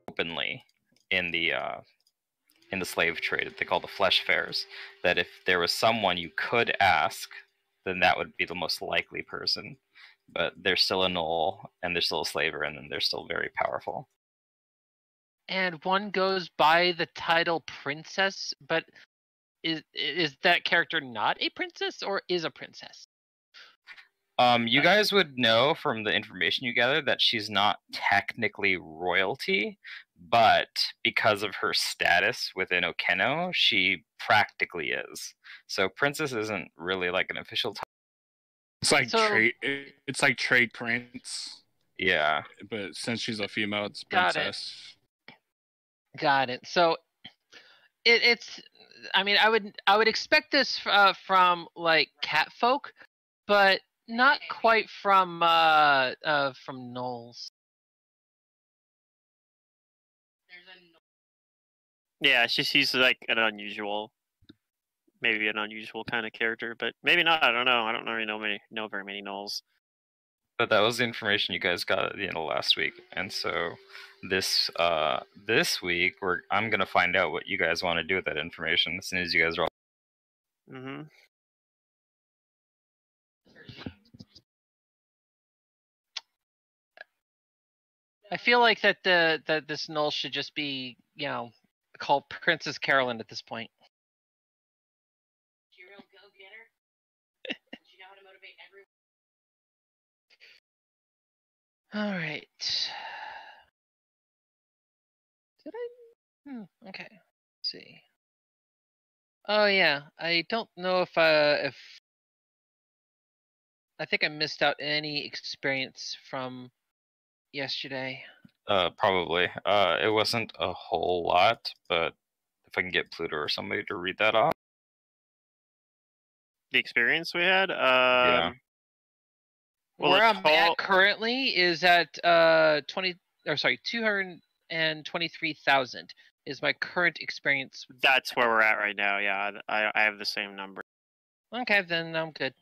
Openly in the slave trade, they call the flesh fairs, that if there was someone you could ask, then that would be the most likely person. But they're still a null, and they're still a slaver, and then they're still very powerful. And one goes by the title princess, but is that character not a princess or is a princess? You guys would know from the information you gather that she's not technically royalty, but because of her status within Okeno, she practically is. So princess isn't really like an official title. It's like trade. It's like trade prince. Yeah. But since she's a female, it's princess. Got it. So it's. I mean, I would expect this from like catfolk, but not quite from gnolls. Yeah, she's like an unusual, maybe an unusual kind of character, but maybe not. I don't know. I don't really know very many gnolls. But that was the information you guys got at the end of last week, and so this week I'm gonna find out what you guys want to do with that information as soon as you guys are all. Mm-hmm. I feel like that this null should just be, you know, called Princess Carolyn at this point. She a real go-getter. She know how to motivate everyone. All right. Did I? Okay. Let's see. Oh yeah, I don't know if I think I missed out any experience from yesterday. Probably. It wasn't a whole lot, but if I can get Pluto or somebody to read that off. The experience we had? Yeah. Well, where I'm at currently is at 223,000 is my current experience. That's where we're at right now, yeah. I have the same number. Okay, then I'm good.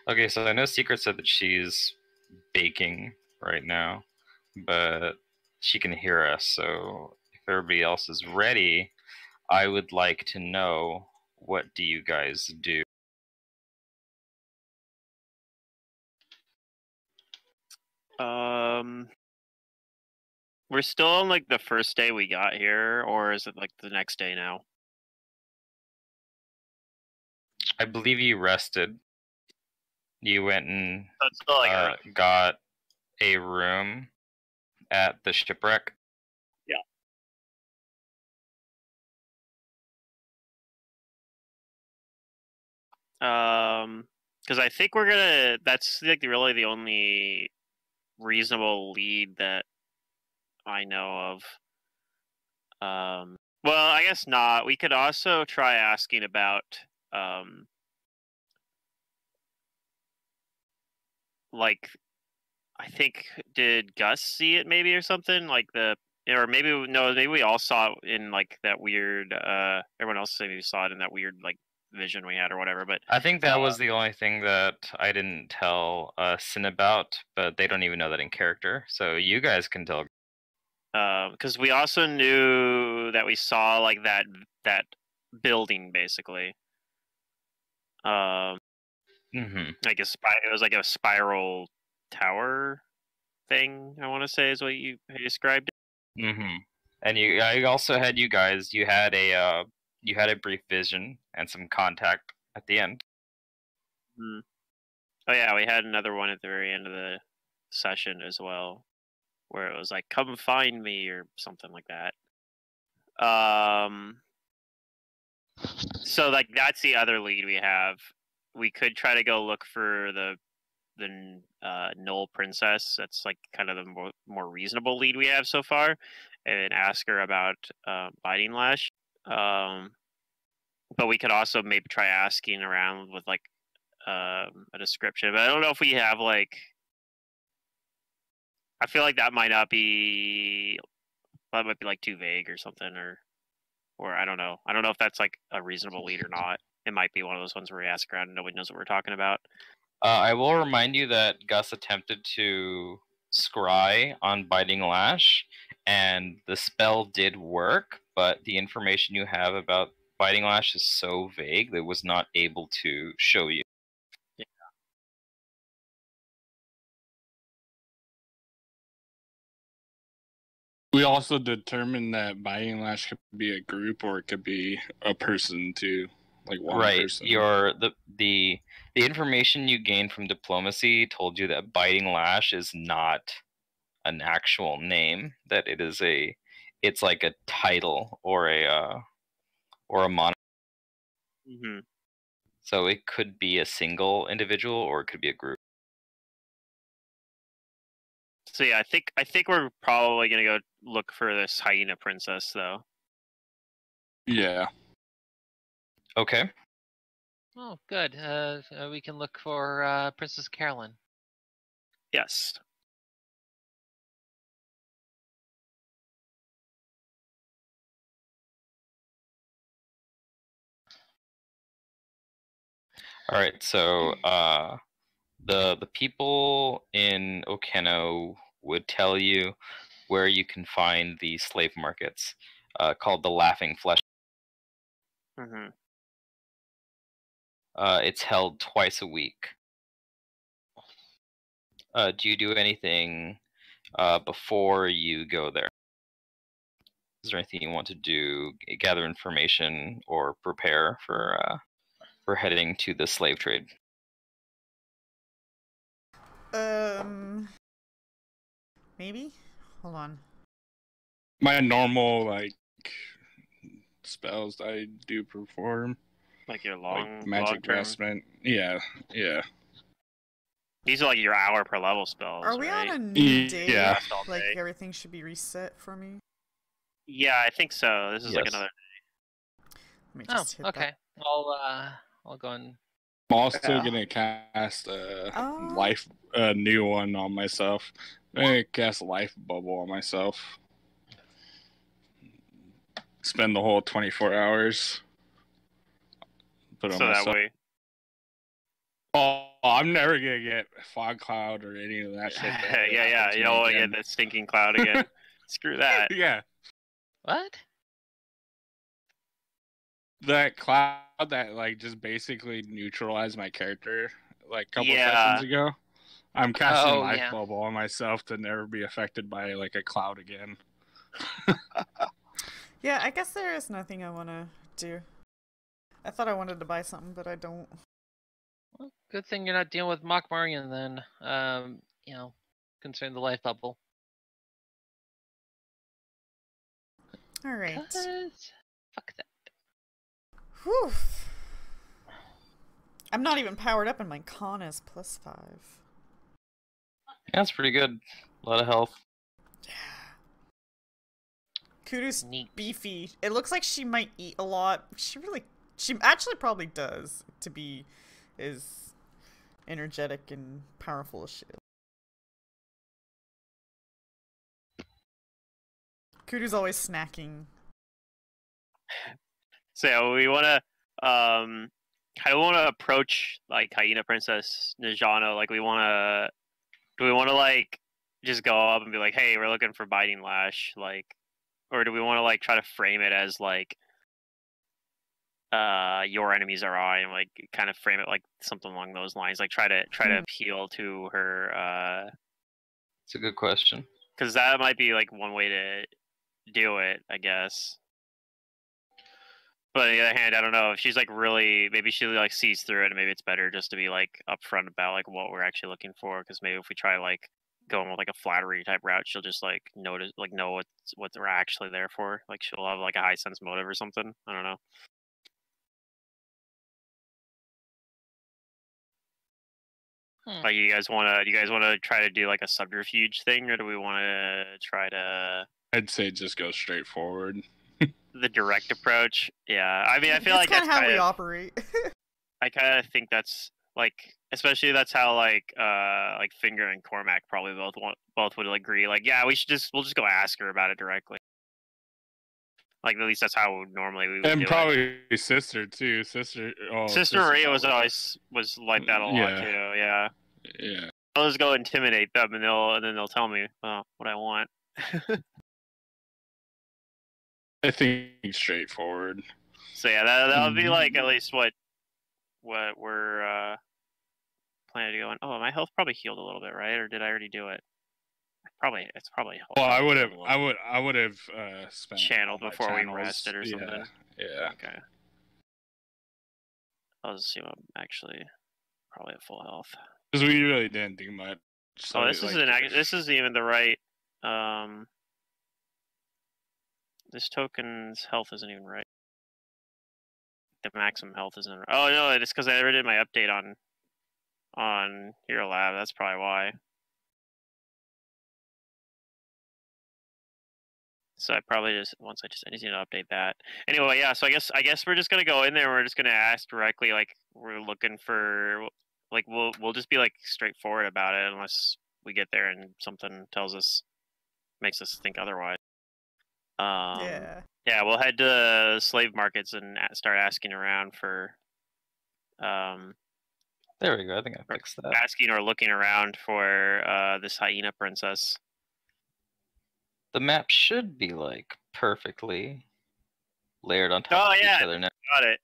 Okay, so I know Secret said that she's baking right now, but she can hear us, so if everybody else is ready, I would like to know, what do you guys do? We're still on like the first day we got here, or is it like the next day now? I believe you rested. You went and got a room at the shipwreck. Yeah. Because I think we're gonna. That's like really the only reasonable lead that I know of. Well, I guess not. We could also try asking about like, I think, did Gus see it maybe or something, like maybe we all saw it in like that weird everyone else maybe saw it in that weird like vision we had or whatever, but I think that was the only thing that I didn't tell Sin about, but they don't even know that in character, so you guys can tell. Because we also knew that we saw like that building basically. Like it was like a spiral tower thing, I want to say is what you described it. And I also had you guys. You had a brief vision and some contact at the end. Oh yeah, we had another one at the very end of the session as well, where it was like, "Come find me" or something like that. So like that's the other lead we have. We could try to go look for the Null Princess. That's like kind of the more reasonable lead we have so far, and ask her about Biting Lash. But we could also maybe try asking around with like a description. But I don't know if we have like. I feel like that might be like too vague or something, or I don't know. I don't know if that's like a reasonable lead or not. It might be one of those ones where we ask around and nobody knows what we're talking about. I will remind you that Gus attempted to scry on Biting Lash, and the spell did work, but the information you have about Biting Lash is so vague that it was not able to show you. Yeah. We also determined that Biting Lash could be a group or it could be a person too, like one person. The information you gained from diplomacy told you that Biting Lash is not an actual name, that it's like a title or a moniker. Mm-hmm. So it could be a single individual or it could be a group. So yeah, I think we're probably gonna go look for this hyena princess though. Yeah. Okay. Oh, good. We can look for Princess Carolyn. Yes. All right, so the people in Okeno would tell you where you can find the slave markets, called the Laughing Flesh. Mm-hmm. It's held twice a week. Do you do anything before you go there? Is there anything you want to do, gather information, or prepare for heading to the slave trade? Maybe? Hold on. My normal, like, spells I do perform. Like your long like magic investment. Yeah. These are like your hour per level spells. Are we right? on a new day? Yeah. Like everything should be reset for me? Yeah, I think so. This is like another day. Let me just hit okay. that. I'll go and. I'm also gonna cast a new one on myself. I'm gonna cast life bubble on myself. Spend the whole 24 hours. Put on so myself. That way. Oh, I'm never gonna get fog cloud or any of that shit. yeah. You don't want to get that stinking cloud again. Screw that. Yeah. What? That cloud that like just basically neutralized my character like a couple sessions ago. I'm casting life bubble on myself to never be affected by like a cloud again. Yeah, I guess there is nothing I want to do. I thought I wanted to buy something, but I don't. Well, good thing you're not dealing with Mockmarian then. Concerning the life bubble. All right. Fuck that. Whew. I'm not even powered up, and my con is +5. Yeah, that's pretty good. A lot of health. Yeah. Kudu's beefy. It looks like she might eat a lot. She actually probably does, to be as energetic and powerful as she is. Kudu's always snacking. So we want to, how do we want to approach like Hyena Princess Najano? Like, do we want to like just go up and be like, hey, we're looking for Biting Lash, like, or do we want to like try to frame it as like, your enemies are I, and like kind of frame it like something along those lines, like try to appeal to her. It's a good question. Because that might be like one way to do it, I guess. But on the other hand, I don't know if she's like maybe she like sees through it, and maybe it's better just to be like upfront about like what we're actually looking for. Because maybe if we try like going with like a flattery type route, she'll just like know what we're actually there for. Like she'll have like a high sense motive or something. I don't know. Like you guys want to try to do like a subterfuge thing, or do we want to try to? I'd say just go straight forward. The direct approach, yeah. I mean, I feel like that's kind of how we operate. I kind of think that's like especially that's how like Finger and Cormac probably both would agree. Like, yeah, we'll just go ask her about it directly. Like, at least that's how normally we would and do probably it. Sister too. Sister Maria was like that a lot too. Yeah. Yeah. I'll just go intimidate them, and then they'll tell me what I want. I think straightforward. So yeah, that'll be like at least what we're planning to go on. Oh, my health probably healed a little bit, right? Or did I already do it? It's probably. Well, I would have spent channeled before we rested or something. Yeah. Okay. I'll just see what I'm actually probably at full health. Because we really didn't do much. So this isn't even the right. This token's health isn't even right. The maximum health isn't right. Oh no, it's because I never did my update on Hero Lab. That's probably why. So I probably just I just need to update that. Anyway, yeah. So I guess we're just gonna go in there. And we're just gonna ask directly. Like, we're looking for. Like, we'll just be like straightforward about it, unless we get there and something makes us think otherwise. Yeah, we'll head to slave markets and start asking around for. There we go. I think I fixed that. Asking or looking around for this hyena princess. The map should be like perfectly layered on top of each other now. Got it.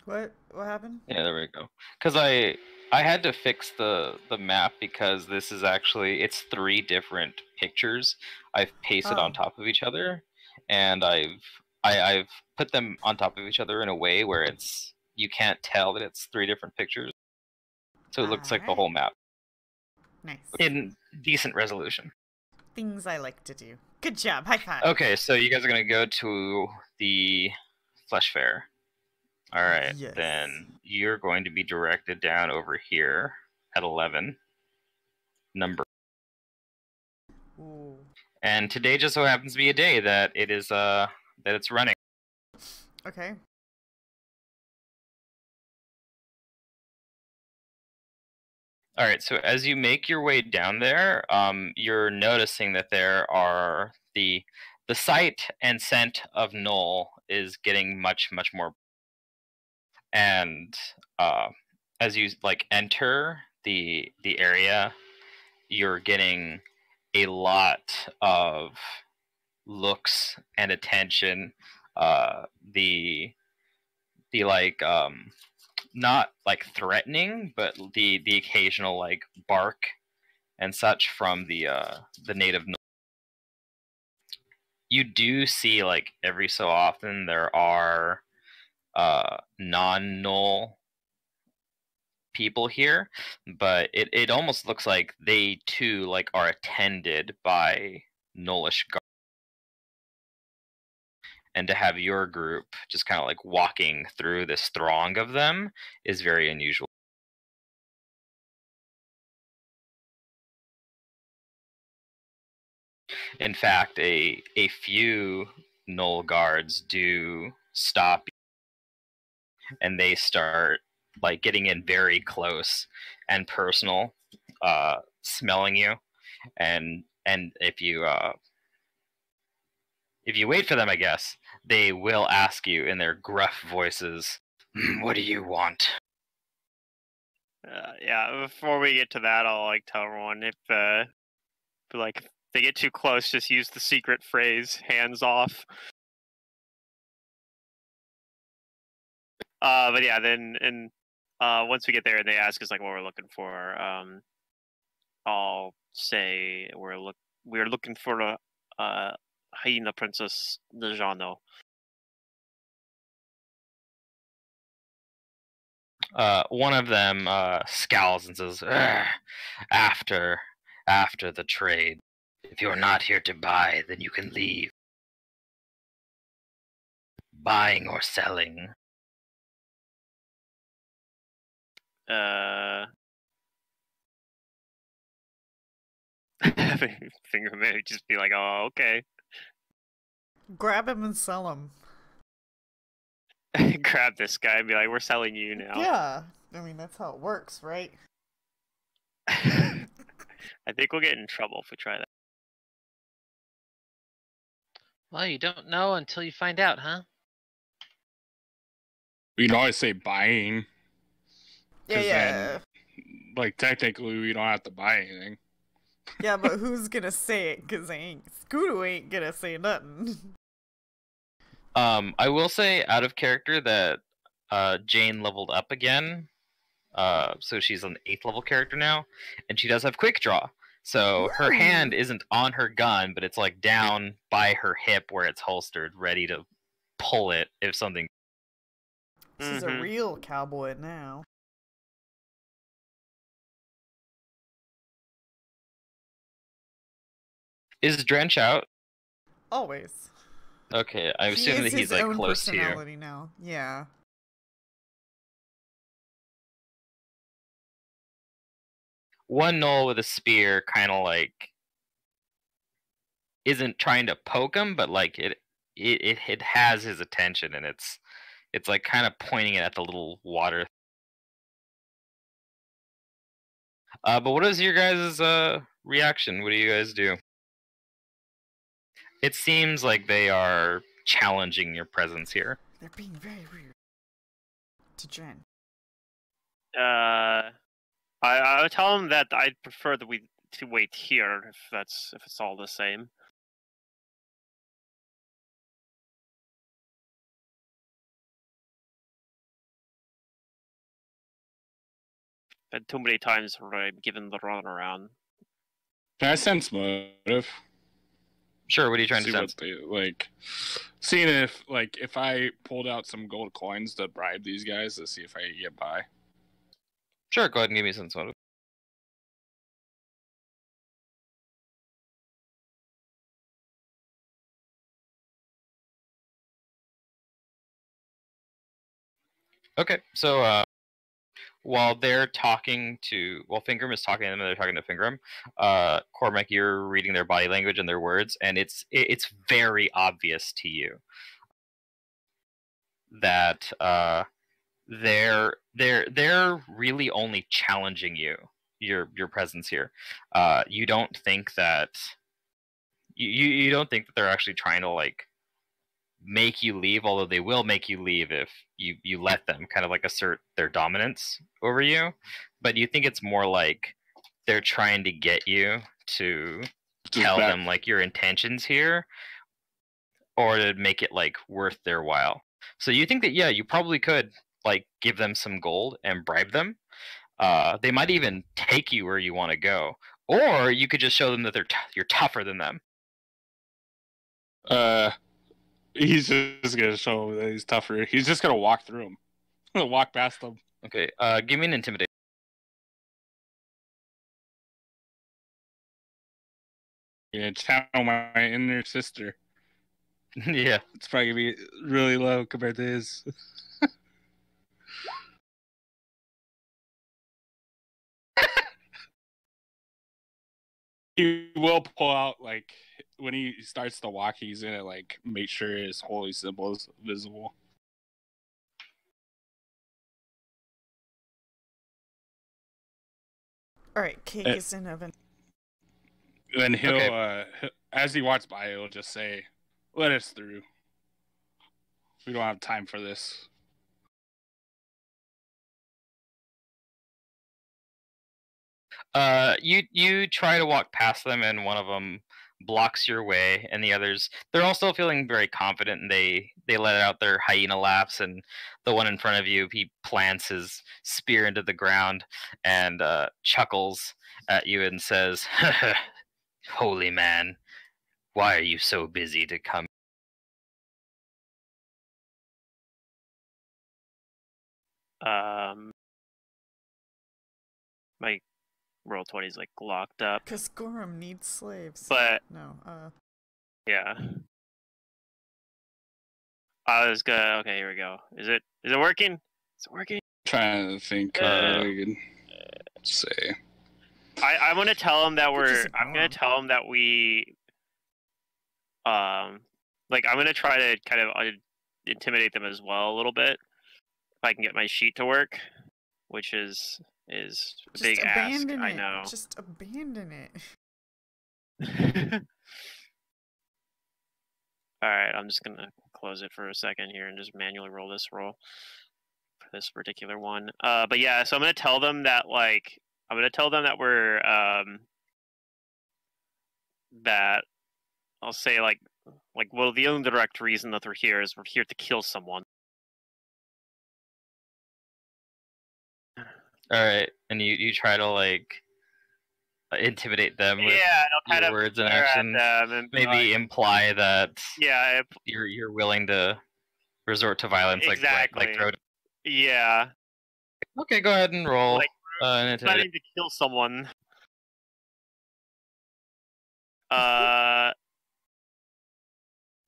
What happened? Yeah, there we go. Because I had to fix the map because this is actually it's 3 different pictures I've pasted on top of each other, and I've put them on top of each other in a way where you can't tell that it's 3 different pictures, so it looks like the whole map. Nice. In decent resolution. Things I like to do. Good job. High five. Okay, so you guys are gonna go to the Flesh Fair. All right, yes. Then you're going to be directed down over here at 11. Number. Ooh. And today just so happens to be a day that it is that it's running. Okay. All right, so as you make your way down there, you're noticing that there are the sight and scent of Null is getting much more. And as you like enter the area, you're getting a lot of looks and attention. The like not like threatening, but the occasional like bark and such from the native. You do see like every so often there are non-null people here, but it almost looks like they too like are attended by nullish guards. And to have your group just kind of like walking through this throng of them is very unusual. In fact, a few null guards do stop, and they start like getting in very close and personal, smelling you, and if you wait for them, I guess, they will ask you in their gruff voices, "What do you want?" Yeah, before we get to that, I'll like tell everyone if they get too close, just use the secret phrase, hands off. But yeah, then once we get there and they ask us like what we're looking for, I'll say we're looking for a hyena princess Dejano. One of them scowls and says, after the trade. If you're not here to buy, then you can leave. Buying or selling. Finger may just be like, oh, okay. Grab him and sell him. grab this guy and be like, "We're selling you now." Yeah, I mean that's how it works, right? I think we'll get in trouble if we try that. Well, you don't know until you find out, huh? We can always say buying. Yeah. Then, like, technically, we don't have to buy anything. Yeah, but who's gonna say it? Cause Scooter ain't gonna say nothing. I will say out of character that Jane leveled up again. So she's an 8th level character now, and she does have quick draw. So her hand isn't on her gun, but it's like down by her hip where it's holstered, ready to pull it if something. She's a real cowboy now. Is Drench out? Always. Okay, I assume that he's like close to you. Personality now. Yeah. One Knoll with a spear kind of like isn't trying to poke him, but like it has his attention, and it's like kind of pointing it at the little water. But what is your guys' reaction? What do you guys do? It seems like they are challenging your presence here. They're being very rude to Jen. I would tell them that I'd prefer that we to wait here if it's all the same. Had too many times where I've given the run around. Can I sense motive? Sure, what are you trying to sense? Seeing if I pulled out some gold coins to bribe these guys to see if I could get by. Sure, go ahead and give me sense motive. Okay, so while they're talking to, Fingram is talking to them and they're talking to Fingram, Cormac, you're reading their body language and their words, and it's very obvious to you that they're really only challenging your presence here. You don't think that you don't think that they're actually trying to like make you leave, although they will make you leave if you let them kind of like assert their dominance over you. But you think it's more like they're trying to get you to tell them like your intentions here, or to make it like worth their while. So you think that you probably could like give them some gold and bribe them. They might even take you where you want to go, or you could just show them that you're tougher than them. He's just gonna show him that he's tougher. He's just gonna walk through him. Walk past them. Okay, give me an intimidation. Yeah, channel my inner sister. Yeah. It's probably gonna be really low compared to his. He will pull out, like, when he starts to walk, he's gonna, like, make sure his holy symbol is visible. Alright, cake is in oven. Then he'll, as he walks by, he'll just say, "Let us through. We don't have time for this." You try to walk past them, and one of them blocks your way, and the others, they're all still feeling very confident, and they let out their hyena laughs, and the one in front of you, he plants his spear into the ground and chuckles at you and says, "Holy man, why are you so busy to come?" My roll 20 is like locked up. Because Gorham needs slaves. But no, yeah. I was gonna. Okay, here we go. Is it working? Is it working? Trying to think what we can say. I'm gonna tell him that I'm gonna tell him that we. Like I'm gonna try to kind of intimidate them as well a little bit. If I can get my sheet to work, which is a Just big ask. abandon I it. know. Just abandon it. All right, I'm just gonna close it for a second here and just manually roll this roll for this particular one. But yeah, so I'm gonna tell them that we're that I'll say well, the only direct reason that we're here is we're here to kill someone. All right, and you try to like intimidate them with your words and actions. And maybe imply that yeah, you're willing to resort to violence, exactly. like throw. Yeah. Okay, go ahead and roll. Planning to kill someone. Because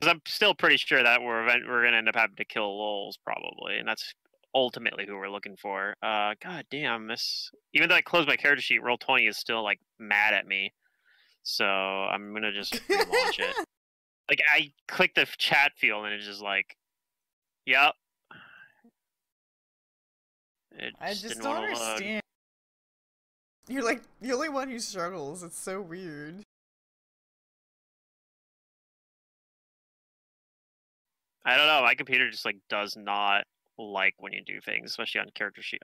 I'm still pretty sure that we're gonna end up having to kill Lols probably, and that's ultimately who we're looking for. God damn, this. Even though I closed my character sheet, Roll20 is still like mad at me. So I'm gonna just relaunch it. Like I click the chat field and it's just like, yep. I just don't understand. You're like the only one who struggles. It's so weird. I don't know. My computer just like does not like when you do things, especially on the character sheet.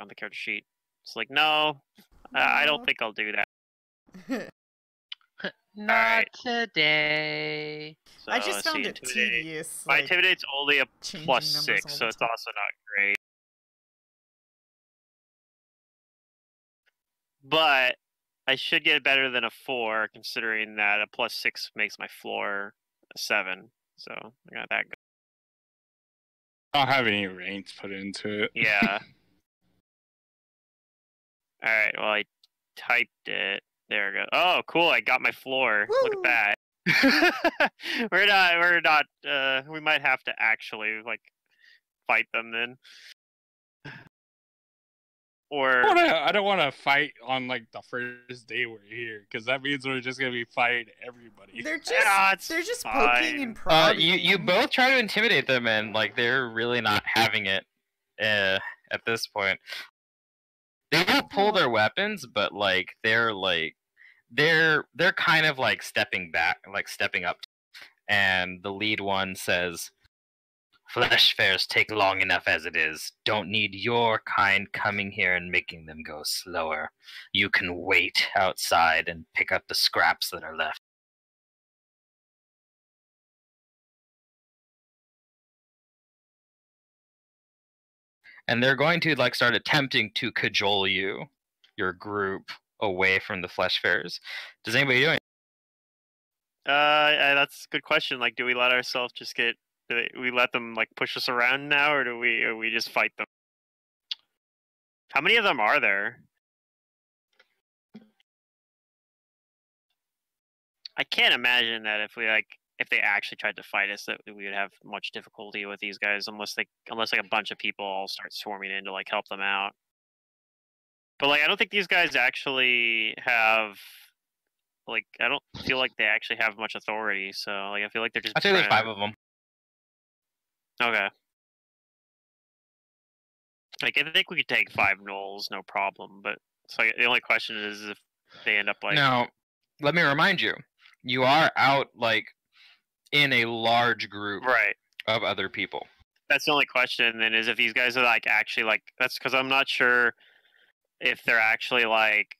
It's like, no, I don't think I'll do that. Not today. So, I just found it tedious. My intimidate's only a +6, so it's also not great. But I should get better than a 4, considering that a +6 makes my floor a 7. So I got that good. I don't have any ranks put into it. Yeah. Alright, well I typed it. There we go. Oh, cool, I got my floor. Woo! Look at that. we're not we might have to actually like fight them then. Or I don't want to fight on like the first day we're here, because that means we're just gonna be fighting everybody. They're just poking and prodding. You both try to intimidate them, and like they're really not having it at this point. They won't pull their weapons, but like they're kind of like stepping back, like stepping up. And the lead one says, "Flesh fairs take long enough as it is. Don't need your kind coming here and making them go slower. You can wait outside and pick up the scraps that are left." And they're going to like start attempting to cajole your group, away from the flesh fairs. Does anybody do anything? That's a good question. Like, do we let ourselves just get? Do we let them like push us around now, or do we just fight them? How many of them are there? I can't imagine that if they actually tried to fight us, that we would have much difficulty with these guys, unless like a bunch of people all start swarming in to like help them out. But like, I don't think these guys actually have. Like, I don't feel like they actually have much authority, so like I feel like they're just. I'd say there's 5 of them. Okay. Like, I think we could take 5 gnolls, no problem. But so the only question is if they end up like. Now, let me remind you, you are out like in a large group, right, of other people. That's the only question. Then is if these guys are like actually like that's because I'm not sure if they're actually like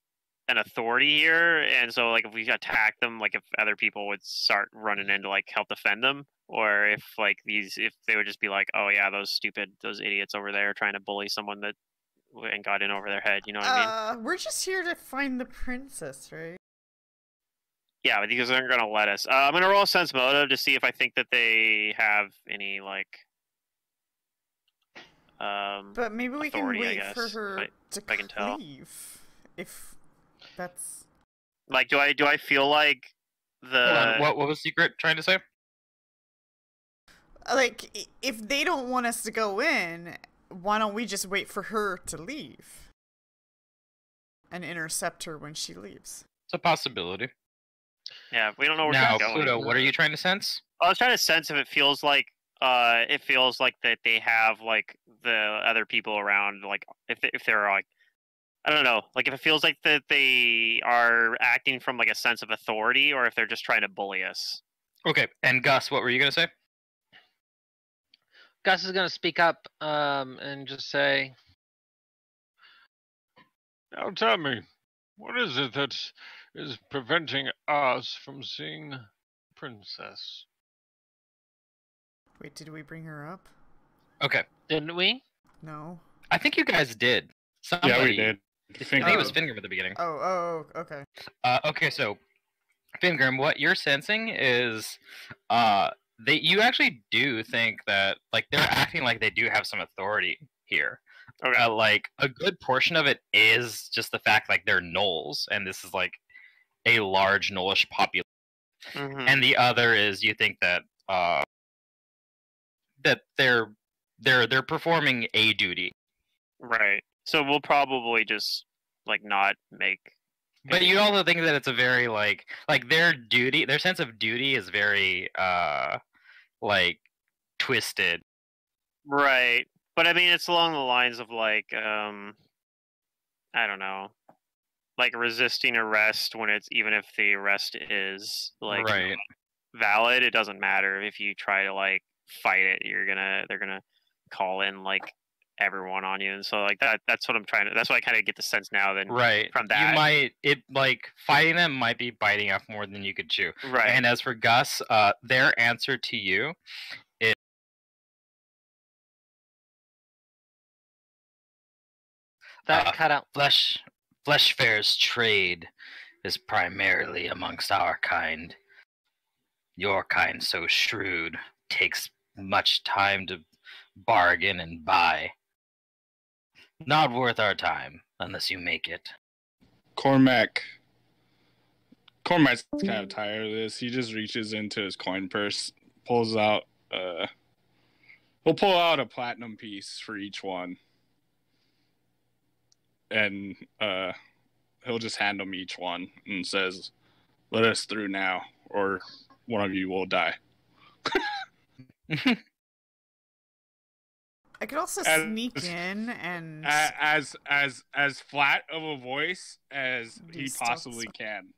an authority here, and so like if we attack them, like if other people would start running in to like help defend them, or if like if they would just be like, oh yeah, those idiots over there trying to bully someone that and got in over their head, you know what I mean? We're just here to find the princess, right? Yeah, because they're gonna let us. I'm gonna roll a sense motive to see if I think that they have any like. But maybe we authority, can wait for her to leave. If that's like, do I feel like the what was Secret trying to say? Like, if they don't want us to go in, why don't we just wait for her to leave and intercept her when she leaves? It's a possibility. Yeah, we don't know where she's going. Pluto, what are you trying to sense? I was trying to sense if it feels like it feels like that they have like the other people around, like if they're like, I don't know, like if it feels like that they are acting from like a sense of authority, or if they're just trying to bully us. Okay, and Gus, what were you gonna say? Gus is gonna speak up and just say, "Now tell me, what is it that is preventing us from seeing Princess?" Wait, did we bring her up? Okay. Didn't we? No. I think you guys did. Somebody, yeah, we did. I think it was Fingrim at the beginning. Okay. Okay, so Fingrim, what you're sensing is you actually do think that like they're acting like they do have some authority here. Okay. Like a good portion of it is just the fact like they're gnolls, and this is like a large gnollish population. Mm-hmm. And the other is you think that that they're performing a duty. Right. So we'll probably just like not make. But you also think that it's a very like their duty, their sense of duty is very like twisted. Right. But I mean, it's along the lines of like I don't know, like resisting arrest when it's, even if the arrest is like right. valid, it doesn't matter if you try to like fight it. They're gonna call in like everyone on you, and so like that's what I'm trying to. That's what I kind of get the sense now. Then right from that, you might like fighting them might be biting off more than you could chew. Right. And as for Gus, their answer to you is that cut out. Flesh fair's trade is primarily amongst our kind. Your kind so shrewd takes much time to bargain and buy. Not worth our time unless you make it. Cormac's kind of tired of this. He just reaches into his coin purse, pulls out he'll pull out a platinum piece for each one. And he'll just hand them each one and says, "Let us through now, or one of you will die." I could also sneak in and as flat of a voice as he possibly can.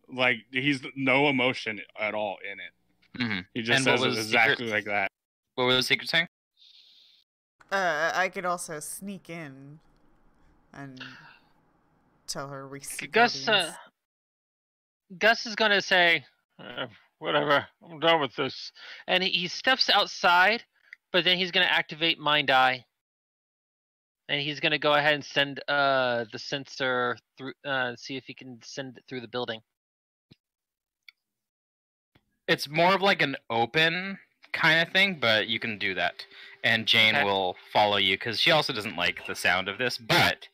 Like he's no emotion at all in it. Mm-hmm. He just says it exactly like that. What was the secret saying? I could also sneak in and tell her we see Gus is gonna say, "Whatever, I'm done with this." And he steps outside, but then he's gonna activate Mind Eye, and he's gonna go ahead and send the sensor through. See if he can send it through the building. It's more of like an open kind of thing, but you can do that. And Jane will follow you because she also doesn't like the sound of this. But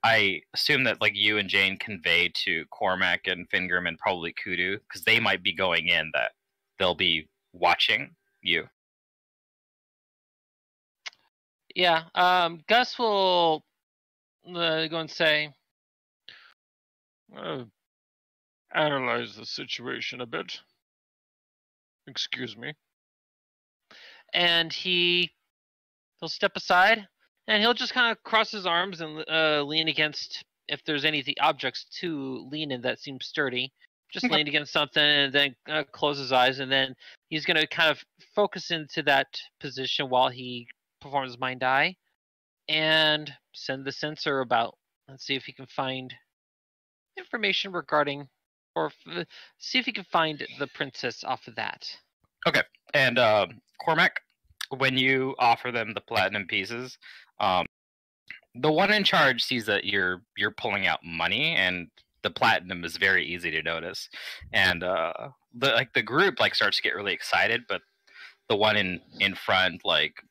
I assume that like you and Jane convey to Cormac and Fingrim and probably Kudu, because they might be going in, that they'll be watching you. Yeah. Gus will go and say, "Analyze the situation a bit. Excuse me." And he'll step aside, and he'll just kind of cross his arms and lean against, if there's any of the objects to lean in that seem sturdy, just lean against something, and then close his eyes, and then he's going to kind of focus into that position while he performs Mind Eye, and send the sensor about and see if he can find information regarding, or see if he can find the princess off of that. Okay. And Cormac, when you offer them the platinum pieces, the one in charge sees that you're pulling out money, and the platinum is very easy to notice. And the group like starts to get really excited, but the one in front like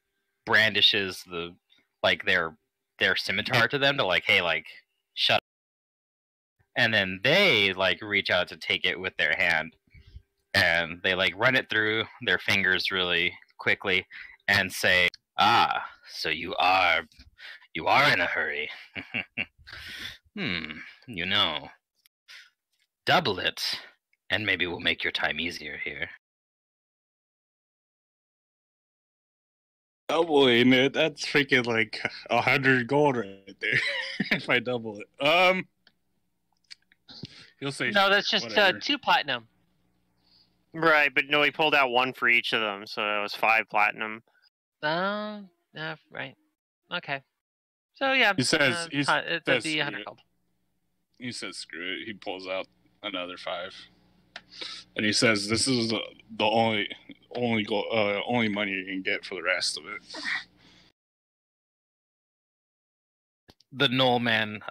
brandishes their scimitar to them to like, hey, like shut up. And then they like reach out to take it with their hand, and they like run it through their fingers really quickly and say, "Ah, so you are in a hurry." You know, double it, and maybe we'll make your time easier here. Doubling it, that's freaking like 100 gold right there. If I double it. He'll say no, that's just 2 platinum. Right, but no, he pulled out 1 for each of them, so it was 5 platinum. Yeah, right. Okay. So yeah, he says that'd be 100 gold. He says screw it. He pulls out another 5, and he says this is the only money you can get for the rest of it. The Knoll man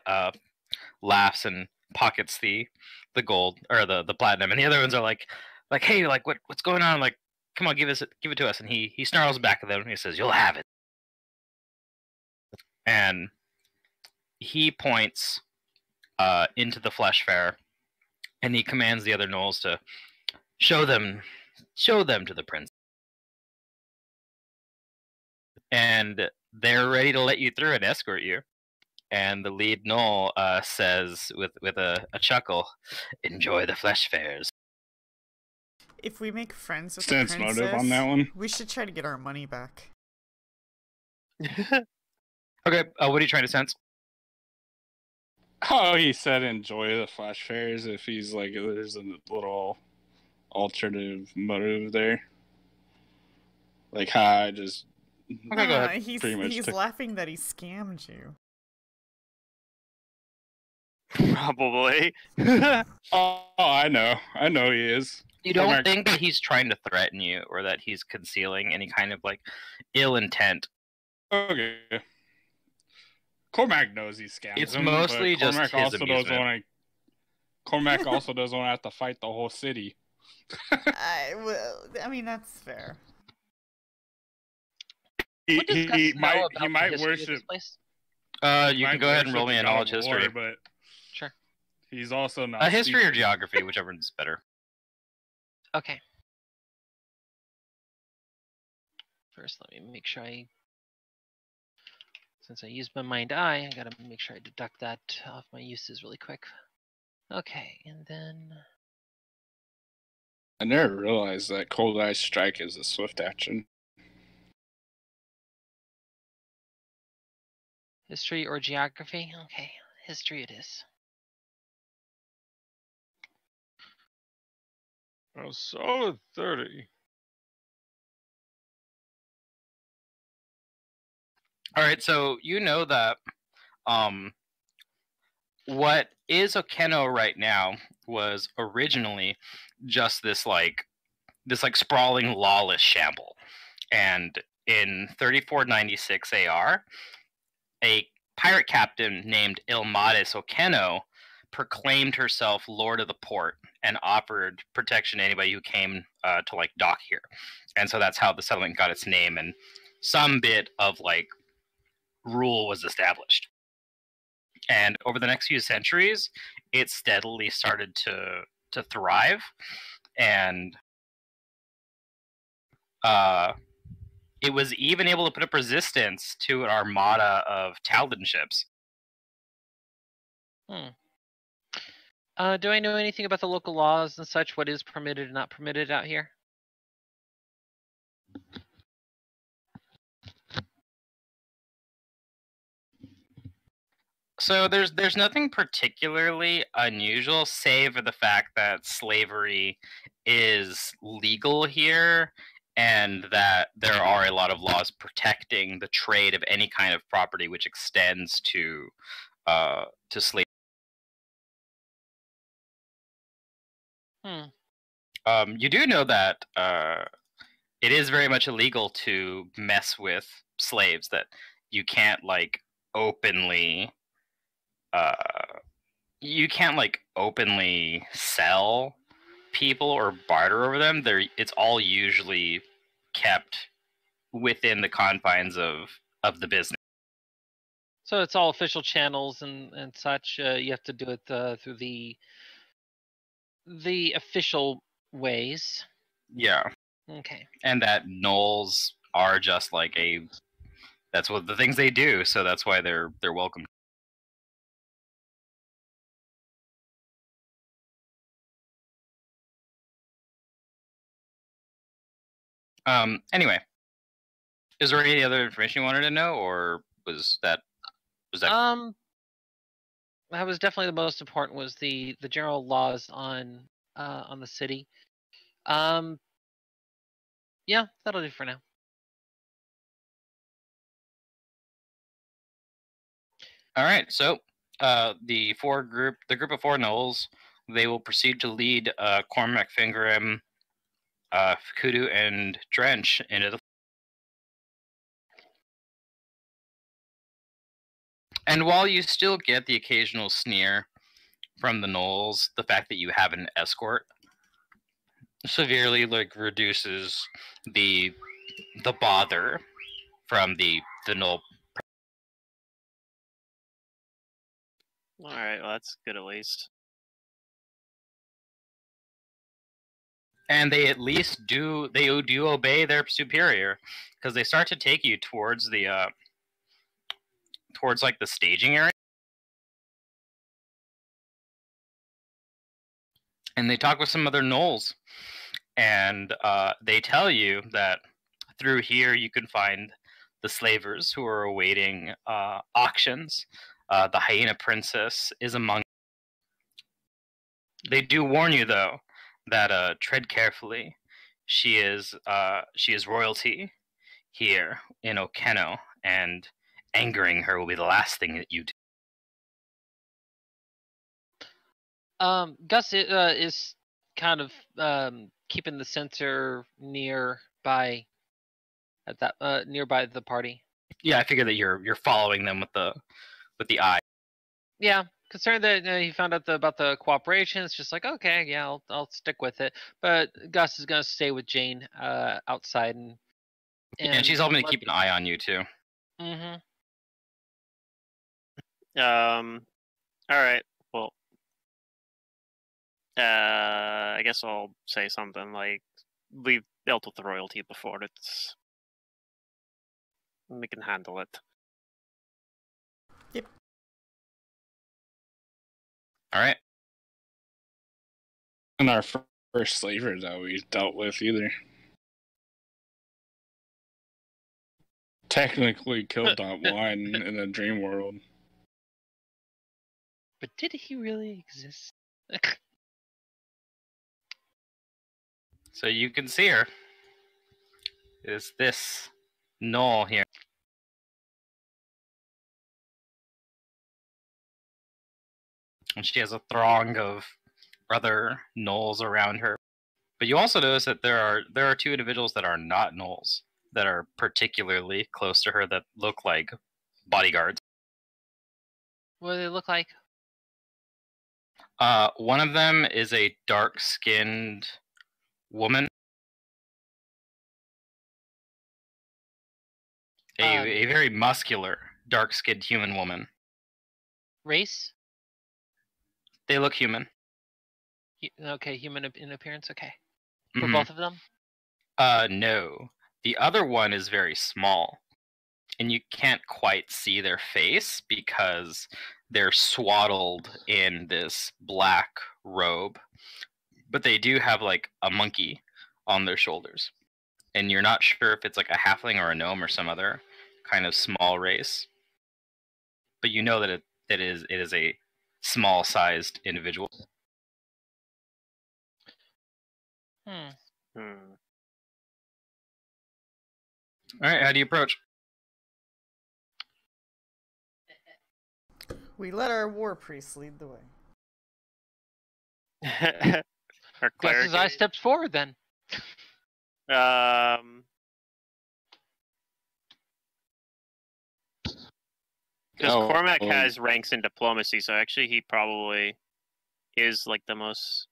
laughs and pockets the gold or the platinum, and the other ones are like, hey, like what's going on? Like, come on, give it to us. And he snarls back at them and he says, "You'll have it." And he points into the flesh fair, and he commands the other gnolls to show them to the prince. And they're ready to let you through and escort you. And the lead gnoll says with a chuckle, "Enjoy the flesh fairs." If we make friends with Sense the princess, motive on that one. We should try to get our money back. Okay, what are you trying to sense? Oh, he said enjoy the flash fairs. If he's like, there's a little alternative motive there. Like, I just. Okay, go ahead. He's laughing that he scammed you. Probably. Oh, I know he is. You don't think that he's trying to threaten you or that he's concealing any kind of like ill intent? Okay. Cormac knows he scams It's him, mostly but just Cormac his also amusement. doesn't want to. Cormac also doesn't want to have to fight the whole city. I mean, that's fair. He might worship. You can go ahead and roll me a knowledge history. But sure. He's also not. A history or geography, whichever is better. Okay. First, let me make sure since I used my mind eye, I gotta make sure I deduct that off my uses really quick. Okay, and then I never realized that Cold Eye Strike is a swift action. history or geography. Okay, history it is. A solid 30. All right, so you know that what is Okeno right now was originally just this sprawling lawless shamble. And in 3496 AR, a pirate captain named Ilmatis Okeno proclaimed herself Lord of the Port and offered protection to anybody who came to like dock here. And so that's how the settlement got its name, and some bit of like rule was established. And over the next few centuries, it steadily started to thrive, and it was even able to put up resistance to an armada of Taldan ships. Do I know anything about the local laws and such? What is permitted and not permitted out here? So there's nothing particularly unusual, save for the fact that slavery is legal here, and that there are a lot of laws protecting the trade of any kind of property which extends to slavery. You do know that it is very much illegal to mess with slaves. That you can't like openly. You can't like openly sell people or barter over them. It's all usually kept within the confines of the business. So it's all official channels and such. You have to do it through the official ways. Yeah. Okay. And that gnolls are just like that's what the things they do, so that's why they're welcome. Anyway, Is there any other information you wanted to know, or was that? That was definitely the most important. Was the general laws on the city. Yeah, that'll do for now. All right, so the group of 4 gnolls, they will proceed to lead Cormac, Fingram, Fukudu, and Drench into the. And while you still get the occasional sneer from the gnolls, the fact that you have an escort severely reduces the bother from the gnoll. All right, well that's good at least. And they at least do obey their superior, because they start to take you towards the towards the staging area, and they talk with some other gnolls, and they tell you that through here you can find the slavers who are awaiting auctions. The hyena princess is among. They do warn you though that tread carefully. She is royalty here in Okeno, and angering her will be the last thing that you do. Gus is kind of keeping the sensor nearby the party. Yeah, I figure that you're following them with the eye. Yeah, concerned that he found out about the cooperation. It's just like, okay, yeah, I'll stick with it. But Gus is gonna stay with Jane outside, and she's helping to keep an eye on you too. Mm-hmm. All right. Well, I guess I'll say something like, we've dealt with the royalty before. We can handle it. Yep. All right. And our first slavers that we dealt with either. Technically killed that one in the dream world. But did he really exist? So you can see her. Is this gnoll here? And she has a throng of other gnolls around her. But you also notice that there are 2 individuals that are not gnolls that are particularly close to her that look like bodyguards. What do they look like? One of them is a dark-skinned woman. A very muscular, dark-skinned human woman. Race? They look human. Okay, human in appearance. Okay, for Mm-hmm. both of them. No. The other one is very small, and you can't quite see their face because they're swaddled in this black robe. But they do have a monkey on their shoulders, and you're not sure if it's a halfling or a gnome or some other kind of small race. But you know that it is a small-sized individual. Hmm. All right, how do you approach? We let our war priest lead the way. Gus' his eye steps forward then. Because Cormac has ranks in diplomacy, so actually he probably is the most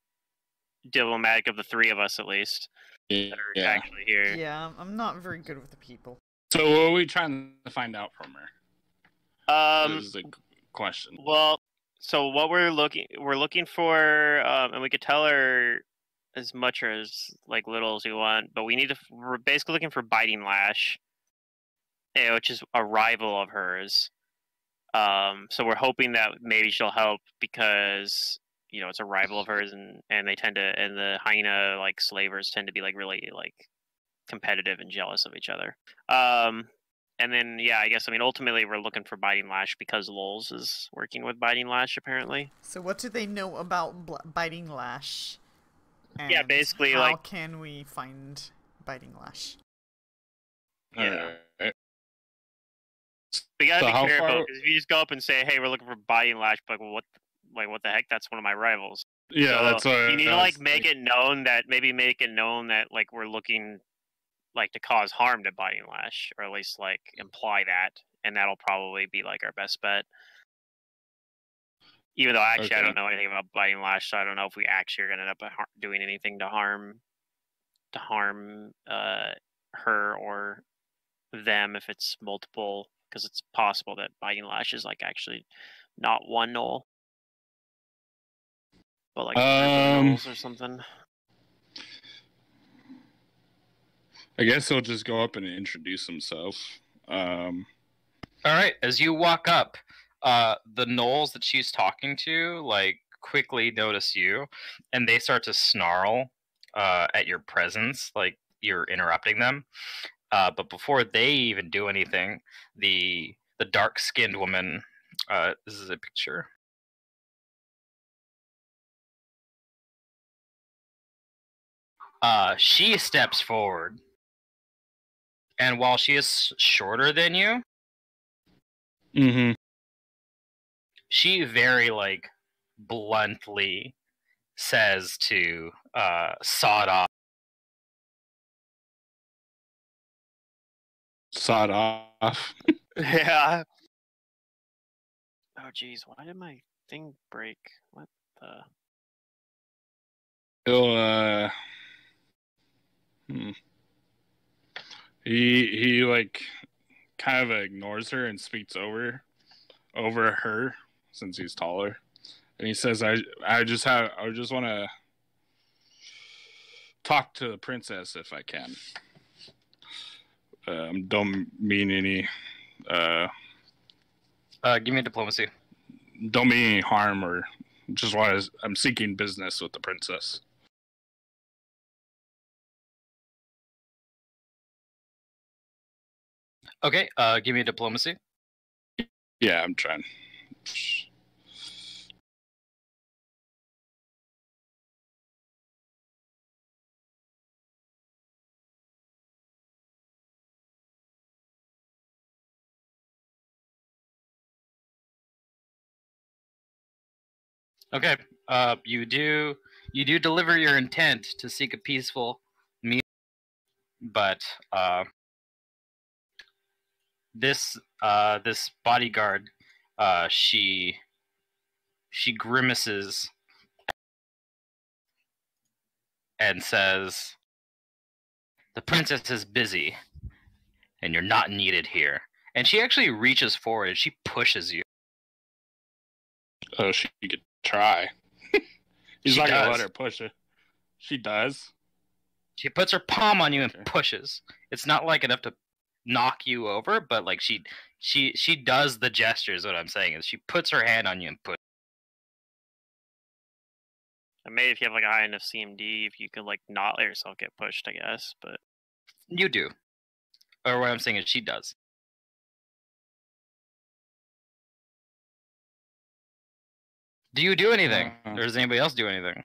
diplomatic of the 3 of us, at least. That are actually here. Yeah, I'm not very good with the people. So what are we trying to find out from her? This is the question. Well, so what we're looking for, and we could tell her as much or as little as we want, but we're basically looking for Biting Lash, which is a rival of hers. So we're hoping that maybe she'll help because it's a rival of hers, and they tend to, and the hyena slavers tend to be really competitive and jealous of each other. And then, yeah, I guess, I mean, ultimately we're looking for Biting Lash because Lowell's is working with Biting Lash, apparently. So what do they know about Biting Lash? And yeah, basically, how like... can we find Biting Lash? Yeah. We gotta be careful, because if you just go up and say, hey, we're looking for Biting Lash, like, well, what the heck? That's one of my rivals. Yeah, so that's what you need to, like, make it known that, like, we're looking... like to cause harm to Biting Lash, or at least like imply that, and that'll probably be like our best bet. Even though actually I don't know anything about Biting Lash, so I don't know if we actually are gonna end up doing anything to harm her or them if it's multiple, because it's possible that Biting Lash is like actually not one Knoll, but like Knolls or something. I guess he'll just go up and introduce himself. All right, as you walk up, the Knolls that she's talking to, like, quickly notice you, and they start to snarl at your presence, like you're interrupting them. But before they even do anything, the dark-skinned woman, this is a picture. She steps forward. And while she is shorter than you, she very, like, bluntly says to Sawed Off. Sawed Off. Yeah. Oh, jeez, why did my thing break? What the... He'll, He like kind of ignores her and speaks over her since he's taller, and he says, "I just want to talk to the princess if I can. Don't mean any. Give me diplomacy. Don't mean any harm, or just want to. I'm seeking business with the princess." Okay, give me diplomacy. Yeah, I'm trying. Okay, you do deliver your intent to seek a peaceful meeting, but this bodyguard, she grimaces and says, "The princess is busy, and you're not needed here." And she actually reaches forward and she pushes you. Oh, she could try. He's not gonna let her push her. She does. She puts her palm on you and pushes. It's not like enough to knock you over, but like she does the gestures. What I'm saying is she puts her hand on you and pushes. And maybe if you have like a high enough CMD, if you could like not let yourself get pushed, I guess. But you do, or what I'm saying is she does. Do you do anything, or does anybody else do anything?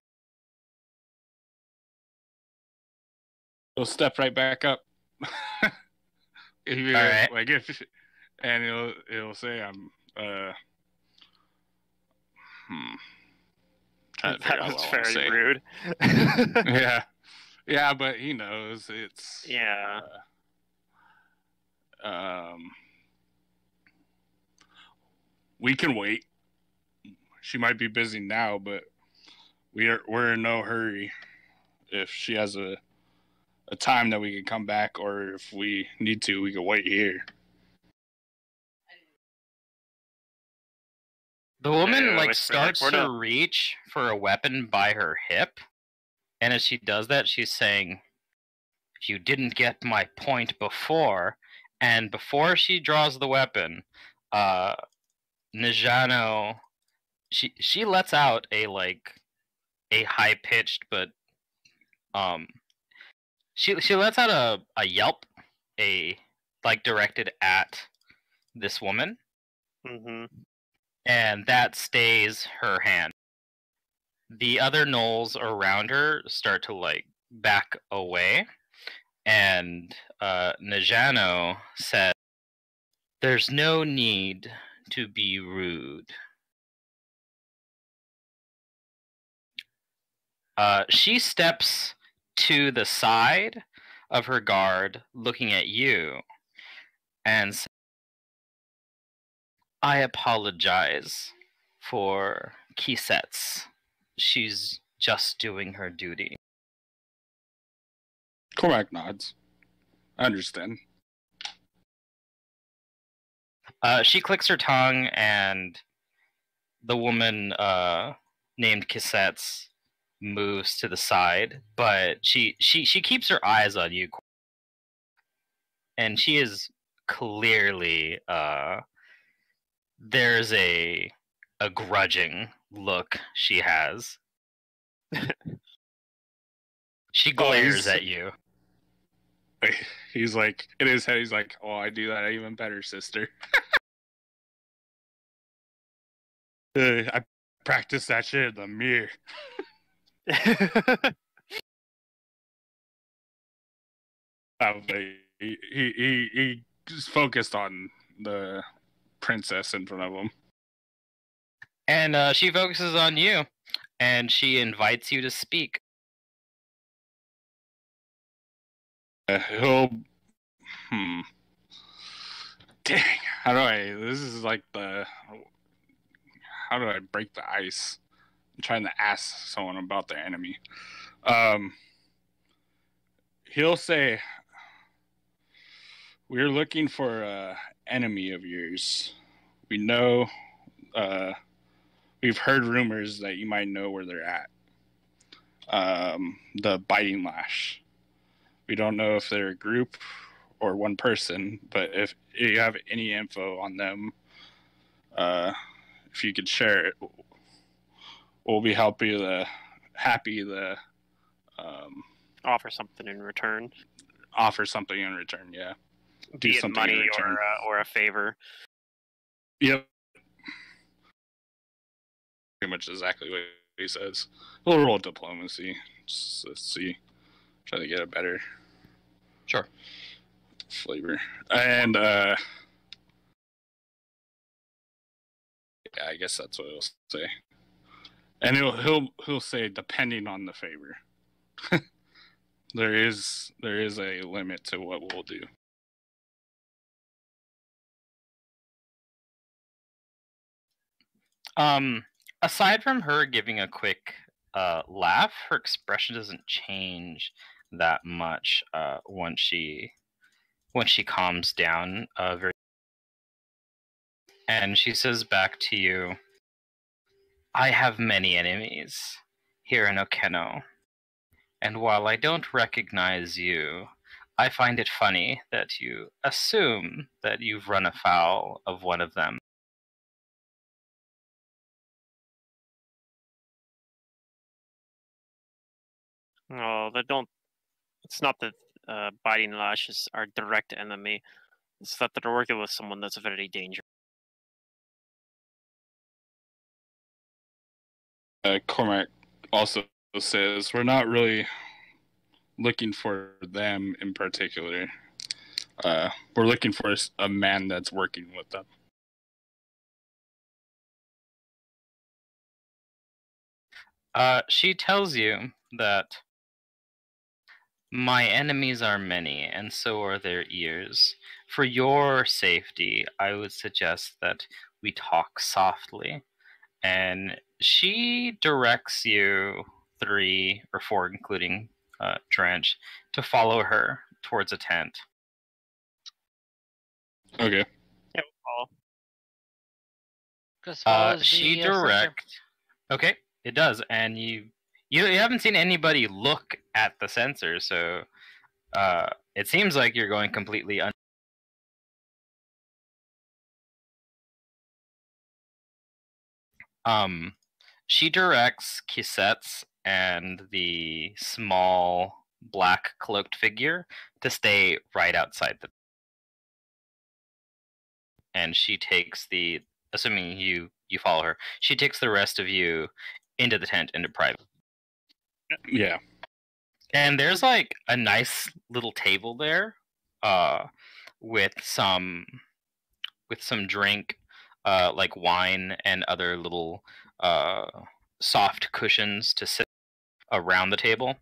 He'll step right back up. If you're, all right. Like and he'll say, "I'm trying to figure out what I say." Rude. yeah, but he knows it's we can wait. She might be busy now, but we're in no hurry. If she has a time that we can come back, or if we need to, we can wait here. The woman starts to reach for a weapon by her hip, and as she does that, she's saying, "You didn't get my point before." And before she draws the weapon, Nijano, she lets out a high pitched but She lets out a yelp, directed at this woman, and that stays her hand. The other gnolls around her start to back away, and Najano said, "There's no need to be rude." She steps to the side of her guard, looking at you, and says, "I apologize for Kisets. She's just doing her duty." Cormac nods. I understand. She clicks her tongue, and the woman named Kisets moves to the side, but she keeps her eyes on you, and she is clearly there's a grudging look she has. She glares at you. He's like, in his head, he's like, "Oh, I do that even better, sister." I practice that shit in the mirror. He just focused on the princess in front of him. And she focuses on you, and she invites you to speak. He'll... Dang, how do I... This is like the... How do I break the ice? I'm trying to ask someone about their enemy. He'll say, "We're looking for an enemy of yours. We know... we've heard rumors that you might know where they're at. The Biting Lash. We don't know if they're a group or one person, but if you have any info on them, if you could share it, we'll be happy to offer something in return. Offer something in return, yeah. Be it money or a favor. Yep. Pretty much exactly what he says. We'll roll diplomacy. Just let's see. Try to get a better flavor. And yeah, I guess that's what he'll say. And he'll say, depending on the favor. there is a limit to what we'll do. Aside from her giving a quick laugh, her expression doesn't change that much once she calms down very. And she says back to you, "I have many enemies here in Okeno, and while I don't recognize you, I find it funny that you assume that you've run afoul of one of them." Oh, it's not that Biting Lash is our direct enemy. It's that they're working with someone that's very dangerous. Cormac also says, "We're not really looking for them in particular. We're looking for a man that's working with them." She tells you that my enemies are many, and so are their ears. For your safety, I would suggest that we talk softly. And she directs you 3 or 4, including Drench, to follow her towards a tent. Okay. Yeah, we'll follow. She direct. Okay, it does, and you haven't seen anybody look at the sensor, so it seems like you're going completely She directs Kisets and the small black cloaked figure to stay right outside the. And she takes assuming you follow her, she takes the rest of you into the tent, into private. Yeah. And there's like a nice little table there, with some drink, like wine and other little soft cushions to sit around the table.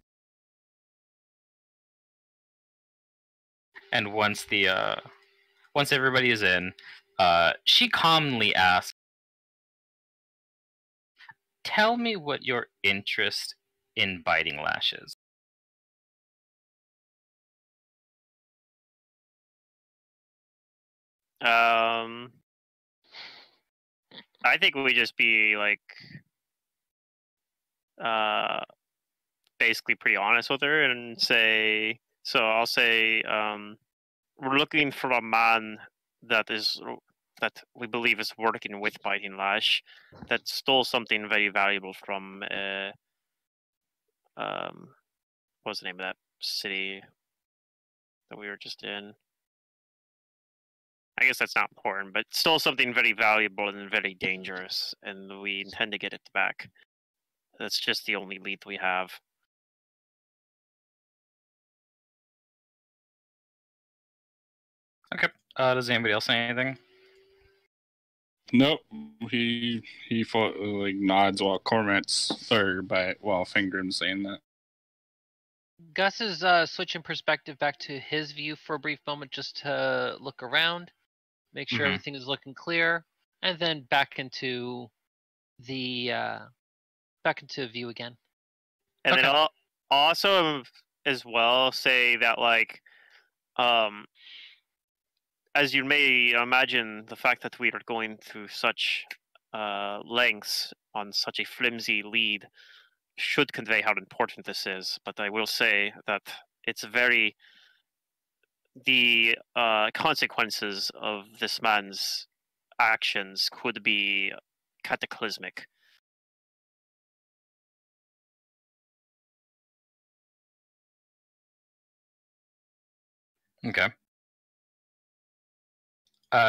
And once everybody is in, she calmly asks, "Tell me what your interest in biting lash is." I think we just be like, basically pretty honest with her and say. So I'll say, we're looking for a man that we believe is working with Biting Lash, that stole something very valuable from what's the name of that city that we were just in? I guess that's not important, but stole something very valuable and very dangerous, and we intend to get it back. That's just the only lead we have. Okay. Does anybody else say anything? Nope. He like nods while Cormanc's while Fingrim's saying that. Gus is switching perspective back to his view for a brief moment, just to look around, make sure everything is looking clear, and then back into view again. And then I'll also as well say that, like, as you may imagine, the fact that we are going through such lengths on such a flimsy lead should convey how important this is. But I will say that it's the consequences of this man's actions could be cataclysmic. Okay.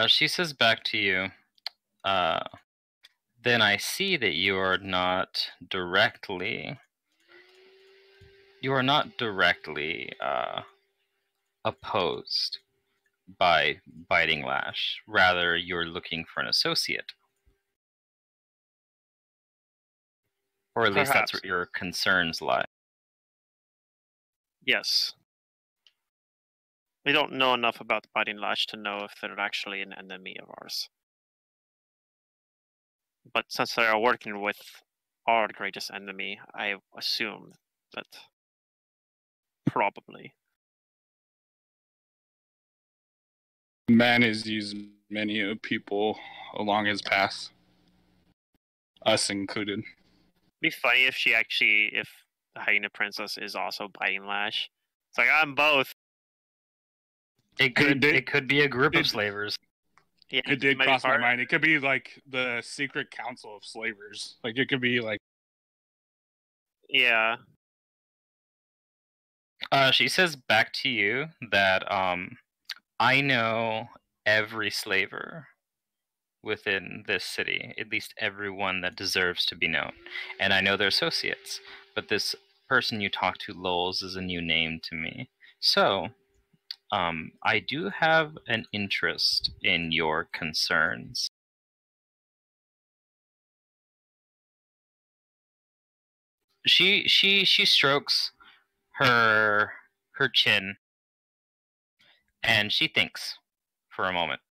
She says back to you, then I see that you are not directly opposed by Biting Lash. Rather, you're looking for an associate. Or at least that's where your concerns lie. Yes. We don't know enough about Biting Lash to know if they're actually an enemy of ours. But since they are working with our greatest enemy, I assume that probably. Man has used many people along his path, us included. It'd be funny if if the Hyena Princess is also Biting Lash. It's like, I'm both. It could be a group of slavers. Yeah, it did cross my mind. It could be like the secret council of slavers. Like, it could be like. Yeah. She says back to you that I know every slaver within this city, at least everyone that deserves to be known, and I know their associates. But this person you talked to, Lowell's, is a new name to me. So, I do have an interest in your concerns. She strokes her chin, and she thinks for a moment.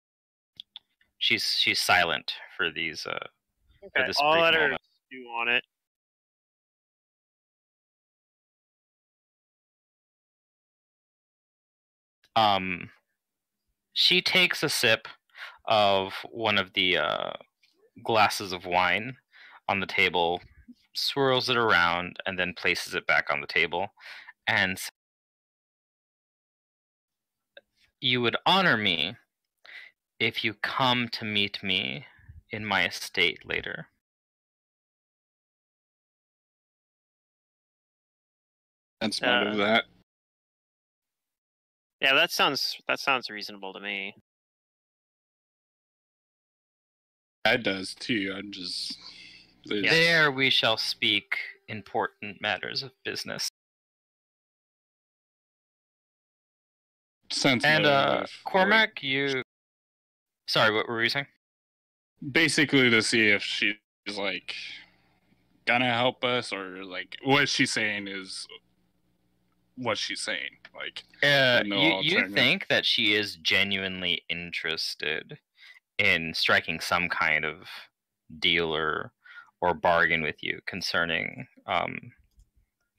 She's silent for these for this I'll brief let her moment. stew on it. She takes a sip of one of the glasses of wine on the table, swirls it around, and then places it back on the table, and you would honor me if you come to meet me in my estate later. That's smart of that. Yeah, that sounds reasonable to me. That does too. I'm just there we shall speak important matters of business. Sensitive. And Cormac, you. Sorry, what were you saying? Basically, to see if she's like gonna help us, or like what she's saying is what she's saying. Like, you think that she is genuinely interested in striking some kind of deal or bargain with you concerning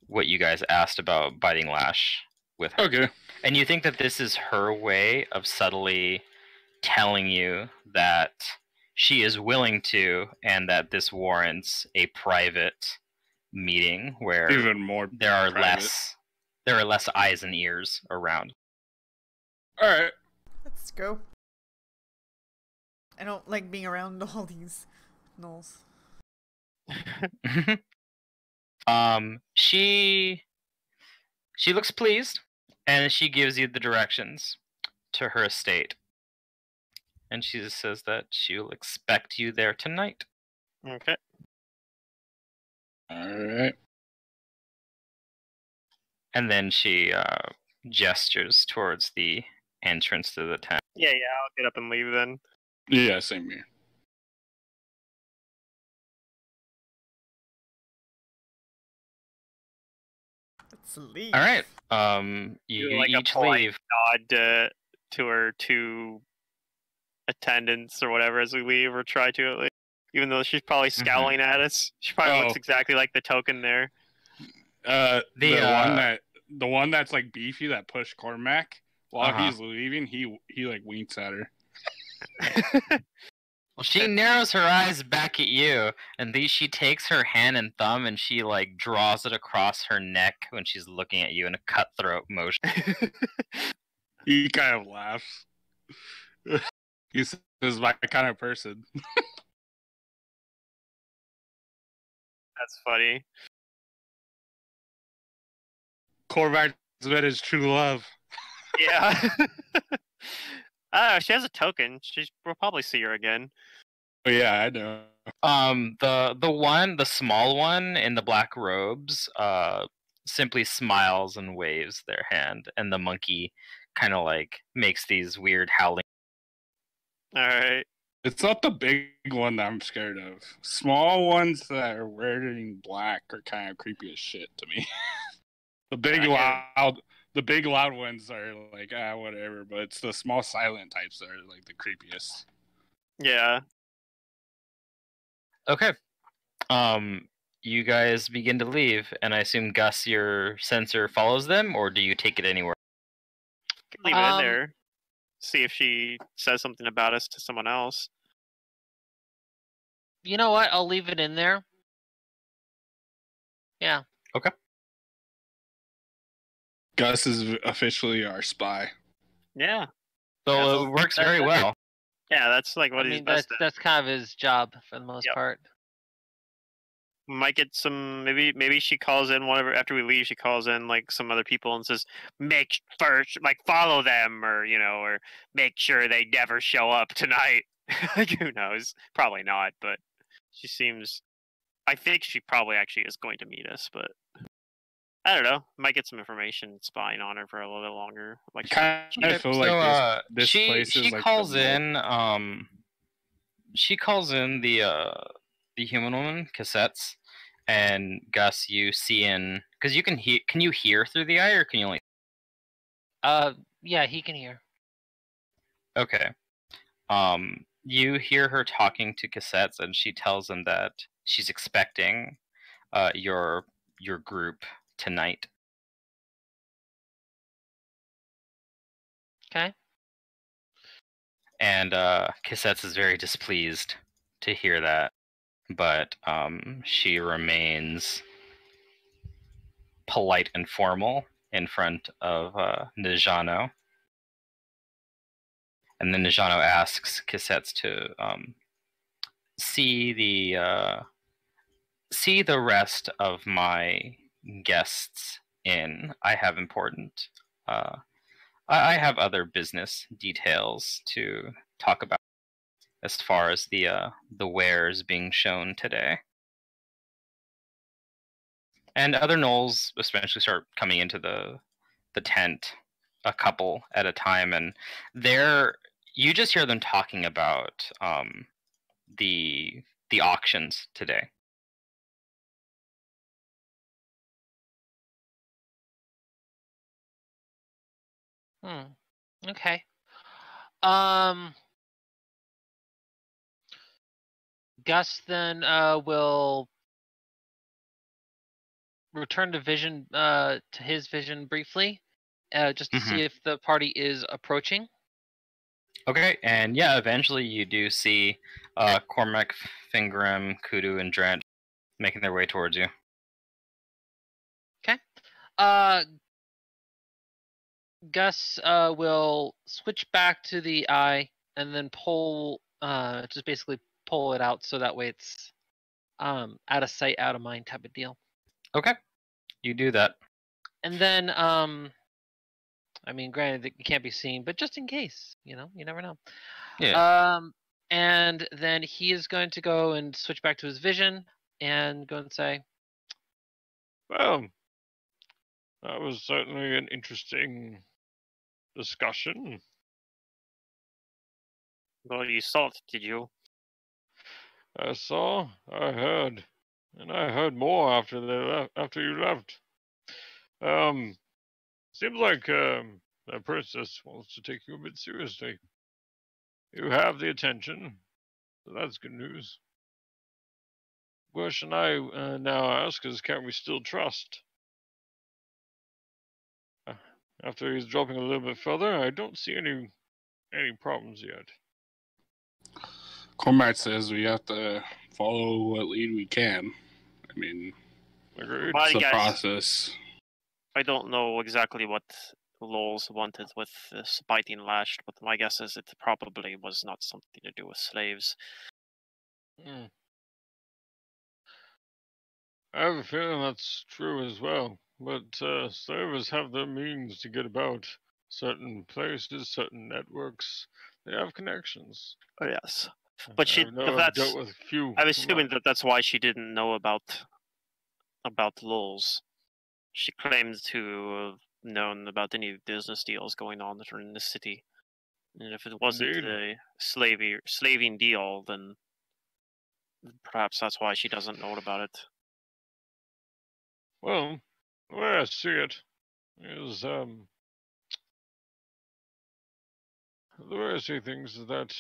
what you guys asked about biting Lash with her. Okay. And you think that this is her way of subtly telling you that she is willing to, and that this warrants a private meeting where even more there are private. less eyes and ears around. All right. Let's go. I don't like being around all these gnolls. She looks pleased, and she gives you the directions to her estate. And she just says that she'll expect you there tonight. Okay. All right. And then she gestures towards the entrance to the tent. Yeah, I'll get up and leave then. Yeah, same here. Let's leave. All right. You like each a leave. Nod to her two attendants or whatever as we leave, or try to at least. Even though she's probably scowling at us, she probably looks exactly like the token there. The one that's like beefy that pushed Cormac while he's leaving, he like winks at her. Well, she narrows her eyes back at you, and she takes her hand and thumb and she like draws it across her neck when she's looking at you in a cutthroat motion. He kind of laughs. He says, "My kind of person." That's funny. Cormac's met his true love. Yeah. She has a token. We'll probably see her again. Oh, yeah, I know. The small one in the black robes, simply smiles and waves their hand, and the monkey kind of like makes these weird howling. All right. It's not the big one that I'm scared of. Small ones that are wearing black are kind of creepy as shit to me. The big loud ones are like whatever, but it's the small silent types that are like the creepiest. Yeah. Okay. You guys begin to leave, and I assume Gus, your sensor follows them, or do you take it anywhere? Leave it in there. See if she says something about us to someone else. You know what? I'll leave it in there. Yeah. Okay. Gus is officially our spy. Yeah. So it works very well. Yeah, that's like what he's best at. That's kind of his job for the most part. Might get some. Maybe she calls in whatever after we leave. She calls in like some other people and says, follow them, or or make sure they never show up tonight. Like, who knows? Probably not, but she seems. I think she probably actually is going to meet us, but I don't know. Might get some information spying on her for a little bit longer. Like, I feel like this place is like calls in. She calls in the human woman, Cassettes, and Gus. You see in because you can hear. Can you hear through the eye, or can you only? Yeah, he can hear. Okay. You hear her talking to Cassettes, and she tells him that she's expecting your group tonight. Okay. And Cassettes is very displeased to hear that, but she remains polite and formal in front of Nijano. And then Nijano asks Cassettes to see the rest of my guests in. I have important I have other business details to talk about as far as the wares being shown today. And other gnolls eventually start coming into the tent, a couple at a time, and you just hear them talking about the auctions today. Okay. Gus then will return to vision to his vision briefly, just to see if the party is approaching. Okay, and yeah, eventually you do see Cormac, Fingram, Kudu, and Drent making their way towards you. Okay. Gus will switch back to the eye and then just basically pull it out so that way it's out of sight, out of mind type of deal. Okay, you do that. And then, I mean, granted, it can't be seen, but just in case, you never know. Yeah. And then he is going to go and switch back to his vision and go and say, well, that was certainly an interesting discussion. Well, you saw it, did you? I saw, I heard, and I heard more after you left. Seems like that princess wants to take you a bit seriously. You have the attention, so that's good news. The question I now ask is, can we still trust? After he's dropping a little bit further, I don't see any problems yet. Cormac says we have to follow what lead we can. I mean, agreed. It's a process. I don't know exactly what Lols wanted with this biting lash, but my guess is it probably was not something to do with slaves. I have a feeling that's true as well, but slavers have their means to get about certain places, certain networks. They have connections. Oh, yes. But dealt with few. I'm assuming that's why she didn't know about Lols. She claimed to have known about any business deals going on in the city. And if it wasn't a slaving deal, then perhaps that's why she doesn't know about it. Well, the way I see it is, the way I see things is that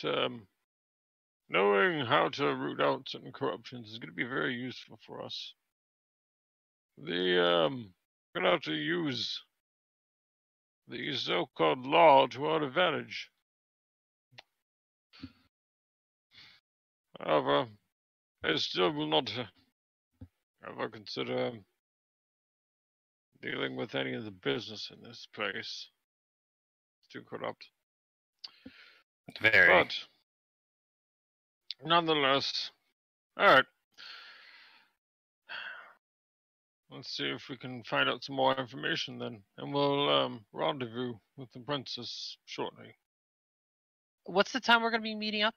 knowing how to root out certain corruptions is going to be very useful for us. We're going to have to use the so-called law to our advantage. However, I still will not ever consider dealing with any of the business in this place. It's too corrupt. Very. But nonetheless, alright. Let's see if we can find out some more information then, and we'll rendezvous with the princess shortly. What's the time we're going to be meeting up?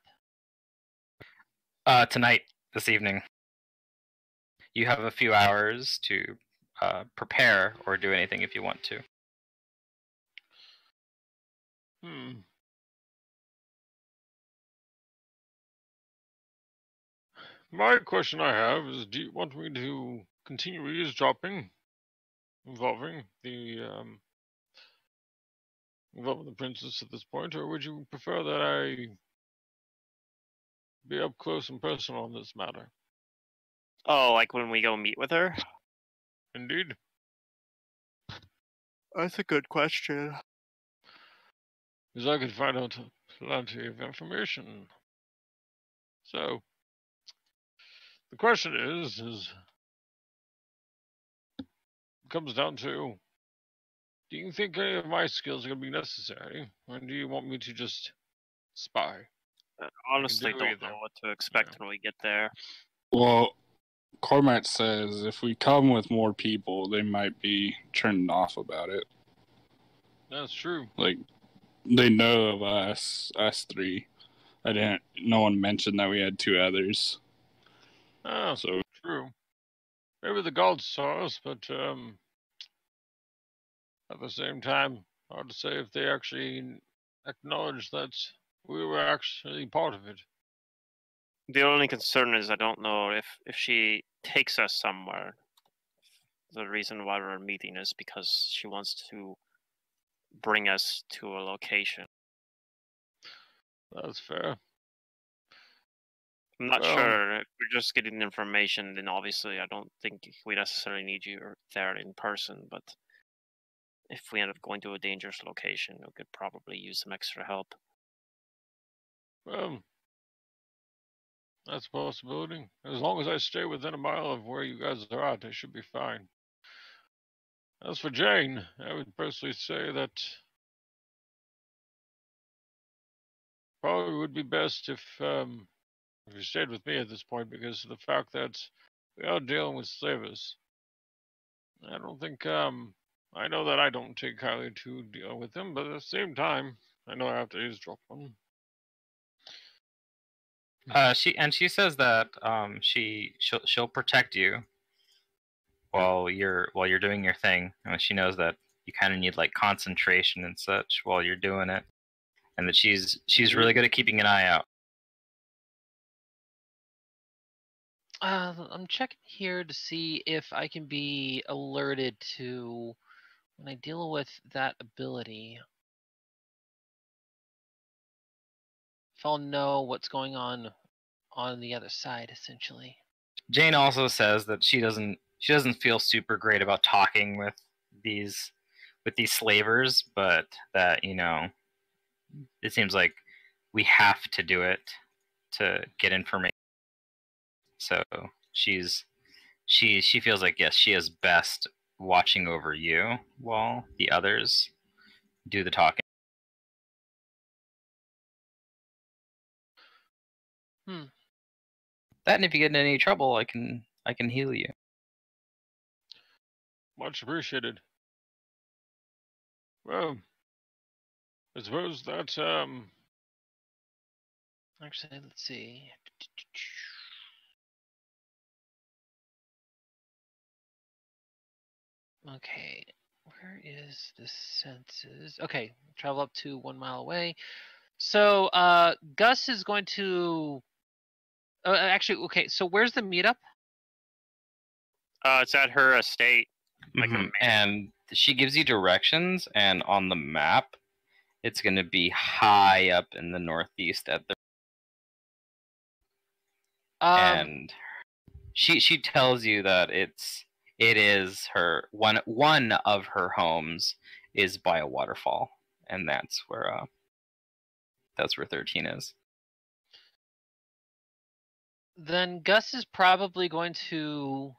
Tonight, this evening. You have a few hours to prepare or do anything if you want to. My question I have is, do you want me to continue eavesdropping involving the princess at this point, or would you prefer that I be up close and personal on this matter? Oh, like when we go meet with her? Indeed. That's a good question. Because I could find out plenty of information. So, the question is it comes down to, do you think any of my skills are going to be necessary, or do you want me to just spy? Honestly, don't know what to expect when we get there. Well, Cormac says if we come with more people, they might be turned off about it. That's true. Like, they know of us three. No one mentioned that we had 2 others. Oh, so true. Maybe the gods saw us, but at the same time, hard to say if they actually acknowledged that we were actually part of it. The only concern is I don't know if she takes us somewhere. The reason why we're meeting is because she wants to bring us to a location. That's fair. I'm not sure. If we're just getting information, then obviously I don't think we necessarily need you there in person, but if we end up going to a dangerous location, we could probably use some extra help. Well, that's a possibility. As long as I stay within a mile of where you guys are at, I should be fine. As for Jane, I would personally say that probably would be best if you stayed with me at this point, because of the fact that we are dealing with slavers. I don't think I know that I don't take kindly to deal with them, but at the same time, I know I have to eavesdrop on them. She says that she'll protect you while you're doing your thing. She knows that you kind of need like concentration and such while you're doing it, and that she's really good at keeping an eye out. I'm checking here to see if I can be alerted to when I deal with that ability. If I'll know what's going on the other side, essentially. Jane also says that she doesn't feel super great about talking with these slavers, but that it seems like we have to do it to get information. So she feels like, yes, she is best watching over you while the others do the talking. That, and if you get in any trouble, I can heal you. Much appreciated. Well, I suppose that actually, let's see. Okay, where is the census? Okay, travel up to 1 mile away. So Gus is going to actually, okay, so where's the meetup? It's at her estate. And she gives you directions, and on the map it's going to be high up in the northeast at the and she tells you that it is her one of her homes is by a waterfall, and that's where 13 is. Then Gus is probably going to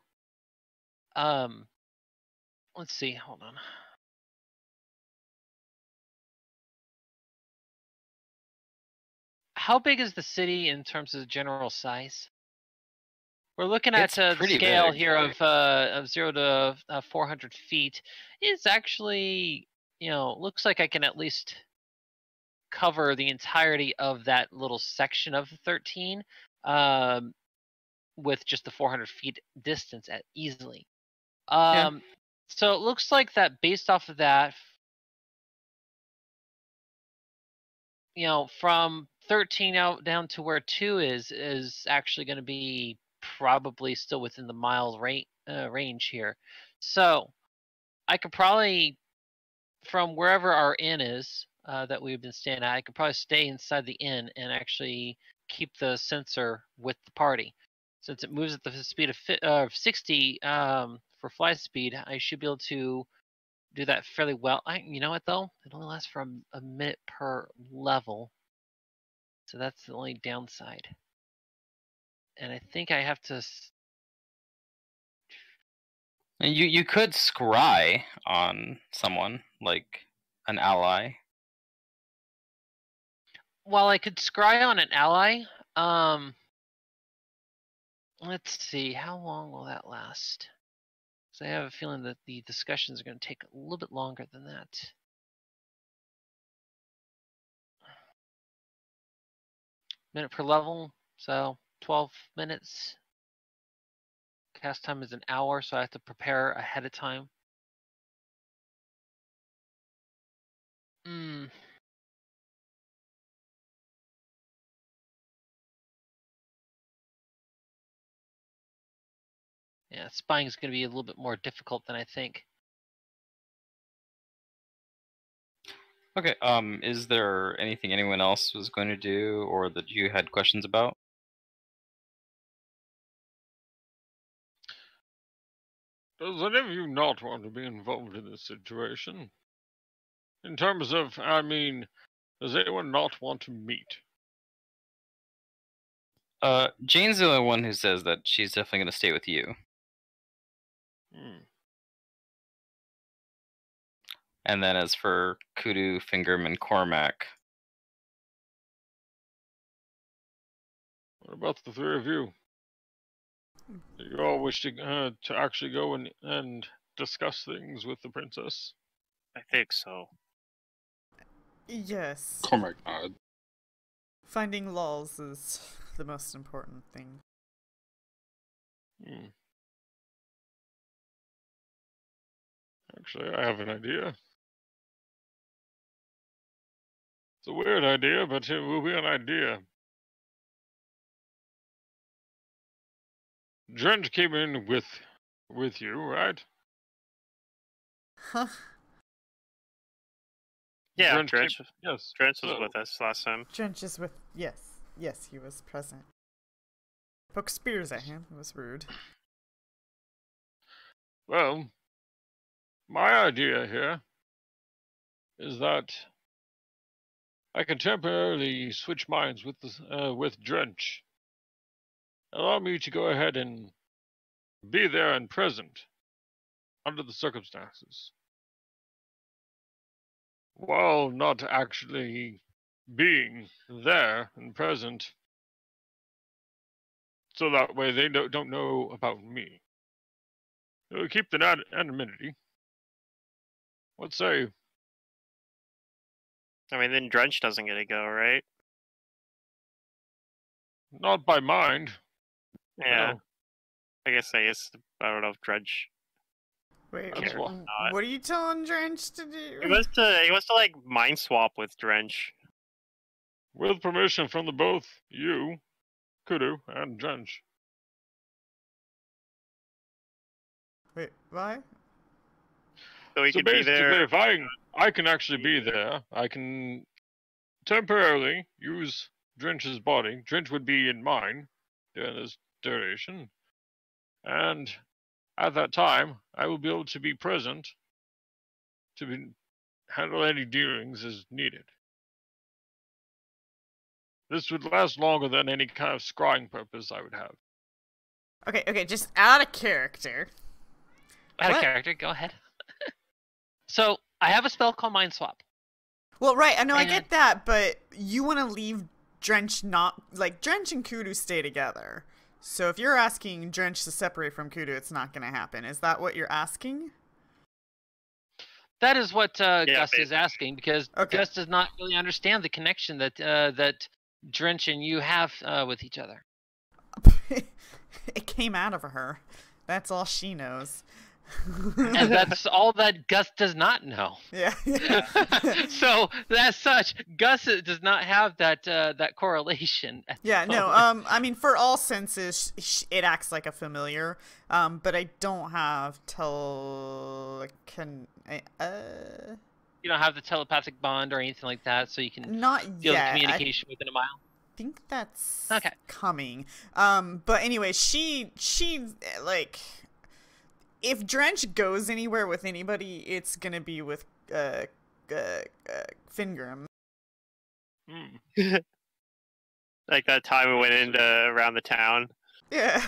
let's see, hold on. How big is the city in terms of general size? We're looking at the scale big here of 0 to 400 feet. It's actually, looks like I can at least cover the entirety of that little section of 13 with just the 400 feet distance easily. So it looks like that based off of that, from 13 out down to where 2 is actually going to be probably still within the mile range here. So I could probably, from wherever our inn is that we've been staying at, I could probably stay inside the inn and actually keep the sensor with the party. Since it moves at the speed of 60 for fly speed, I should be able to do that fairly well. You know what though? It only lasts for a minute per level, so that's the only downside. And I think I have to. And you could scry on someone, like an ally. While I could scry on an ally, let's see, how long will that last? Because I have a feeling that the discussions are going to take a little bit longer than that. minute per level, so 12 minutes. Cast time is an hour, so I have to prepare ahead of time. Yeah, spying is going to be a little bit more difficult than I think. Okay, is there anything anyone else was going to do or that you had questions about? Does any of you not want to be involved in this situation? In terms of, I mean, does anyone not want to meet? Jane's the only one who says that she's definitely going to stay with you. And then as for Kudu, Fingram, and Cormac. What about the three of you? Do you all wish to actually go and discuss things with the princess? I think so. Yes. Cormac nod. Finding lulls is the most important thing. Actually, I have an idea. It's a weird idea, but it will be an idea. Drench came in with you, right? Huh? Yeah, Drench. Yes. Drench was with us last time. Drench is with... Yes. Yes, he was present. Poke spears at him. It was rude. Well, my idea here is that I can temporarily switch minds with Drench. Allow me to go ahead and be there and present under the circumstances, while not actually being there and present, so that way they don't know about me. It'll keep the anonymity. What say you? I mean, then Drench doesn't get to go, right? Not by mind. Yeah. No. I don't know if Drench. Wait, That's what are you telling Drench to do? He wants to like mind swap with Drench. With permission from the both you, Kudu, and Drench. Wait, why? So he So could be there. if I can actually be there, I can temporarily use Drench's body. Drench would be in mine during this duration. And at that time, I will be able to be present to handle any dealings as needed. This would last longer than any kind of scrying purpose I would have. Okay, just out of character. Out of character, go ahead. So, I have a spell called Mind Swap. Well, right, I know, I get that, but you want to leave Drench Drench and Kudu stay together. So if you're asking Drench to separate from Kudu, it's not going to happen. Is that what you're asking? That is what Gus is asking, because Okay. Gus does not really understand the connection that that Drench and you have with each other. It came out of her. That's all she knows. And that's all that Gus does not know. Yeah. So, as such, Gus does not have that correlation. Yeah, no, I mean, for all senses, it acts like a familiar, but I don't have You don't have the telepathic bond or anything like that, so you can not feel yet. the communication within a mile. I think that's okay. Coming. But anyway, she like, if Drench goes anywhere with anybody, it's gonna be with Fingram. Like that time we went into around the town. Yeah.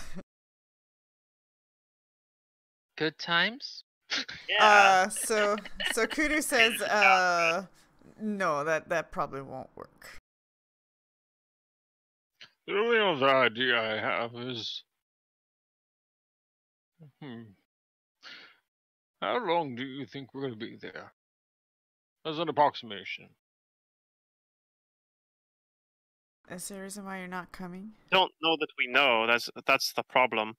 Good times? Yeah. So Kudu says, no, that probably won't work. The only other idea I have is, how long do you think we're going to be there? As an approximation. Is there a reason why you're not coming? Don't know that we know. That's the problem.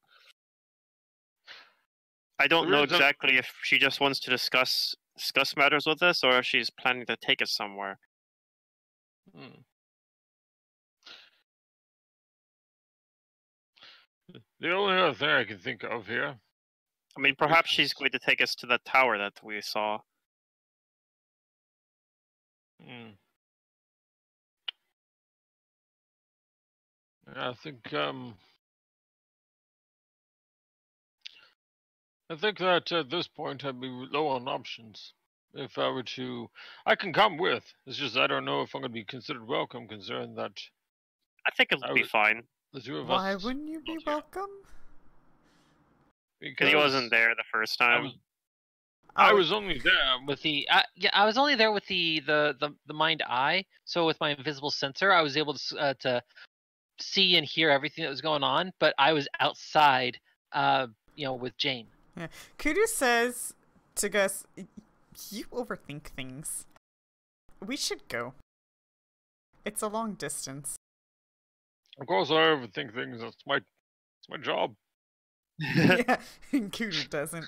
I don't know exactly if she just wants to discuss matters with us, or if she's planning to take us somewhere. The only other thing I can think of here. I mean, perhaps she's going to take us to that tower that we saw. I think that at this point I'd be low on options. If I were to, I can come with. It's just I don't know if I'm going to be considered welcome, considering that. I think it'll be fine. The two of Why us. wouldn't you be welcome? Because he wasn't there the first time. I was only there with the I was only there with the mind eye. So with my invisible sensor, I was able to see and hear everything that was going on. But I was outside, with Jane. Yeah. Kudu says to Gus, "You overthink things. We should go. It's a long distance." Of course, I overthink things. It's my job. Yeah, Kudu doesn't.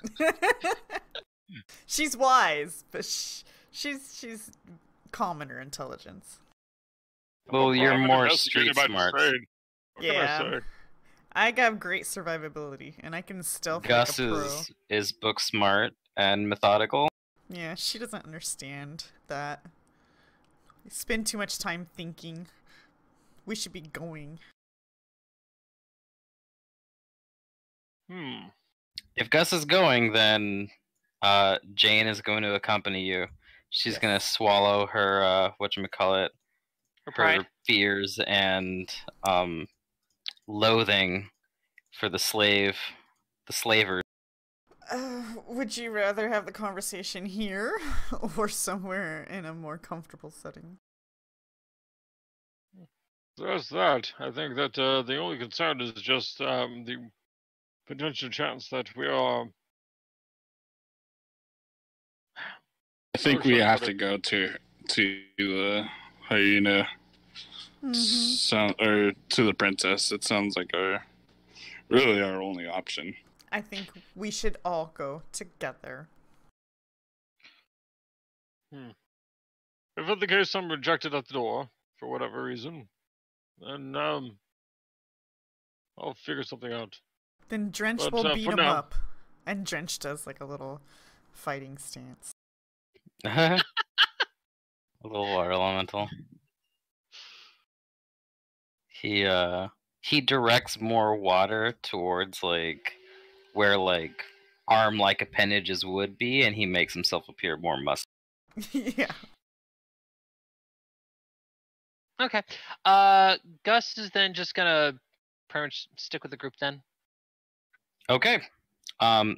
She's wise, but she's calm in her intelligence. Well, you're more street smart. Yeah, I got great survivability, and I can stealth Gus like a pro. is book smart and methodical. Yeah, she doesn't understand that. We spend too much time thinking. We should be going. If Gus is going, then Jane is going to accompany you. She's gonna swallow her whatchamacallit, her fears and loathing for the slavers. Would you rather have the conversation here or somewhere in a more comfortable setting? There's that. I think that the only concern is just the potential chance that we are. I think we have to go to Hyena, or to the princess. It sounds like really our only option. I think we should all go together. If in the case I'm rejected at the door for whatever reason, then I'll figure something out. Then Drench will beat him up, and Drench does like a little fighting stance. A little water elemental. He directs more water towards like where like arm-like appendages would be, and he makes himself appear more muscular. Yeah. Okay. Gus is then just gonna pretty much stick with the group then. Okay.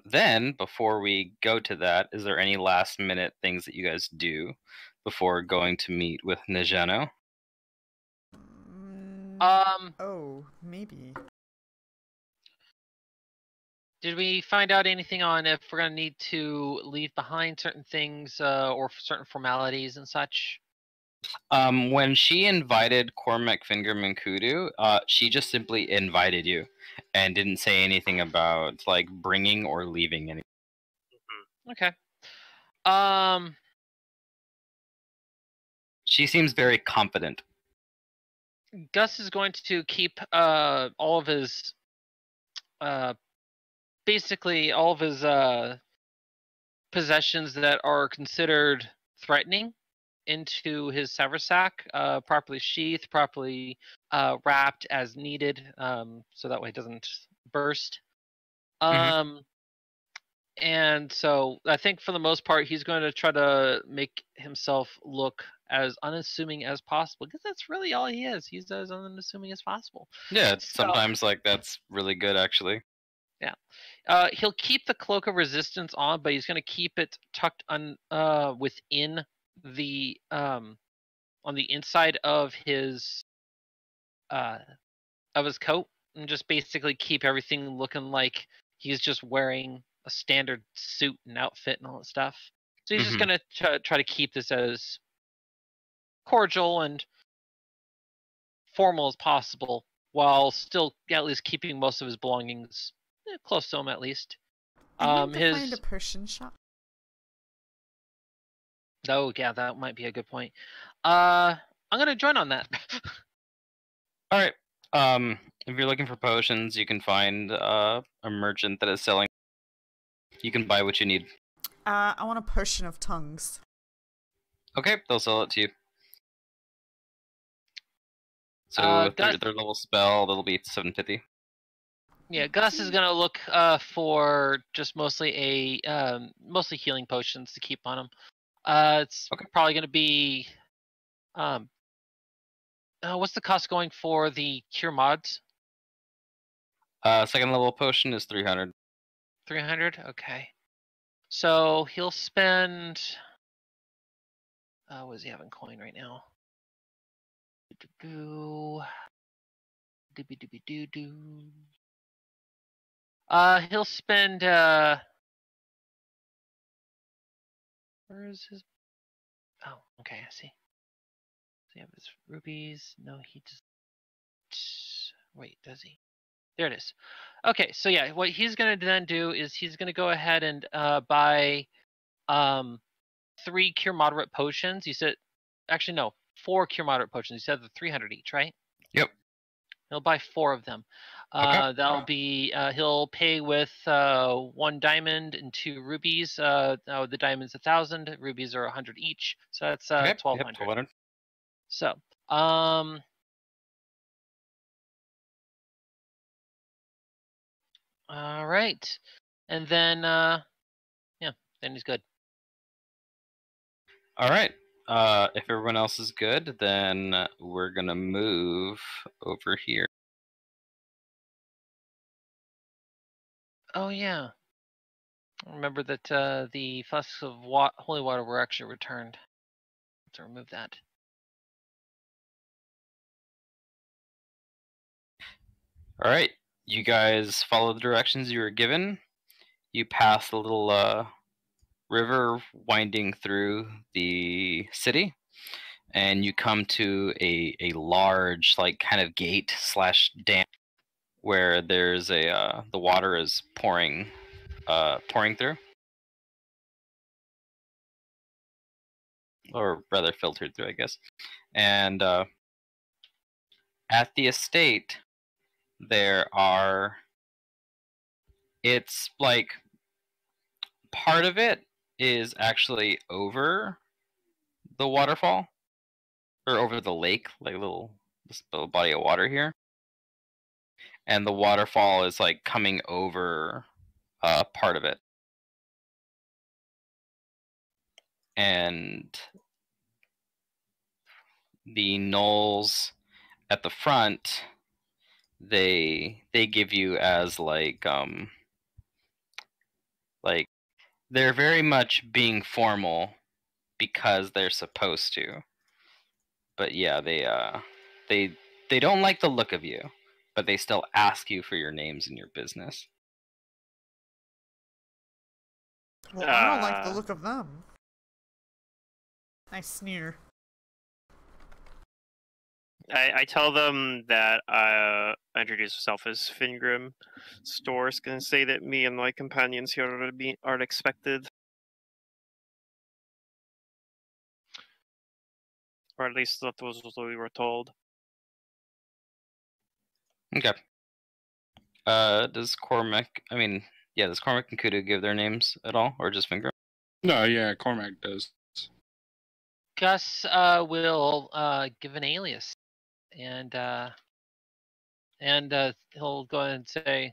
Then before we go to that, is there any last minute things that you guys do before going to meet with Nijano? Oh, maybe. Did we find out anything on if we're gonna need to leave behind certain things or certain formalities and such? When she invited Cormac Finger Mankudu, she just simply invited you and didn't say anything about like bringing or leaving anything. Okay. She seems very confident. Gus is going to keep all of his basically all of his possessions that are considered threatening into his haversack, properly sheathed, properly wrapped as needed, so that way it doesn't burst. And so I think for the most part he's going to try to make himself look as unassuming as possible, because that's really all he is. He's as unassuming as possible. Yeah, sometimes like that's really good actually. Yeah. He'll keep the cloak of resistance on, but he's going to keep it tucked within the on the inside of his coat, and just basically keep everything looking like he's just wearing a standard suit and outfit and all that stuff. So he's just going to try to keep this as cordial and formal as possible, while still at least keeping most of his belongings close to him at least. I need to find a potion shop. Oh yeah, that might be a good point. I'm gonna join on that. All right. If you're looking for potions, you can find a merchant that is selling. You can buy what you need. I want a potion of tongues. Okay, they'll sell it to you. So third level spell, that'll be 750. Yeah, Gus is gonna look for just mostly mostly healing potions to keep on him. It's probably gonna be what's the cost going for the cure mods? Second level potion is 300. 300? Okay. So he'll spend what does he have in coin right now? He'll spend where is his okay, I see. Does he have his rubies? No, he just wait, does he? There it is. Okay, so yeah, what he's gonna then do is he's gonna go ahead and buy 3 cure moderate potions. You said actually no, 4 cure moderate potions. You said the 300 each, right? Yep. He'll buy 4 of them. That'll be he'll pay with 1 diamond and 2 rubies. The diamond's 1,000, rubies are 100 each, so that's 1,200. Yep, 1,200. So all right, and then then he's good. All right. If everyone else is good, then we're gonna move over here. Oh yeah. Remember that the flasks of holy water were actually returned. Let's remove that. All right. You guys follow the directions you were given. You pass the little river winding through the city, and you come to a large, like, kind of gate / dam where there's the water is pouring through, or rather filtered through, I guess. And at the estate, it's like part of it is actually over the waterfall, or over the lake, like this little body of water here. And the waterfall is like coming over part of it. And the gnolls at the front, they give you as like they're very much being formal because they're supposed to. But yeah, they don't like the look of you, but they still ask you for your names and your business. Well, I don't like the look of them. I sneer. I tell them that I introduce myself as Fingrim. Store's gonna say that me and my companions here are expected. Or at least that was what we were told. Okay. Does Cormac and Kudu give their names at all, or just Fingrim? No, yeah, Cormac does. Gus will give an alias, and he'll go ahead and say,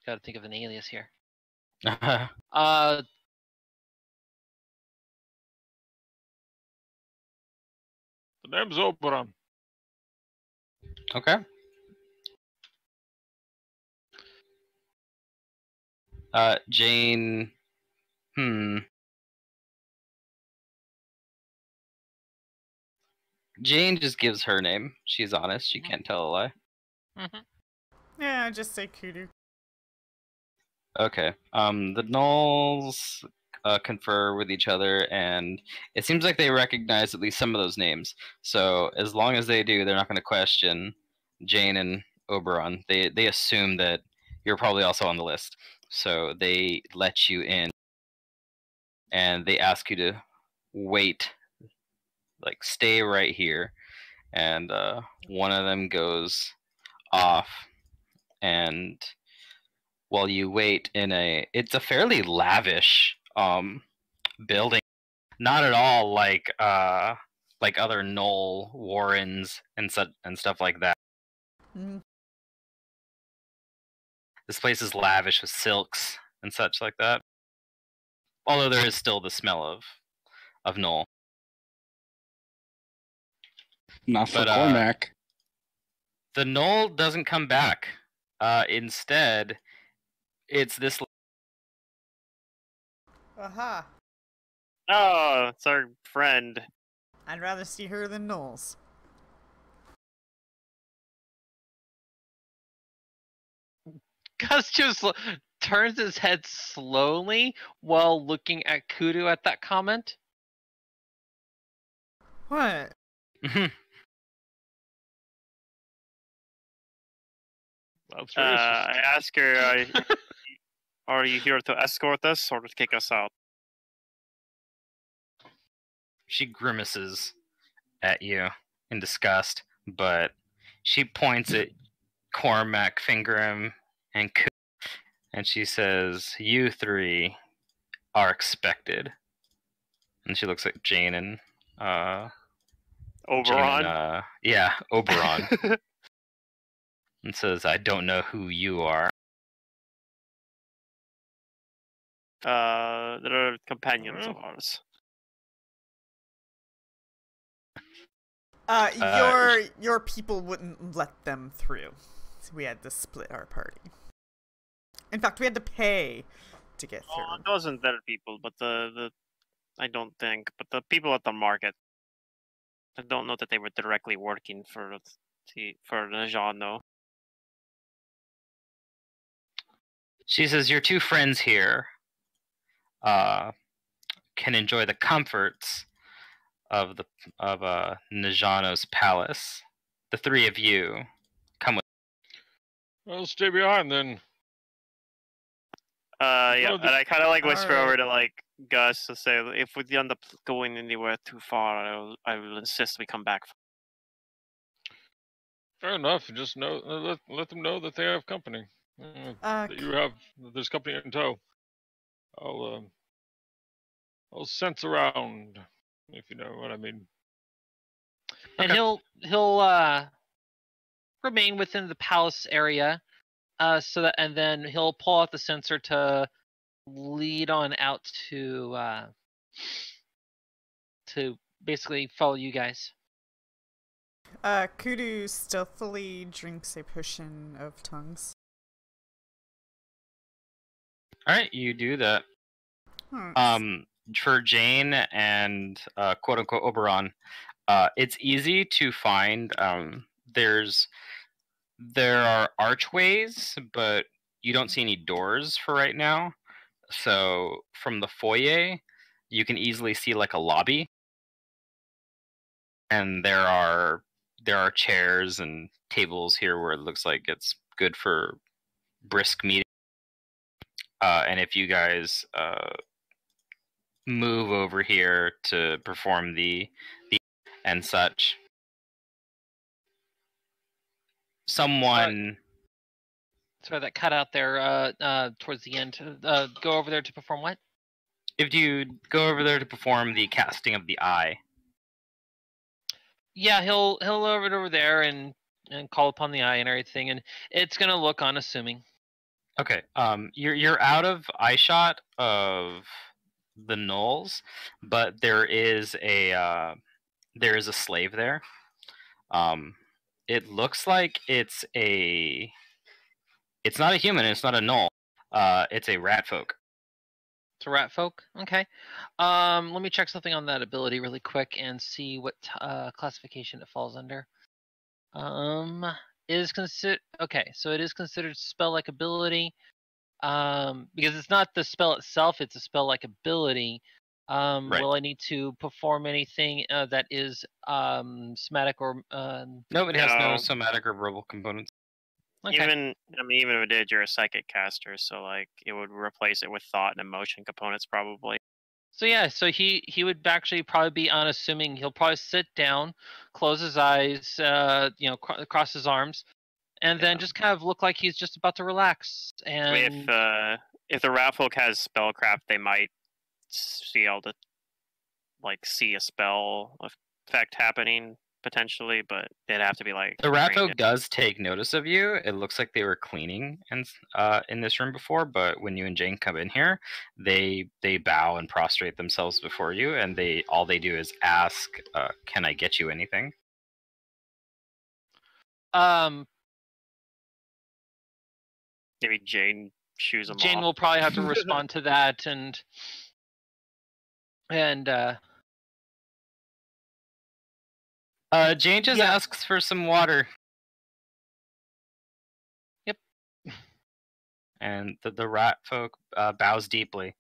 "Got to think of an alias here." The name's Oberon. Okay. Jane. Jane just gives her name. She's honest. She can't tell a lie. Mm-hmm. Yeah, I just say Kudu. Okay. The gnolls confer with each other, and it seems like they recognize at least some of those names. So as long as they do, they're not going to question Jane and Oberon. They assume that you're probably also on the list, so they let you in, and they ask you to wait, like stay right here. And one of them goes off, and while you wait it's a fairly lavish building, not at all like other Knoll warrens and stuff like that. Mm. This place is lavish with silks and such like that. Although there is still the smell of Knoll. Not for Cormac. The Knoll doesn't come back. Instead, it's this. Aha. Oh, it's our friend. I'd rather see her than Knowles. Gus just turns his head slowly while looking at Kudu at that comment. What? That's racist. I ask her, are you here to escort us or to kick us out? She grimaces at you in disgust, but she points at Cormac, Fingram, and Kudu, and she says, "You three are expected." And she looks at Jane and Oberon? Oberon. And says, "I don't know who you are." They're companions of ours. Your people wouldn't let them through, so we had to split our party. In fact, we had to pay to get through. It wasn't their people, but I don't think, but the people at the market. I don't know that they were directly working for Najano. She says, "Your two friends here can enjoy the comforts of Najano's palace. The three of you come with." Well, stay behind then. Yeah, and I kind of like whisper over Alright. to like Gus to say, if we end up going anywhere too far, I will insist we come back. Fair enough. Just let them know that they have company. That there's company in tow. I'll sense around, if you know what I mean. And he'll remain within the palace area, and then he'll pull out the sensor to lead on out to basically follow you guys. Kudu stealthily drinks a potion of tongues. Alright, you do that. For Jane and quote unquote Oberon, it's easy to find. There are archways, but you don't see any doors for right now. So from the foyer, you can easily see like a lobby, and there are chairs and tables here where it looks like it's good for brisk meeting. And if you guys move over here to perform the and such, someone. Sorry, that cut out there towards the end. Go over there to perform what? If you go over there to perform the casting of the eye. Yeah, he'll over there and call upon the eye and everything, and it's gonna look unassuming. Okay. You're out of eye shot of the Knolls, but there is a slave there. It looks like it's not a human, it's not a Knoll. It's a rat folk. It's a rat folk? Okay. Let me check something on that ability really quick and see what classification it falls under. It is considered spell-like ability. because it's not the spell itself; it's a spell-like ability. Right. Will I need to perform anything that is somatic or? No, it has no No. somatic or verbal components. Okay. Even if it did, you're a psychic caster, so like it would replace it with thought and emotion components probably. So yeah, so he would actually probably be unassuming. He'll probably sit down, close his eyes, cross his arms, and then just kind of look like he's just about to relax. And If the rat folk has spellcraft, they might be able to like see a spell effect happening potentially, but they'd have to be like. The rat folk does take notice of you. It looks like they were cleaning in this room before, but when you and Jane come in here, they bow and prostrate themselves before you, and all they do is ask, "Can I get you anything?" Maybe Jane shoos them off. Jane will probably have to respond to that, and Jane just asks for some water. Yep. And the rat folk bows deeply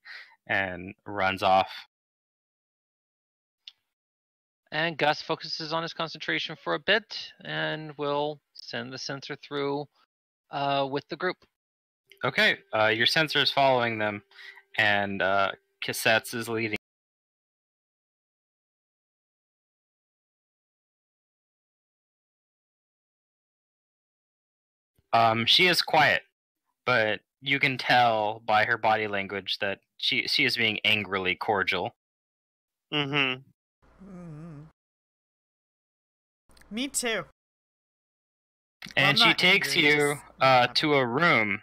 and runs off. And Gus focuses on his concentration for a bit and will send the sensor through with the group. Okay, your sensor is following them, and Cassettes is leading. She is quiet, but you can tell by her body language that she is being angrily cordial. Mm-hmm. Me too. And she takes you to a room.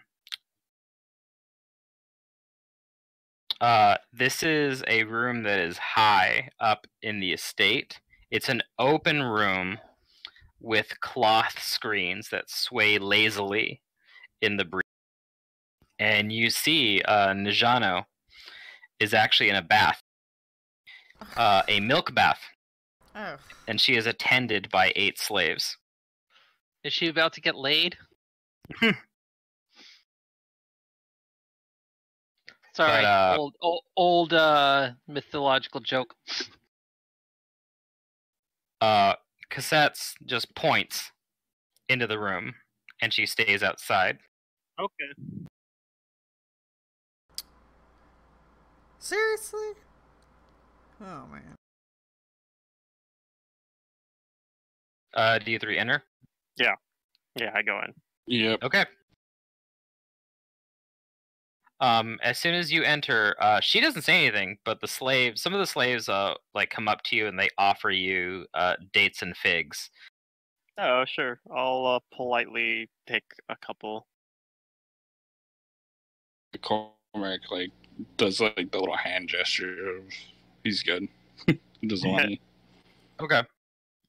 This is a room that is high up in the estate. It's an open room with cloth screens that sway lazily in the breeze. And you see Najano is actually in a bath, a milk bath. Oh. And she is attended by 8 slaves. Is she about to get laid? Sorry, But, old mythological joke. Cassettes just points into the room, and she stays outside. Okay. Seriously? Oh man. Do you 3 enter? Yeah, I go in. Yep. Okay. As soon as you enter, she doesn't say anything, but some of the slaves, come up to you and they offer you dates and figs. Oh, sure. I'll politely take a couple. Cormac does the little hand gesture of he's good. He doesn't want any. Okay.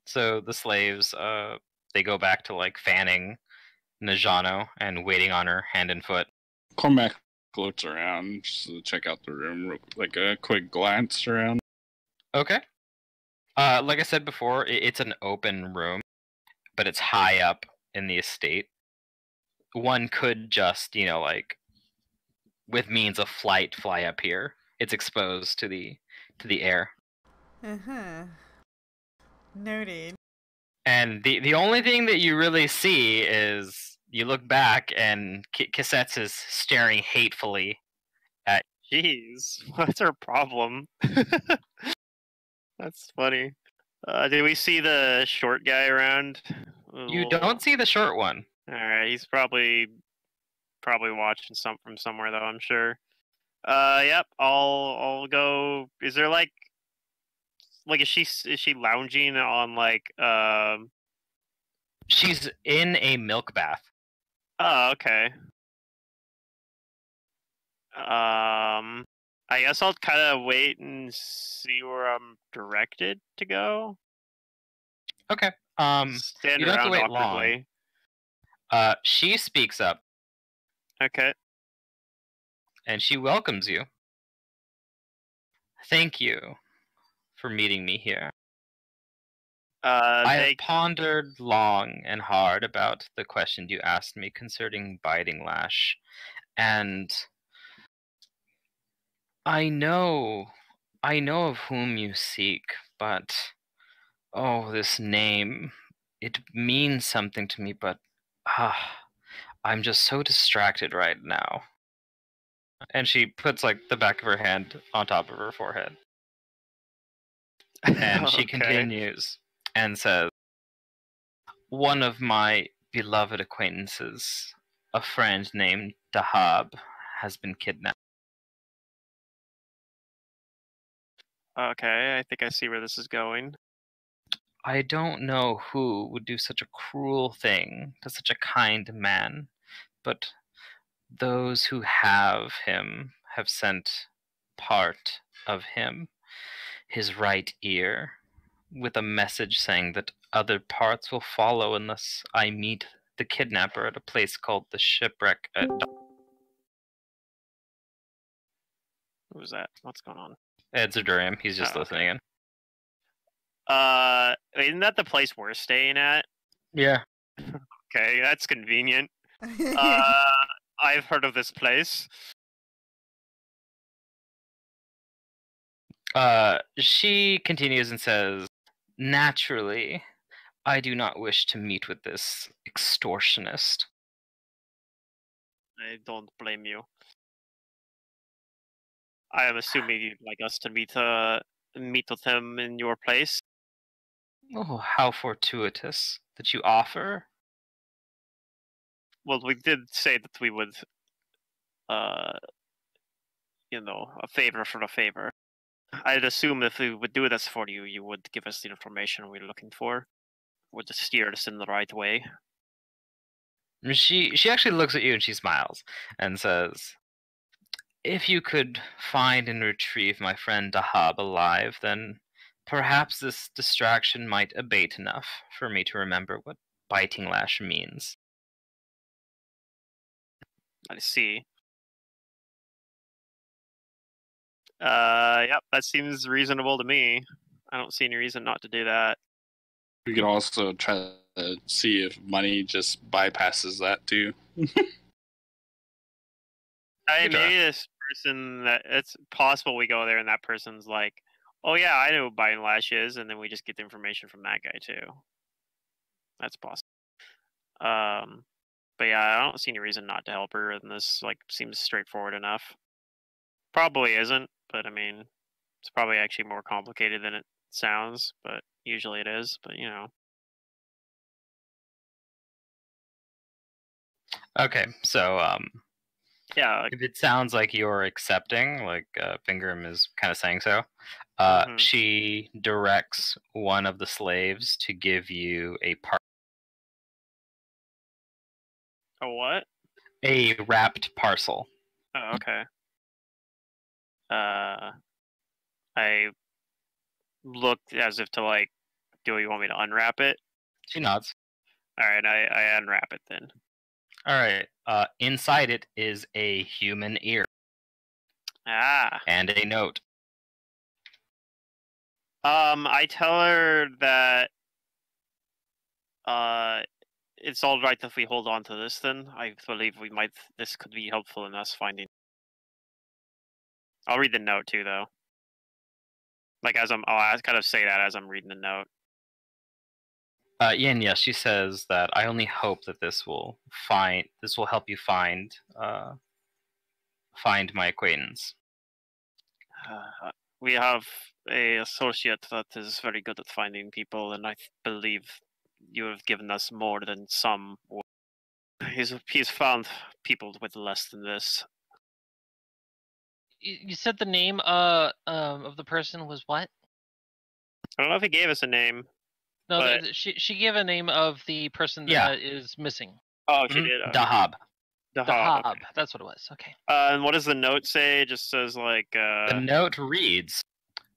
So the slaves, they go back to fanning Najano and waiting on her hand and foot. Cormac floats around just to check out the room, a quick glance around. Okay. Like I said before, it's an open room, but it's high up in the estate. One could just, with means of flight, fly up here. It's exposed to the air. Noted. And the only thing that you really see is you look back and Cassettes is staring hatefully at. Jeez, what's her problem? That's funny. Do we see the short guy around? You don't see the short one. All right, he's probably watching from somewhere though, I'm sure. Yep, I'll go. Is there is she lounging on She's in a milk bath. Oh, okay. I guess I'll kind of wait and see where I'm directed to go. Okay. Stand you don't have to around wait awkwardly. Long. She speaks up. Okay. And she welcomes you. Thank you for meeting me here. I have pondered long and hard about the question you asked me concerning Biting Lash, And I know of whom you seek, but oh, this name, it means something to me, but I'm just so distracted right now. And she puts like the back of her hand on top of her forehead. And she continues and says, one of my beloved acquaintances, a friend named Dahab, has been kidnapped. Okay, I think I see where this is going. I don't know who would do such a cruel thing to such a kind man, but those who have him have sent part of him, his right ear, with a message saying that other parts will follow unless I meet the kidnapper at a place called the Shipwreck at Who's that? What's going on? It's Zadurium. He's just listening in. Isn't that the place we're staying at? Yeah. Okay, that's convenient. I've heard of this place. She continues and says, naturally, I do not wish to meet with this extortionist. I don't blame you. I am assuming you'd like us to meet with him in your place. Oh, how fortuitous that you offer. Well, we did say that we would, a favor for a favor. I'd assume if we would do this for you, you would give us the information we're looking for. Would steer us in the right way. She actually looks at you and she smiles and says, if you could find and retrieve my friend Dahab alive, then perhaps this distraction might abate enough for me to remember what biting lash means. I see. Yep, that seems reasonable to me. I don't see any reason not to do that. We could also try to see if money just bypasses that too. Maybe this person, that it's possible we go there and that person's like, oh yeah, I know who Biting Lash is, and then we just get the information from that guy too. That's possible. But yeah, I don't see any reason not to help her, and this seems straightforward enough. Probably isn't, but I mean, it's probably actually more complicated than it sounds, but usually it is, but you know. Okay, so yeah, if it sounds like you're accepting, like Fingram is kind of saying so, she directs one of the slaves to give you a a what? A wrapped parcel. Oh, okay. I looked as if to do you want me to unwrap it? She nods. All right, I unwrap it then. All right. Inside it is a human ear. Ah. And a note. I tell her that it's all right if we hold on to this then. I believe this could be helpful in us finding. I'll read the note too though. I'll kind of say that as I'm reading the note. Yes, she says that I only hope that this will help you find my acquaintance. We have an associate that is very good at finding people, and I believe you have given us more than some. He's found people with less than this. You said the name of the person was what? I don't know if he gave us a name. No, but... she gave a name of the person that is missing. Oh, she did. Dahab. Dahab. Okay. That's what it was. Okay. And what does the note say? It just says The note reads,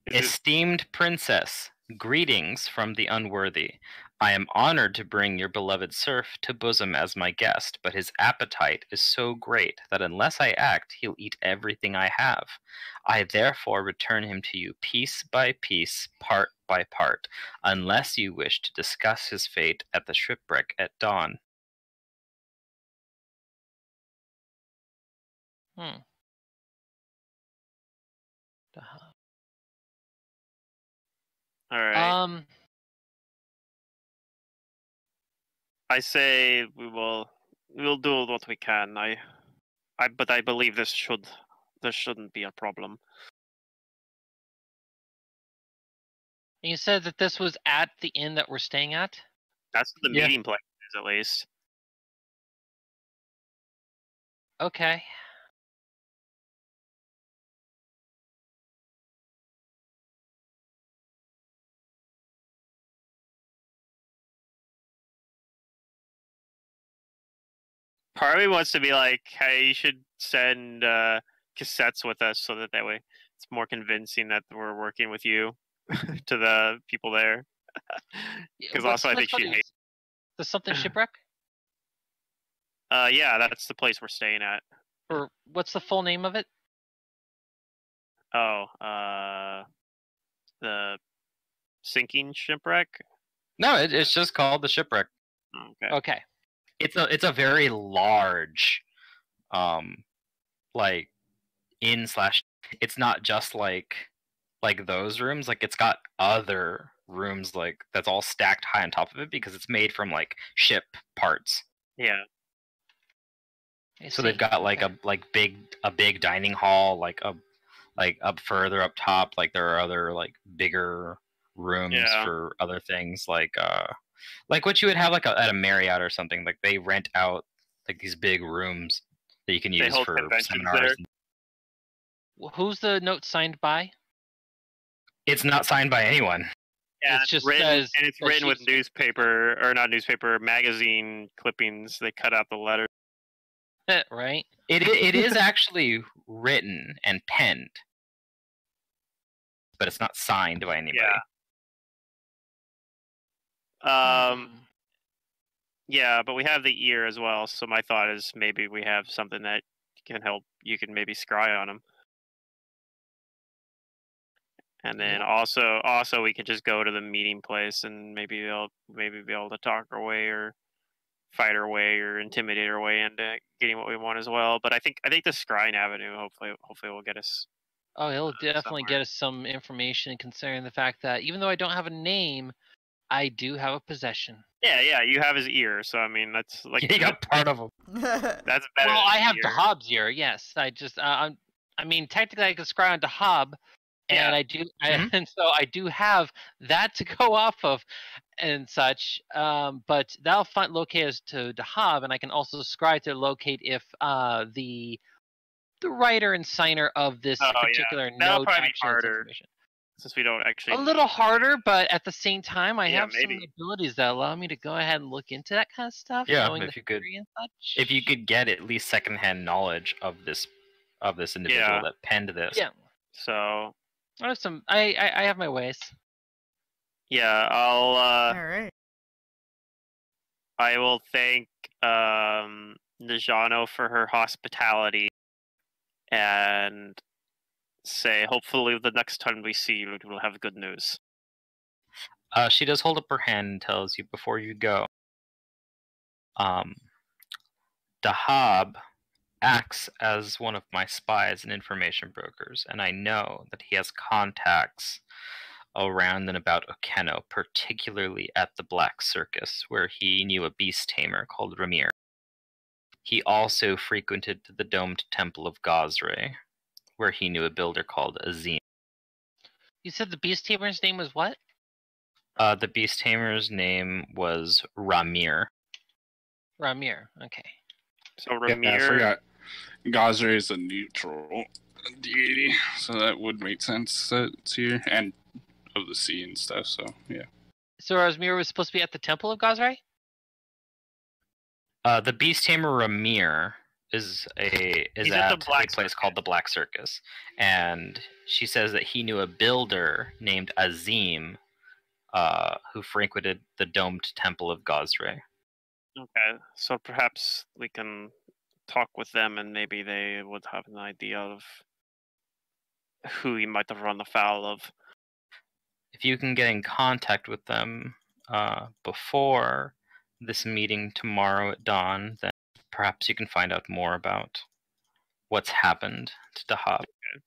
"Esteemed princess, greetings from the unworthy. I am honored to bring your beloved serf to bosom as my guest, but his appetite is so great that unless I act, he'll eat everything I have. I therefore return him to you piece by piece, part by part, unless you wish to discuss his fate at the shipwreck at dawn." All right. I say we'll do what we can. But I believe this shouldn't be a problem. You said that this was at the inn that we're staying at? That's what the meeting place is, at least. Okay. Part of me wants to be like, hey, you should send cassettes with us so that way it's more convincing that we're working with you to the people there. Because also I think she'd hate the something shipwreck? Yeah, that's the place we're staying at. Or what's the full name of it? Oh, the sinking shipwreck? No, it's just called the shipwreck. Okay. Okay. It's a very large, like inn slash. It's not just like those rooms. Like it's got other rooms like that's all stacked high on top of it because it's made from like ship parts. Yeah. So they've got like a big dining hall like up further up top. Like there are other like bigger rooms for other things like what you would have like at a Marriott or something. Like they rent out like these big rooms that you can use for seminars. Who's the note signed by? It's not signed by anyone. Yeah, it's just written with magazine clippings. They cut out the letter. Right. It is actually written and penned, but it's not signed by anybody. Yeah, but we have the ear as well. So my thought is maybe we have something that can help. You can maybe scry on them. And then also we could just go to the meeting place and maybe be able to talk our way or fight our way or intimidate our way into getting what we want as well. But I think the scrying avenue hopefully will get us. Oh, it'll definitely get us some information considering the fact that even though I don't have a name, I do have a possession. Yeah, you have his ear, so I mean that's like you got part of him. That's better. Well, I have Dahab's ear. Yes, I just I mean technically I could scry on Dahab. And I do, and so I do have that to go off of, and such. But that'll locate us to Dahab, and I can also scry to locate if the writer and signer of this particular note actually has information. Since we don't actually a little harder, but at the same time, I have some abilities that allow me to go ahead and look into that kind of stuff. Yeah, if you could get at least secondhand knowledge of this individual that penned this. Yeah. So. I have my ways. Yeah, I'll. All right. I will thank Najano for her hospitality, and say hopefully the next time we see you, we'll have good news. She does hold up her hand and tells you before you go. Dahab acts as one of my spies and information brokers, and I know that he has contacts around and about Okeno, particularly at the Black Circus, where he knew a beast tamer called Ramir. He also frequented the domed temple of Gazre, where he knew a builder called Azim. You said the beast tamer's name was what? The beast tamer's name was Ramir. Ramir, okay. So Ramir... Yeah, I forgot. Gazre is a neutral deity, so that would make sense that it's here, and of the sea and stuff, so yeah. So Ramir was supposed to be at the temple of Gazre? The beast tamer Ramir is at a place called the Black Circus, and she says that he knew a builder named Azim who frequented the domed temple of Gazre. Okay, so perhaps we can talk with them and maybe they would have an idea of who he might have run afoul of. If you can get in contact with them before this meeting tomorrow at dawn, then perhaps you can find out more about what's happened to Dahab. Okay.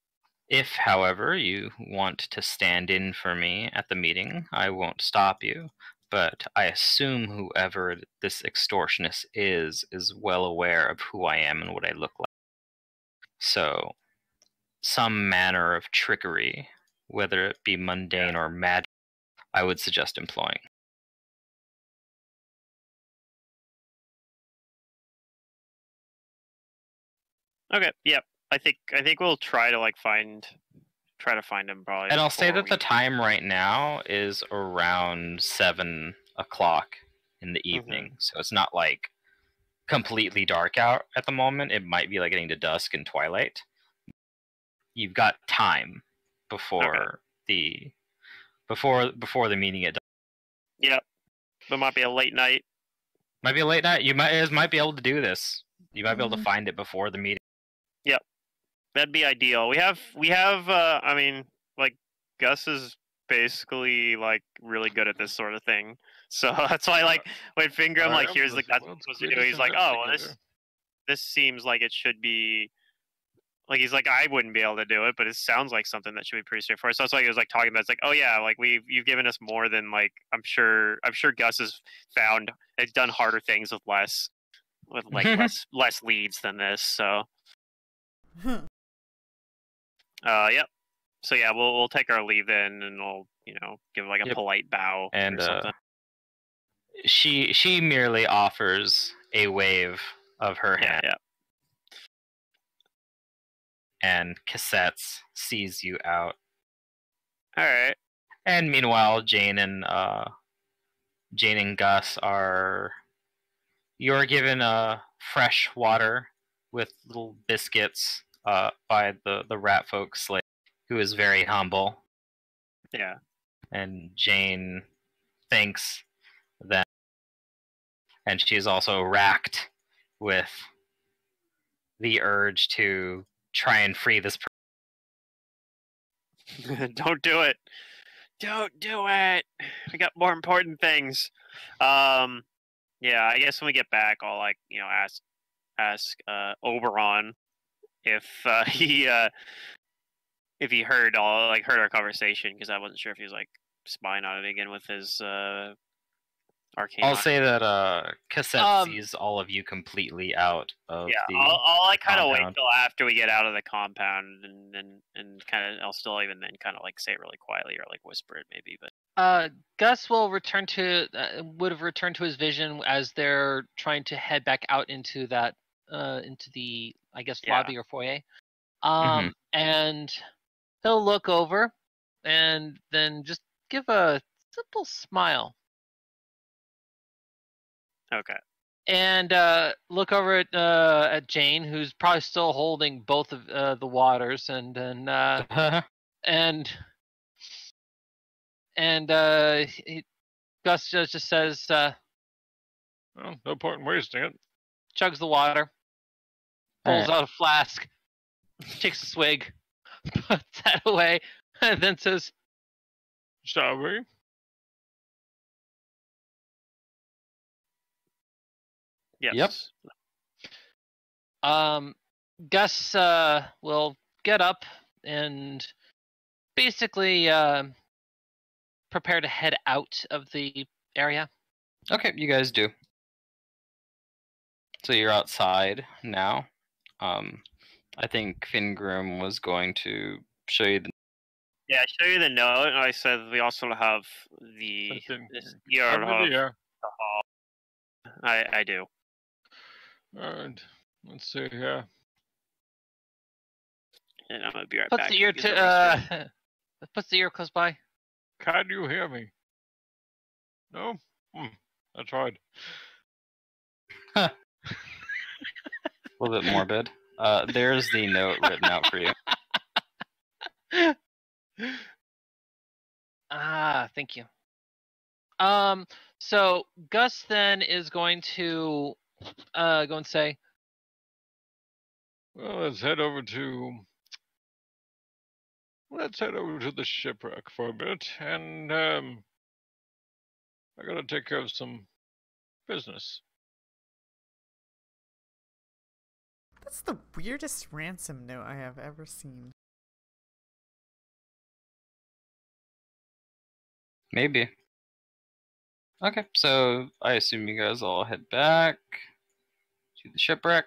If, however, you want to stand in for me at the meeting, I won't stop you. But I assume whoever this extortionist is well aware of who I am and what I look like. So, some manner of trickery, whether it be mundane or magic, I would suggest employing. Okay. Yep. I think we'll try to find him probably. And I'll say that the time right now is around 7 o'clock in the evening, so it's not like completely dark out at the moment. It might be like getting to dusk and twilight. You've got time before the meeting at. Yep. It might be a late night. Might be a late night. You might be able to do this. You might be able to find it before the meeting. Yep. That'd be ideal. We have I mean, like, Gus is basically like really good at this sort of thing. So that's why, like, when Fingram like here's the guts supposed to do, he's like, oh well, this seems like it should be like, he's like, I wouldn't be able to do it, but it sounds like something that should be pretty straightforward. So that's why he was like talking about. It's like, oh yeah, like you've given us more than, like, I'm sure Gus has done harder things with less less leads than this. So yep. So yeah, we'll take our leave then, and we'll give like a polite bow and or something. She merely offers a wave of her hand. Yeah. And Cassettes sees you out. All right. And meanwhile, Jane and Gus you're given fresh water with little biscuits by the rat folk slave, who is very humble. Yeah. And Jane thanks them, and she is also racked with the urge to try and free this person. Don't do it. Don't do it. I got more important things. Yeah, I guess when we get back, I'll ask Oberon if he heard our conversation, because I wasn't sure if he was like spying on it again with his arcane. I'll say that Cassette sees all of you completely out of the I'll like kind of wait till after we get out of the compound, and kind of I'll still even then kind of like say it really quietly or like whisper it maybe. But Gus will would have returned to his vision as they're trying to head back out into that into the, I guess, lobby or foyer. And he'll look over and then just give a simple smile. Okay. And look over at Jane, who's probably still holding both of the waters, and Gus just says, well, no point in wasting it. Chugs the water, pulls out a flask, takes a swig, puts that away, and then says, "Shall we?" Yes. Yep. Gus will get up and basically prepare to head out of the area. Okay, you guys do. So you're outside now. I think Fingrim was going to show you the... Yeah, show you the note. And I said we also have the yard of the hall. I do. Alright, let's see here. And I'm gonna be right back. Puts the ear close by. Can you hear me? No? I tried. A little bit morbid. There's the note written out for you. Thank you. So Gus then is going to go and say, well, let's head over to the shipwreck for a bit, and I gotta take care of some business. That's the weirdest ransom note I have ever seen. Maybe. Okay, so I assume you guys all head back to the shipwreck.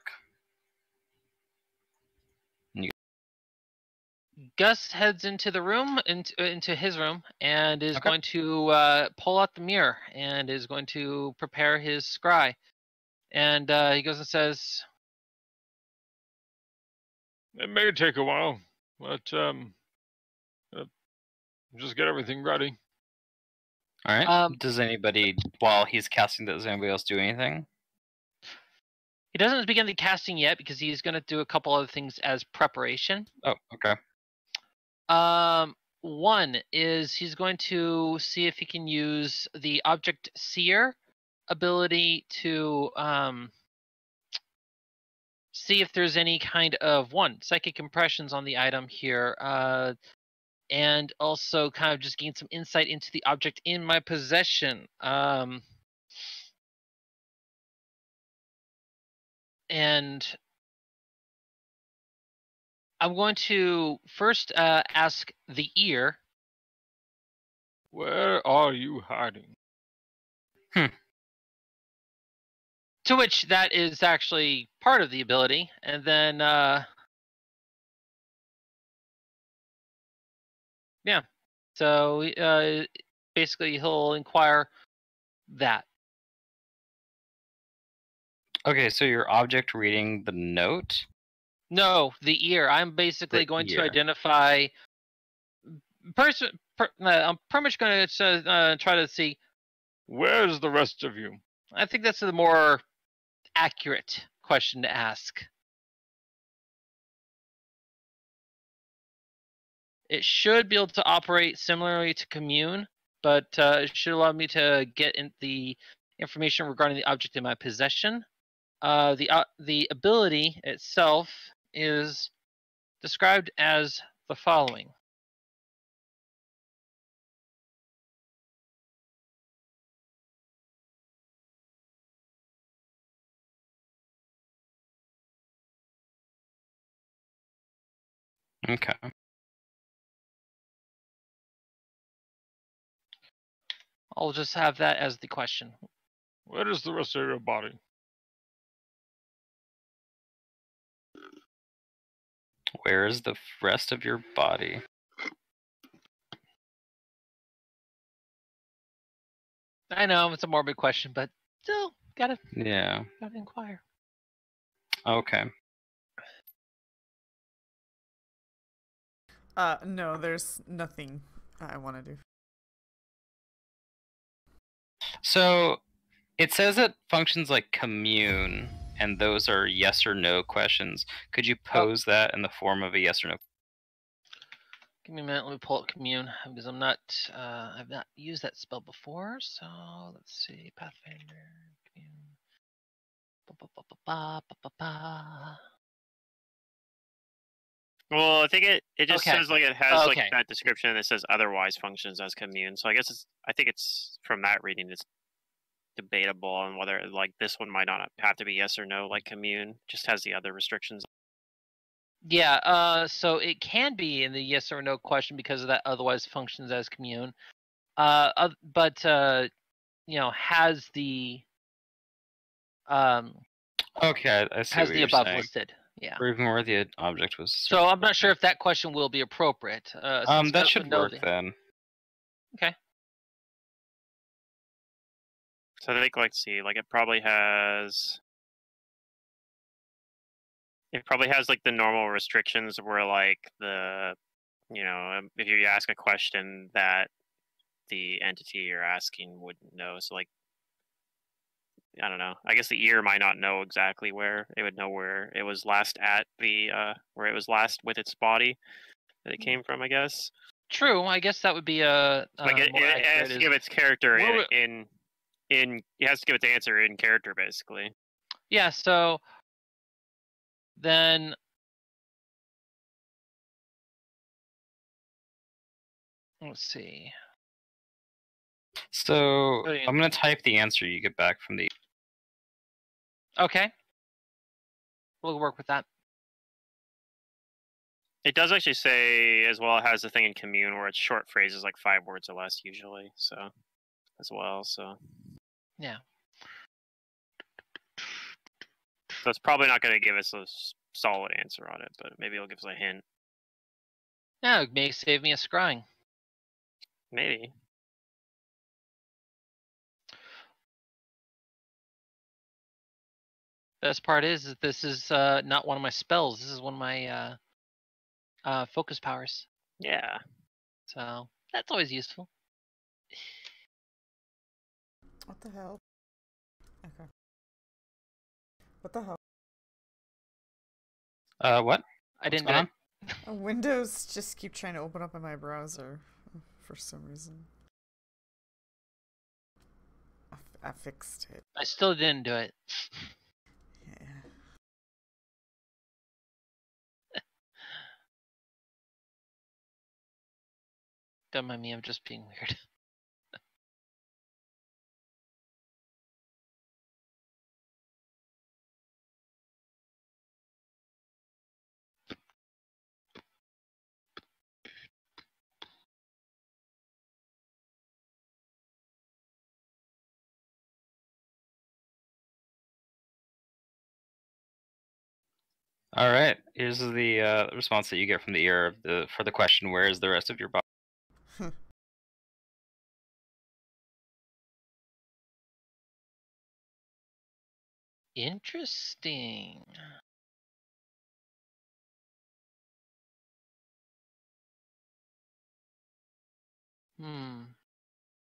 Gus heads into the room, into his room, and is Okay. going to pull out the mirror and is going to prepare his scry. And he goes and says, It may take a while, but just get everything ready. All right. Does anybody, while he's casting, does anybody else do anything? He doesn't begin the casting yet because he's going to do a couple other things as preparation. Oh, okay. One is he's going to see if he can use the Object Seer ability to see if there's any kind of psychic impressions on the item here, and also kind of just gain some insight into the object in my possession. And I'm going to first ask the ear. Where are you hiding? To which that is actually part of the ability. And then, yeah. So basically he'll inquire that. Okay, so your object reading the note? No, the ear. I'm basically going to identify. I'm pretty much going to try to see. Where's the rest of you? I think that's the more accurate question to ask. It should be able to operate similarly to Commune, but it should allow me to get in the information regarding the object in my possession. The ability itself is described as the following. Okay. I'll just have that as the question. Where is the rest of your body? Where is the rest of your body? I know it's a morbid question, but still gotta inquire. Okay. No, there's nothing I want to do. So it says it functions like commune, and those are yes or no questions. Could you pose that in the form of a yes or no? Give me a minute. Let me pull up commune because I'm not. I've not used that spell before. So let's see. Pathfinder commune. Well, I think it just says like it has like that description and it says otherwise functions as commune. So I guess I think it's from that reading it's debatable on whether like this one might not have to be yes or no like commune. Just has the other restrictions. Yeah. So it can be in the yes or no question because of that otherwise functions as commune. But has the Okay, I see has what the you're above saying. listed. Yeah. Or even where the object was. So I'm not sure if that question will be appropriate. That should work then. Okay. So I think let's see, like it probably has like the normal restrictions where like if you ask a question that the entity you're asking wouldn't know. So like I don't know. I guess the ear might not know exactly where. It would know where it was last at where it was last with its body that it came from, I guess. True. I guess that would be a like it has to give its character it has to give its answer in character basically. Yeah, so then let's see. So I'm going to type the answer you get back from the... Okay. We'll work with that. It does actually say as well. It has a thing in commune where it's short phrases, like 5 words or less usually. So as well. So yeah. So it's probably not going to give us a solid answer on it, but maybe it'll give us a hint. Yeah, it may save me a scrying. Maybe. Best part is this is not one of my spells. This is one of my focus powers. Yeah. So that's always useful. What the hell? Okay. What the hell? What? I didn't do it. Windows just keep trying to open up in my browser for some reason. I fixed it. I still didn't do it. Yeah. Don't mind me, I'm just being weird. All right. Here's the response that you get from the ear for the question, "Where is the rest of your body?" Interesting.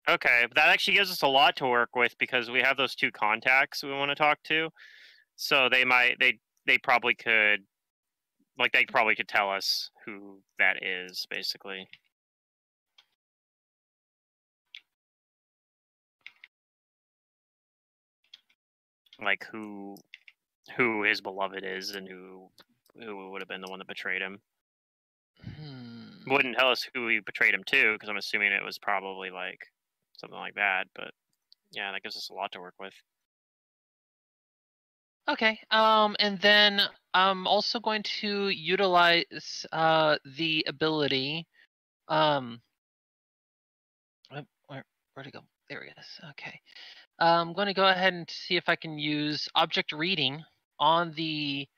Okay, but that actually gives us a lot to work with because we have those 2 contacts we want to talk to. So they probably could, like, they probably could tell us who that is, basically. Like who his beloved is and who would have been the one that betrayed him. Wouldn't tell us who he betrayed him to, because I'm assuming it was probably like something like that. But yeah, that gives us a lot to work with. Okay. And then I'm also going to utilize the ability. Where'd it go? There it is. Okay. I'm going to go ahead and see if I can use object reading on the.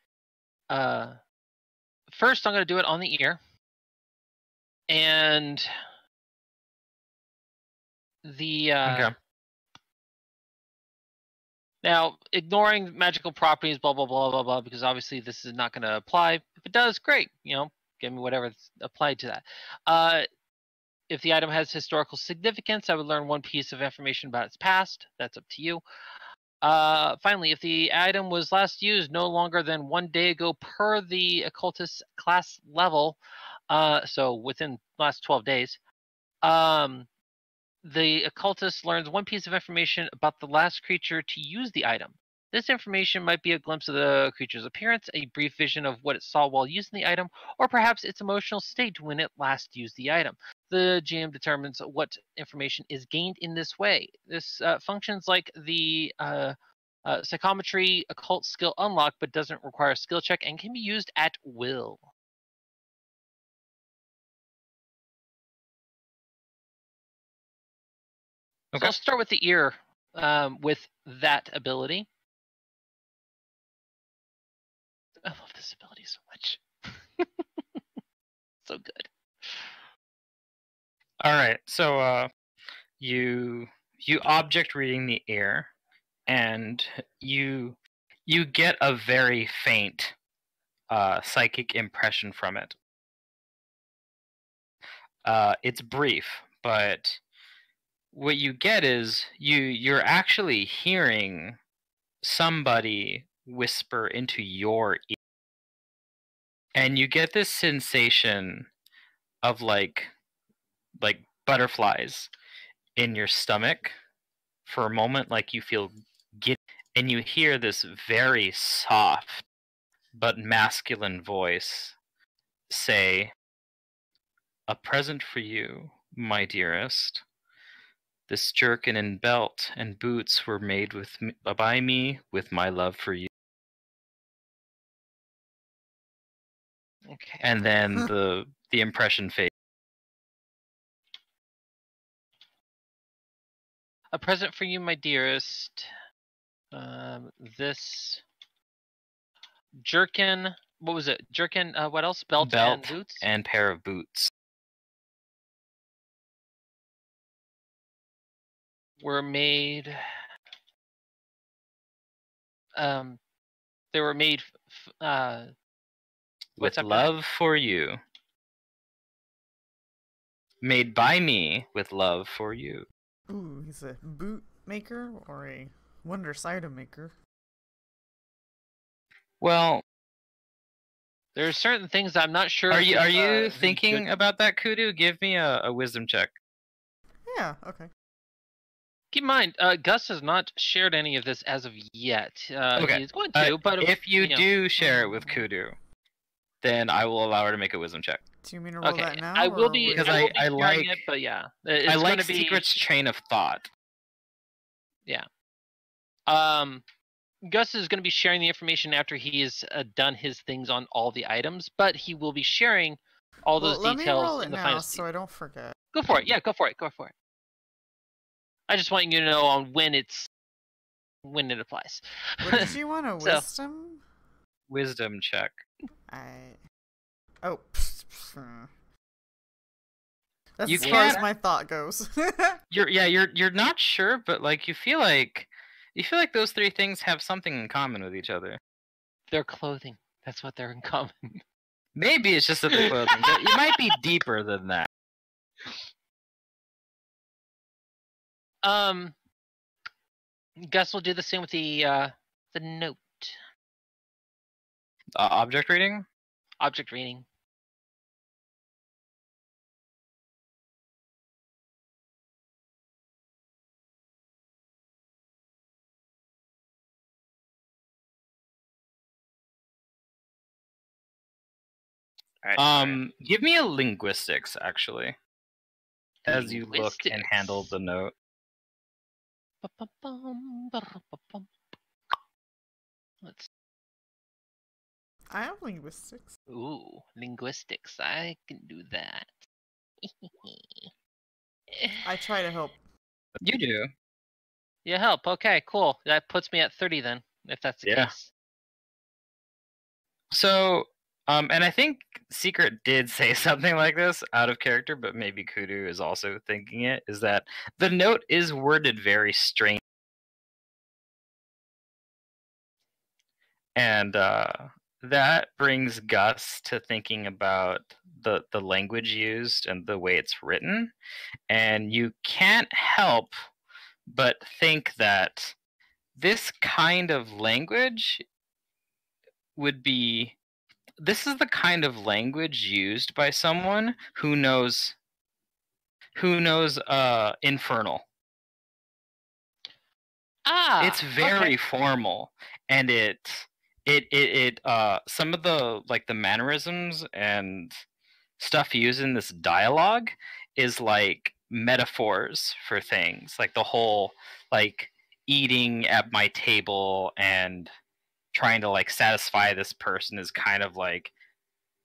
First, I'm going to do it on the ear. And the. Okay. Now, ignoring magical properties, blah, blah, blah, blah, blah, because obviously this is not going to apply. If it does, great. Give me whatever's applied to that. If the item has historical significance, I would learn 1 piece of information about its past. That's up to you. Finally, if the item was last used no longer than 1 day ago per the occultist class level, so within the last 12 days, the occultist learns 1 piece of information about the last creature to use the item. This information might be a glimpse of the creature's appearance, a brief vision of what it saw while using the item, or perhaps its emotional state when it last used the item. The GM determines what information is gained in this way. This functions like the psychometry occult skill unlock, but doesn't require a skill check and can be used at will. Okay. So I'll start with the ear with that ability. I love this ability so much. So good. All right. So you object reading the ear, and you get a very faint psychic impression from it. It's brief, but what you get is you're actually hearing somebody whisper into your ear, and you get this sensation of like butterflies in your stomach for a moment, like you feel giddy, and you hear this very soft but masculine voice say, "A present for you, my dearest. This jerkin and belt and boots were made by me with my love for you." Okay. And then the impression fades. A present for you, my dearest. This jerkin. What was it? Jerkin. What else? Belt and boots. And pair of boots. Were made. They were made. With love for you. Made by me with love for you. Ooh, he's a boot maker or a wonder cider maker. Well, there are certain things I'm not sure. Are you thinking about that, Kudu? Give me a wisdom check. Yeah. Okay. Keep in mind, Gus has not shared any of this as of yet. Okay. He's going to, but if you do share it with Kudu, then I will allow her to make a wisdom check. Do you mean to roll that now? I will be because I like it, but yeah, I like Secret's train of thought. Yeah. Gus is going to be sharing the information after he has done his things on all the items, but he will be sharing all those details let me roll in the it final now, so I don't forget. Go for it. Yeah, go for it. Go for it. I just want you to know on when it applies. What did you want? A wisdom? Wisdom check. Oh. That's as far as my thought goes. You're not sure, but like you feel like those three things have something in common with each other. Their clothing. That's what they're in common. Maybe it's just that the clothing. But it might be deeper than that. Gus will do the same with the note. Object reading? Object reading. Right, give me a linguistics, actually. As you look and handle the note. I have linguistics. Ooh, linguistics. I can do that. I try to help. You do. You help. Okay, cool. That puts me at 30 then, if that's the case. So, and I think Secret did say something like this out of character, but maybe Kudu is also thinking it, is that the note is worded very strange. And that brings Gus to thinking about the language used and the way it's written. And you can't help but think that this kind of language this is the kind of language used by someone who knows infernal. It's very formal, and it some of the like the mannerisms and stuff used in this dialogue is like metaphors for things, like the whole like eating at my table and trying to like satisfy this person is kind of like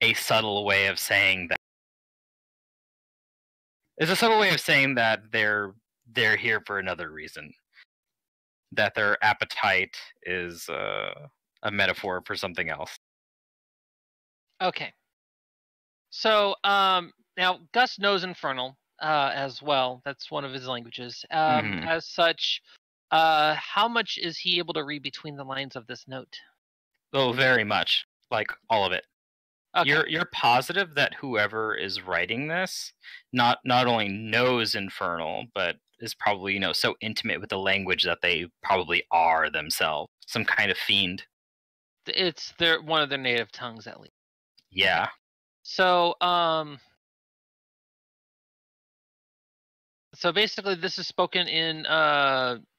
a subtle way of saying that. It's a subtle way of saying that they're here for another reason. That their appetite is a metaphor for something else. Okay. So now Gus knows Infernal as well. That's one of his languages. As such, how much is he able to read between the lines of this note? Oh, very much. Like all of it. Okay. You're positive that whoever is writing this not only knows Infernal, but is probably, so intimate with the language that they probably are themselves. Some kind of fiend. It's one of their native tongues, at least. Yeah. So, so basically, this is spoken in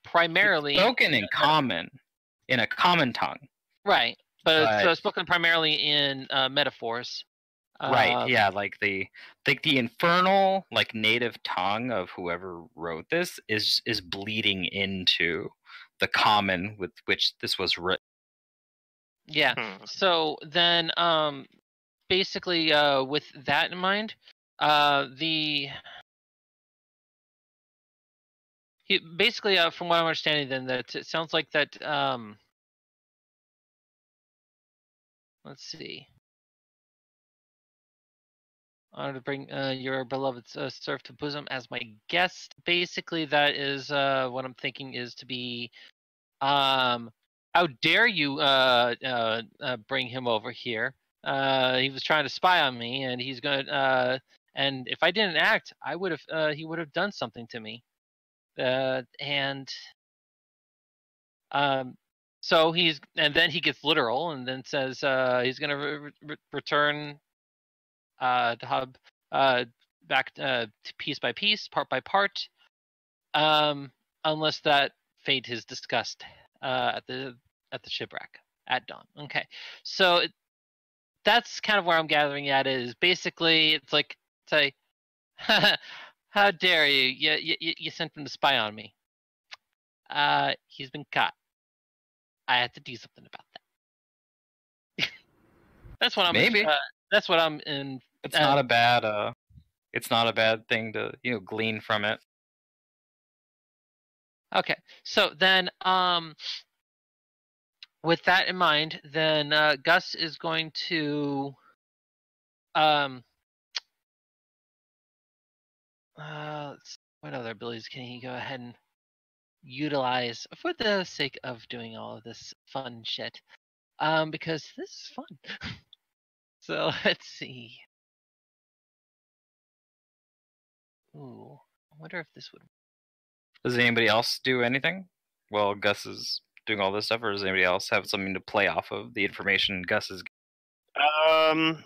primarily. It's spoken in a common tongue. Right, but it's spoken primarily in metaphors. Right. Yeah, like the infernal like native tongue of whoever wrote this is bleeding into the common with which this was written. Yeah. So then, basically, with that in mind, basically, from what I'm understanding, then that it sounds like that. Let's see. Honor to bring your beloved serf to bosom as my guest. Basically, that is what I'm thinking is to be. How dare you bring him over here? He was trying to spy on me, and he's gonna. And if I didn't act, I would have. He would have done something to me. And so and then he gets literal, and then says he's gonna return to hub back to piece by piece, part by part, unless that fate is discussed at the shipwreck at dawn. Okay, so that's kind of where I'm gathering at. Is basically it's like say, how dare you? You sent him to spy on me. He's been caught. I had to do something about that. That's what I'm. Maybe. That's what I'm in. It's not a bad. It's not a bad thing to glean from it. Okay, so then with that in mind, then Gus is going to what other abilities can he go ahead and utilize for the sake of doing all of this fun shit? Because this is fun. So let's see. Ooh, I wonder if this would. Does anybody else do anything? Well, Gus is doing all this stuff, or does anybody else have something to play off of the information Gus is? I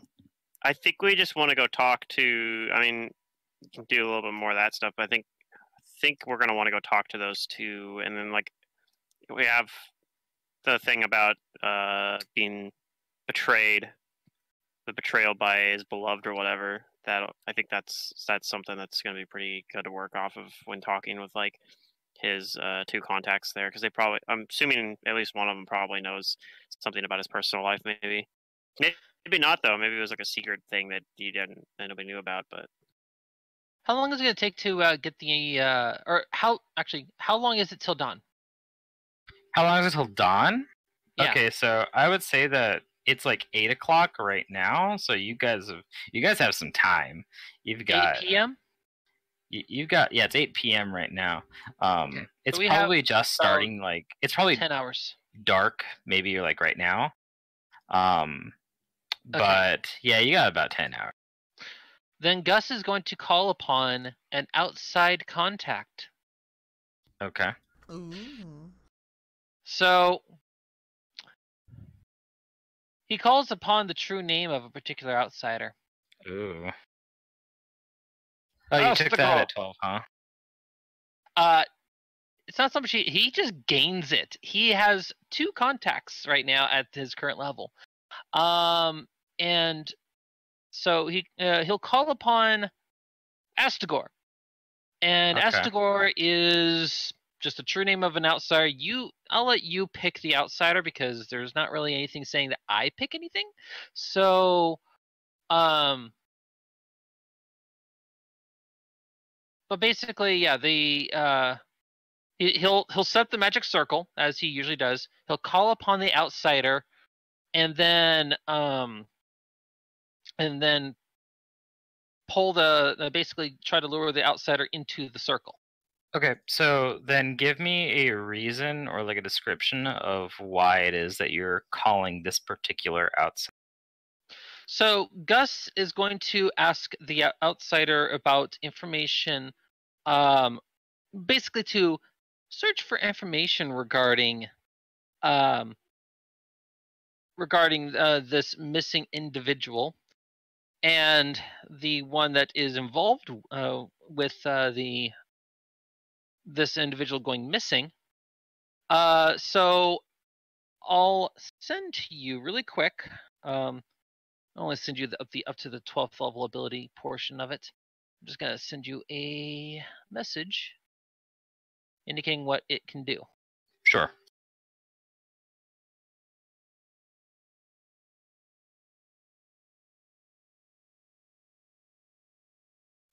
think we just want to go talk to. I mean, you can do a little bit more of that stuff, but I think we're gonna want to go talk to those two, and then like we have the thing about being betrayed, the betrayal by his beloved or whatever. That I think that's something that's going to be pretty good to work off of when talking with like his two contacts there, because I'm assuming at least one of them probably knows something about his personal life. Maybe not though. Maybe it was like a secret thing that that nobody knew about. But how long is it going to take to get the how long is it till dawn? How long is it till dawn? Yeah. Okay, so I would say that it's like 8 o'clock right now. So you guys have some time. You've got 8 p.m. You've got it's 8 p.m. right now. Okay. It's So probably just starting. Like it's probably 10 hours. Dark, maybe like right now. But yeah, you got about 10 hours. Then Gus is going to call upon an outside contact. Okay. Ooh. So he calls upon the true name of a particular outsider. Ooh. Oh, you took that at 12, huh? It's not so much he just gains it. He has 2 contacts right now at his current level. And so he'll call upon Astigor. And Okay. Astigor is just a true name of an outsider. I'll let you pick the outsider because there's not really anything saying that I pick anything. So but basically, yeah, he'll set the magic circle as he usually does. He'll call upon the outsider, and then pull basically try to lure the outsider into the circle. Okay, so then give me a reason or like a description of why it is that you're calling this particular outsider. So Gus is going to ask the outsider about information, basically to search for information regarding this missing individual, and the one that is involved with this individual going missing. So I'll send to you really quick. I'll only send you up to the 12th level ability portion of it. I'm just gonna send you a message indicating what it can do. Sure.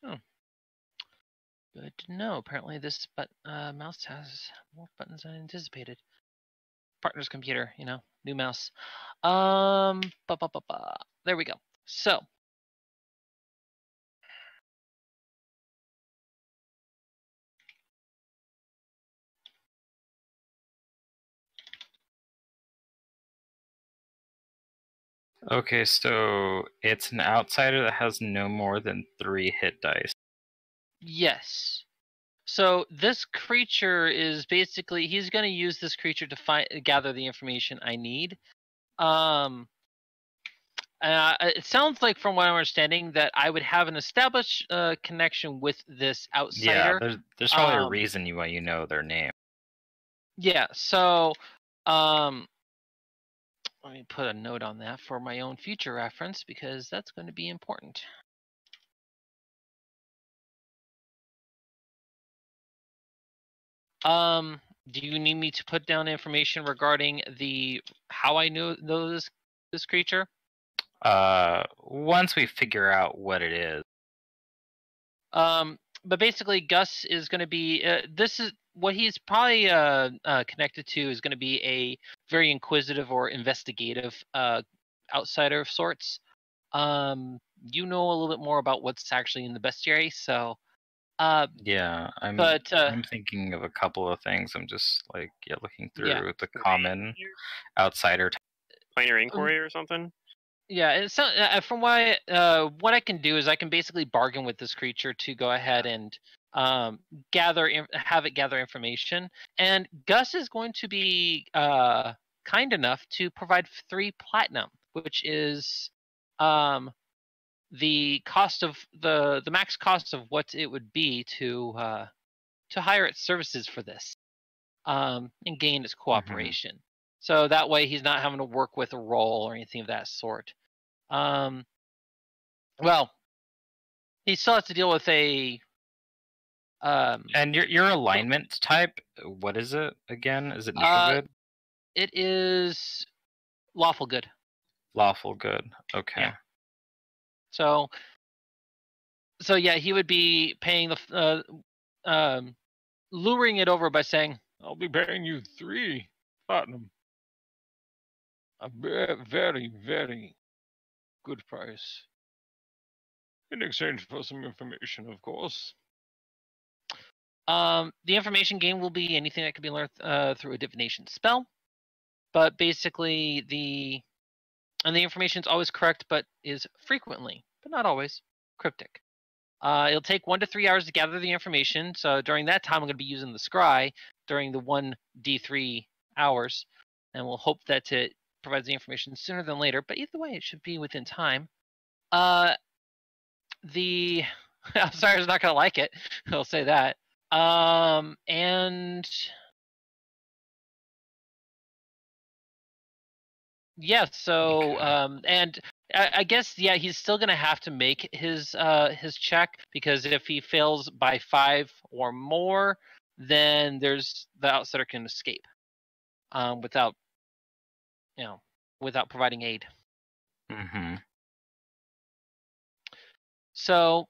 Oh. Good to know. Apparently this mouse has more buttons than I anticipated. Partner's computer, new mouse. There we go. So. Okay, so it's an outsider that has no more than 3 hit dice. Yes. So this creature is basically, he's going to use this creature to gather the information I need. It sounds like, from what I'm understanding, that I would have an established connection with this outsider. Yeah, there's probably a reason why you know their name. Yeah, so let me put a note on that for my own future reference, because that's going to be important. Do you need me to put down information regarding how I know this creature? Once we figure out what it is. But basically, Gus is going to be. This is what he's probably connected to, is going to be a very inquisitive or investigative outsider of sorts. You know a little bit more about what's actually in the bestiary, so. Yeah, I'm thinking of a couple of things. I'm just looking through the common outsider. Minor inquiry or something. Yeah, it's from what I can do is I can basically bargain with this creature to go ahead and have it gather information. And Gus is going to be kind enough to provide 3 platinum, which is the cost of the max cost of what it would be to hire its services for this, and gain its cooperation. Mm-hmm. So that way he's not having to work with a role or anything of that sort. Well, he still has to deal with a. And your alignment type, what is it again? Is it neutral good? It is lawful good. Lawful good. Okay. Yeah. So yeah, he would be paying luring it over by saying, "I'll be paying you 3 platinum. A very, very good price. In exchange for some information, of course." The information gained will be anything that can be learned through a divination spell. But basically, the information is always correct, but is frequently, but not always, cryptic. It'll take 1 to 3 hours to gather the information. So during that time, I'm going to be using the scry during the 1d3 hours, and we'll hope that it provides the information sooner than later. But either way, it should be within time. The outsider's not going to like it. I'll say that. And yeah, so and I guess he's still gonna have to make his check, because if he fails by 5 or more, then the outsider can escape without providing aid. Mm-hmm. So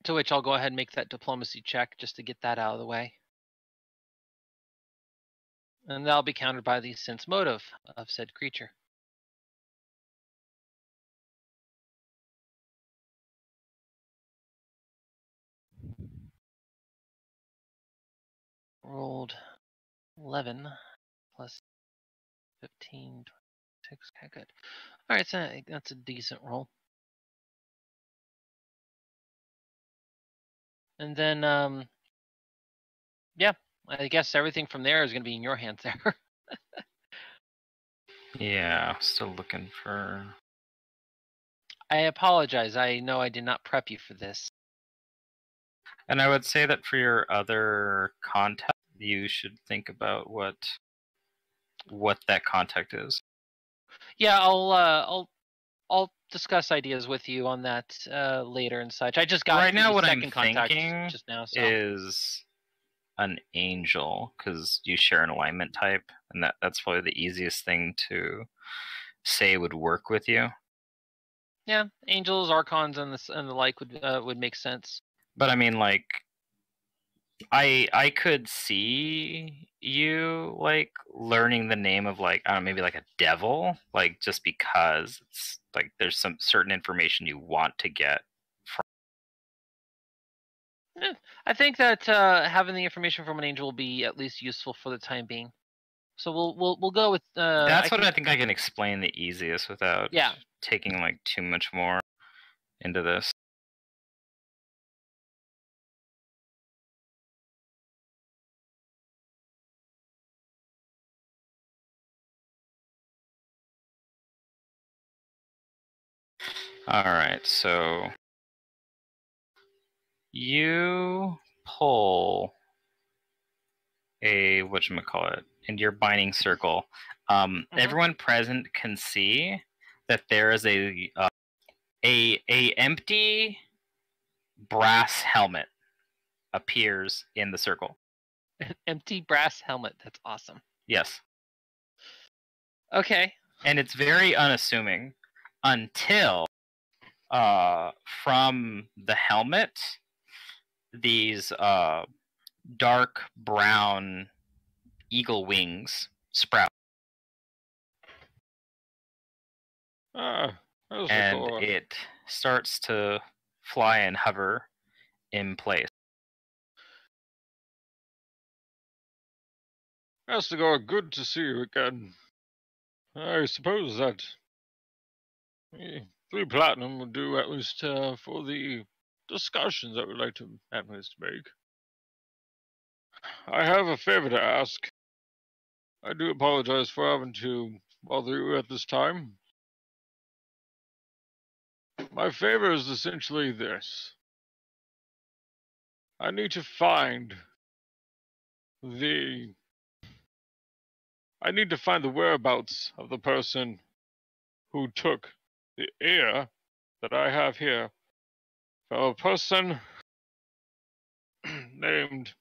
to which I'll go ahead and make that diplomacy check just to get that out of the way. And that'll be countered by the sense motive of said creature. Rolled 11 plus 15, 26. Okay, good. All right, so that's a decent roll. And then, yeah, I guess everything from there is going to be in your hands there. Yeah, still looking for. I apologize. I know I did not prep you for this. And I would say that for your other contact, you should think about what that contact is. Yeah, I'll discuss ideas with you on that later and such. I just got right now. What I'm contact thinking just now, so. is an angel, because you share an alignment type, and that's probably the easiest thing to say would work with you. Yeah, angels, archons, and the like would make sense. But I mean, like, I could see you like learning the name of like, I don't know, maybe like a devil, like just because it's like there's some certain information you want to get from. Yeah, I think that having the information from an angel will be at least useful for the time being. So we'll go with. That's what I think I can explain the easiest without taking like too much more into this. All right, so you pull a whatchamacallit into your binding circle. Everyone present can see that there is a empty brass helmet appears in the circle. An empty brass helmet. That's awesome. Yes. Okay. And it's very unassuming until from the helmet, these dark brown eagle wings sprout. And cool. It starts to fly and hover in place. Astigore, good to see you again. I suppose that 3 platinum would do at least for the discussions I would like to at least make. I have a favor to ask. I do apologize for having to bother you at this time. My favor is essentially this. I need to find the whereabouts of the person who took the ear that I have here from a person named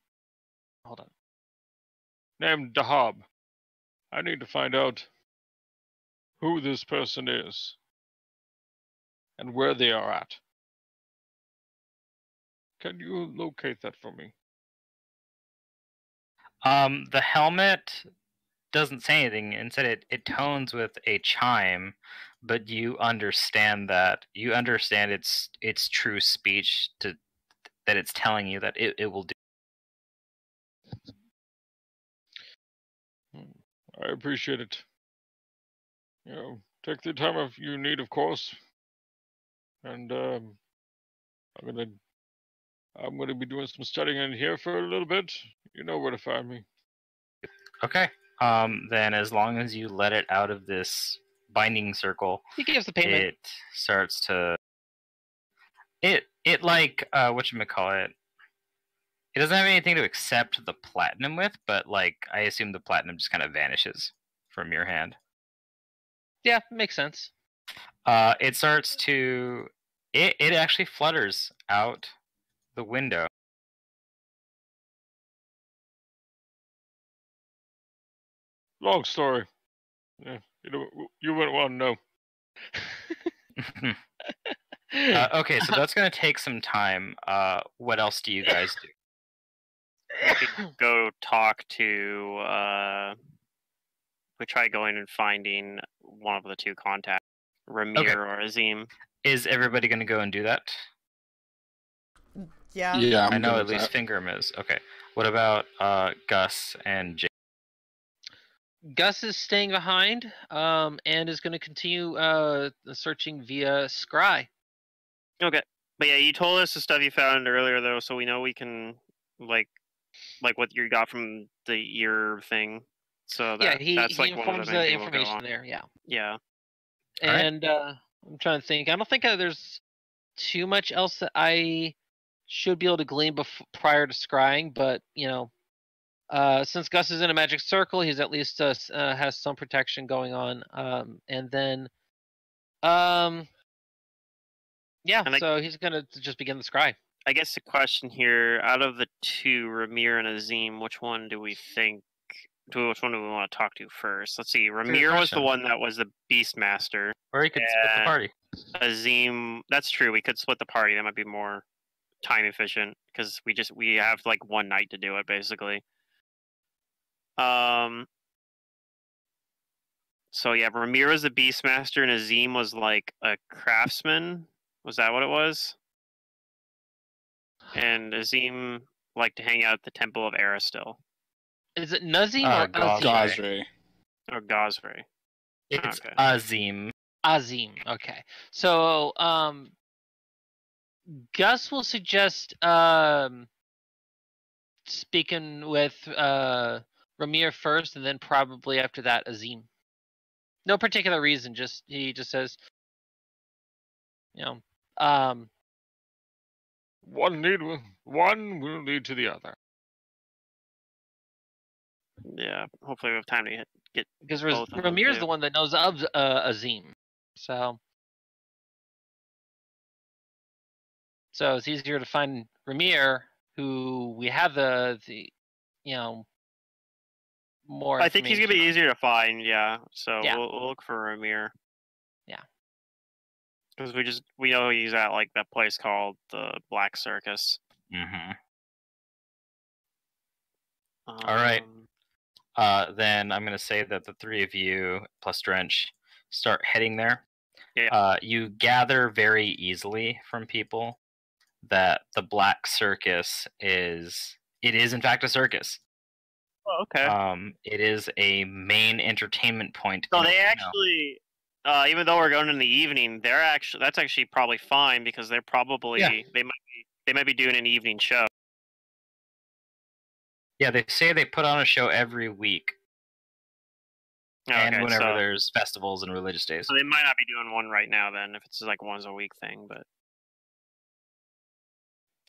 Dahab. I need to find out who this person is and where they are at. Can you locate that for me? The helmet doesn't say anything. Instead, it tones with a chime, but you understand that. You understand its true speech that it's telling you that it will do. I appreciate it. Take the time you need, of course. And I'm gonna be doing some studying in here for a little bit. You know where to find me. Okay. Then as long as you let it out of this binding circle, he gives the payment. It starts to. It whatchamacallit. It doesn't have anything to accept the platinum with, but like I assume the platinum just kind of vanishes from your hand. Yeah, makes sense. It starts to. It actually flutters out the window. Long story. Yeah, you wouldn't want to know. Okay, so that's going to take some time. What else do you guys do? We could go talk to. We try going and finding one of the 2 contacts, Ramir or Azim. Is everybody going to go and do that? Yeah. Yeah, I know at least Fingram is. Okay. What about Gus and Jake? Gus is staying behind, and is going to continue searching via Scry. Okay, but yeah, you told us the stuff you found earlier, though, so we know we can like what you got from the ear thing. So that, he that's like informs the information there. Yeah. Yeah. And I'm trying to think. I don't think there's too much else that I should be able to glean prior to scrying, but since Gus is in a magic circle, he's at least has some protection going on. And then, so he's gonna just begin the scry. I guess the question here, out of the 2, Ramir and Azim, which one do we want to talk to first? Let's see. Ramir was the one that was the Beastmaster. Or he could split the party. Azim, that's true. We could split the party. That might be more time efficient because we have like one night to do it basically. So yeah, Ramir was the Beastmaster and Azim was like a craftsman. Was that what it was? And Azim liked to hang out at the Temple of Aristil. Is it Nazim or Azim? Gosray. Or Gosray. It's Okay. Azim. Azim. Okay. So, Gus will suggest speaking with Ramir first, and then probably after that Azim. No particular reason. He just says, one will lead to the other. Yeah, hopefully we have time to get because Ramir's the one that knows of Azim, so it's easier to find Ramir, who we have the more. I think he's gonna be easier to find, yeah. So yeah. We'll look for Ramir. Yeah, because we know he's at like that place called the Black Circus. Mm-hmm. All right. Then I'm going to say that the three of you, plus Drench, start heading there. Yeah. You gather very easily from people that the Black Circus is in fact a circus. Oh, okay. It is a main entertainment point. So they actually, even though we're going in the evening, that's actually probably fine because they're probably they might be doing an evening show. Yeah, they say they put on a show every week. And whenever there's festivals and religious days. So they might not be doing one right now then, if it's like once a week thing,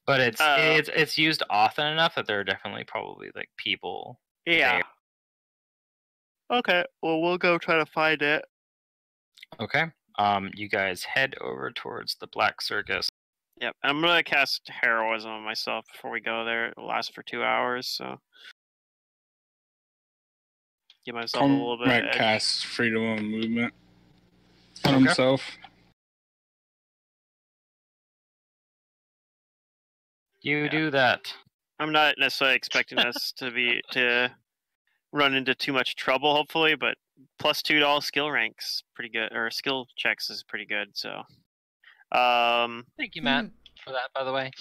But it's used often enough that there are definitely probably like people. Yeah. There. Okay. Well, we'll go try to find it. Okay. You guys head over towards the Black Circus. Yep, I'm gonna cast heroism on myself before we go there. It'll last for 2 hours, so give myself a little bit. Might cast freedom of movement on himself. You do that. I'm not necessarily expecting us to run into too much trouble, hopefully, but plus $2 to all skill ranks, pretty good, or skill checks is pretty good. So. Thank you, Matt, for that, by the way.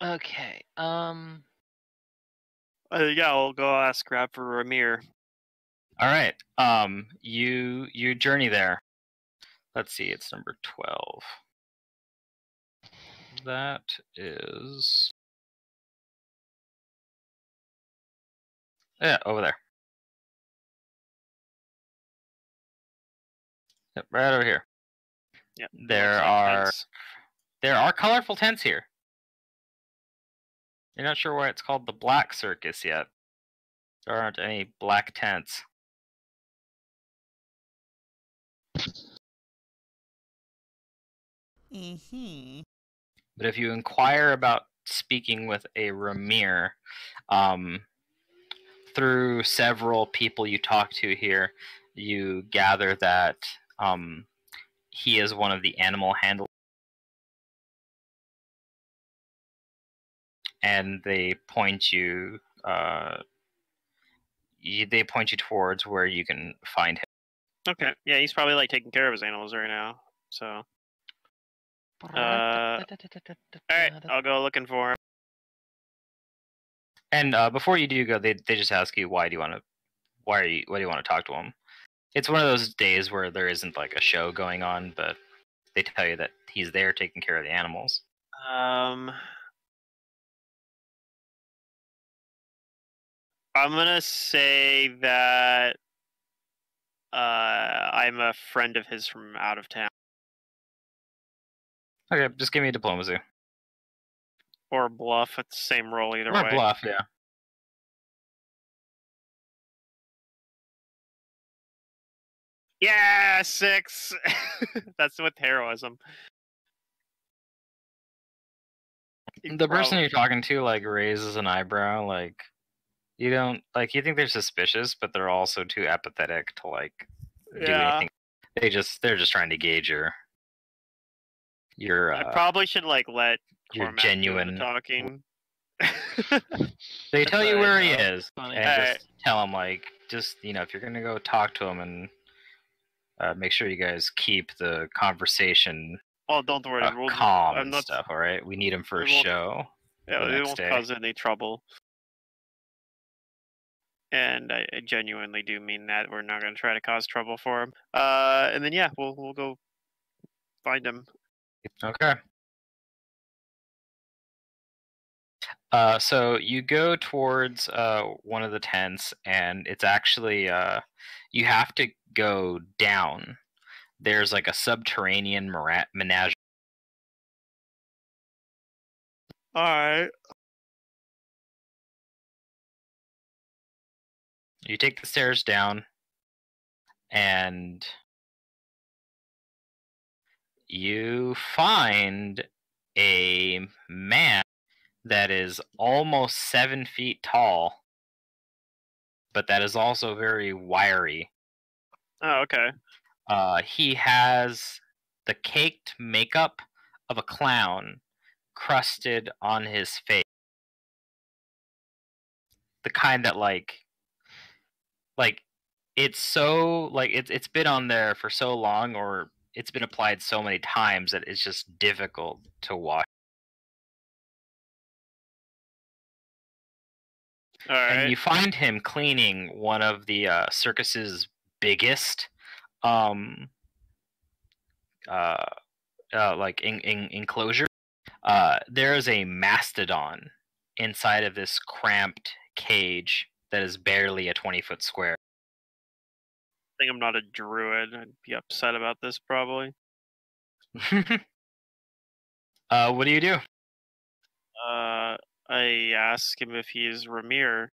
Okay. Yeah, I'll go ask Grab for Ramir. All right. You journey there. Let's see. It's number 12. That is. Yeah, over there. Yep, right over here. Yep. There are colorful tents here. You're not sure why it's called the Black Circus yet. There aren't any black tents. Mm-hmm. But if you inquire about speaking with a Ramir, through several people you talk to here, you gather that he is one of the animal handlers. And they point you towards where you can find him. Okay. Yeah, he's probably like taking care of his animals right now. So alright, I'll go looking for him. And before you do go, they just ask you why do you want to talk to him? It's one of those days where there isn't like a show going on, but they tell you that he's there taking care of the animals. I'm gonna say that I'm a friend of his from out of town. Okay, just give me a diplomacy. Or bluff, it's the same roll either way. Or bluff, yeah. Yeah, 6! That's with heroism. The person you're talking to, like, raises an eyebrow, like, You don't like. You think they're suspicious, but they're also too apathetic to like do anything. They're just trying to gauge your. I probably should like let your Cormac genuine do the talking. They tell you where he is, Funny. and just tell him like, just if you're gonna go talk to him, and make sure you guys keep the conversation Oh, don't worry. calm and stuff. All right, we need him for a show. Yeah, the it next won't day. cause any trouble. And I genuinely do mean that. We're not going to try to cause trouble for him. And then yeah, we'll go find him. Okay. So you go towards one of the tents, and it's actually you have to go down. There's like a subterranean menagerie. All right. You take the stairs down, and you find a man that is almost 7 feet tall, but that is also very wiry. Oh, okay. He has the caked makeup of a clown crusted on his face. The kind that like it's so like it's been on there for so long, or it's been applied so many times that it's just difficult to wash. All right. And you find him cleaning one of the circus's biggest enclosure. There is a mastodon inside of this cramped cage that is barely a 20-foot square. I think I'm not a druid. I'd be upset about this probably. What do you do? I ask him if he's Ramir.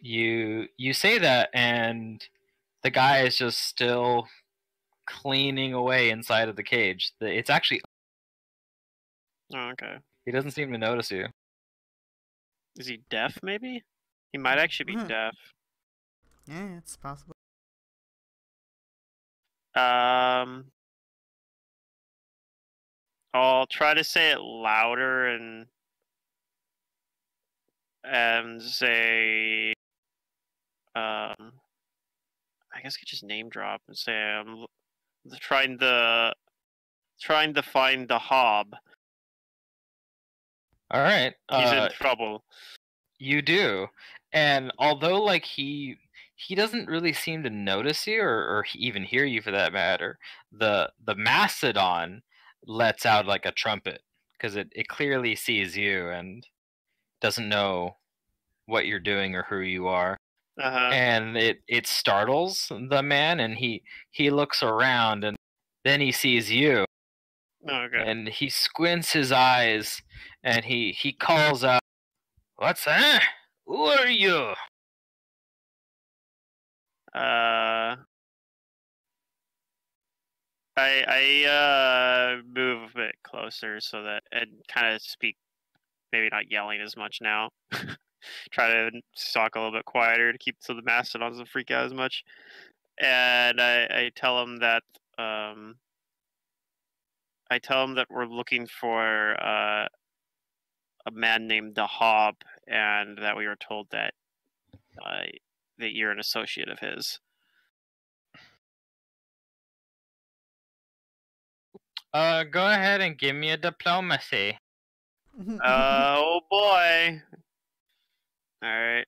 You say that, and the guy is just still cleaning away inside of the cage. It's actually. Oh, okay. He doesn't seem to notice you. Is he deaf? Maybe he might actually be deaf. Yeah, it's possible. I'll try to say it louder and say, I guess I could just name drop and say I'm trying to find the Hob. All right. He's in trouble. You do, and although like he doesn't really seem to notice you or even hear you for that matter, the mastodon lets out like a trumpet because it clearly sees you and doesn't know what you're doing or who you are. And it startles the man, and he looks around, and then he sees you. Okay. And he squints his eyes, and he calls out, "What's that? Who are you?" I move a bit closer so that and kind of speak, maybe not yelling as much now. Try to talk a little bit quieter to keep so the mastodon doesn't freak out as much. And I tell him that we're looking for a man named Dahab, and that we were told that that you're an associate of his. Go ahead and give me a diplomacy. Oh boy. Alright.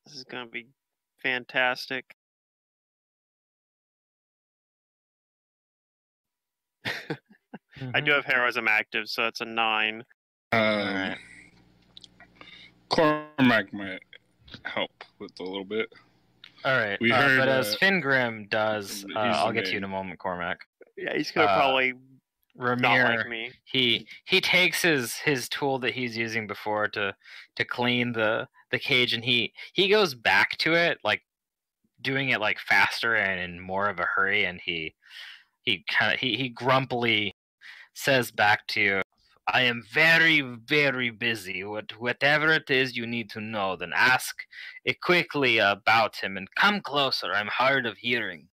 This is gonna be fantastic. I do have heroism active, so that's a 9. Alright. Cormac might help with a little bit. Alright, but as Fingrim does, I'll get to you in a moment, Cormac. Yeah, he's gonna probably Ramir, not like me. He takes his tool that he's using before to clean the cage, and he goes back to it, like doing it like faster and in more of a hurry, and he grumpily says back to you, I am very, very busy. Whatever it is you need to know, then ask it quickly about him and come closer. I'm hard of hearing.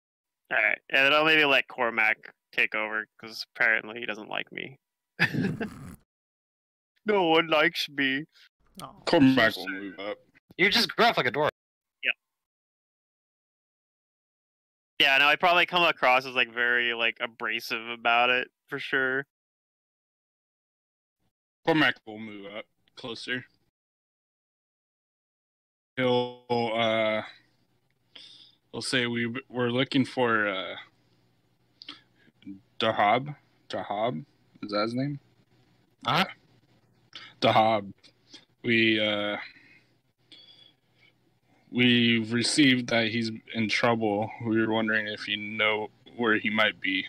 Alright, and then I'll maybe let Cormac take over, because apparently he doesn't like me. No one likes me. Oh. Cormac will move up. You're just gruff like a dwarf. Yeah, no, I probably come across as like very like abrasive about it for sure. Cormac will move up closer. He'll say we're looking for Dahab. Dahab, is that his name? Uh-huh. Dahab. We've received that he's in trouble. We were wondering if you know where he might be,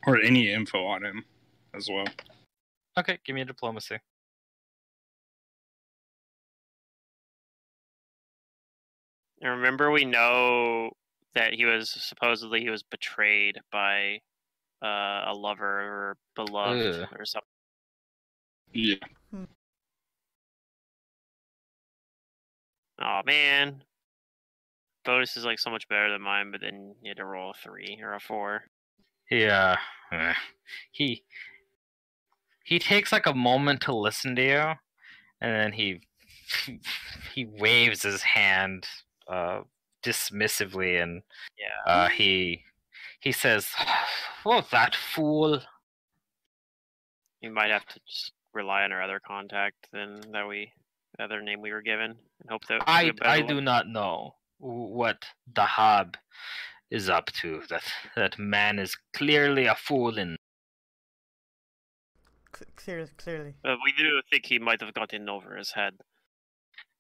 or any info on him as well. Okay, give me a diplomacy. And remember, we know that he was betrayed by a lover or beloved or something. Yeah. Oh man, bonus is like so much better than mine, but then you had to roll a 3 or a 4. Yeah, he takes like a moment to listen to you, and then he waves his hand dismissively, and he says, "Oh, that fool." You might have to just rely on our other contact than the other name we were given, and hope that I do not know what Dahab is up to. That man is clearly a fool. Clearly. We do think he might have gotten over his head.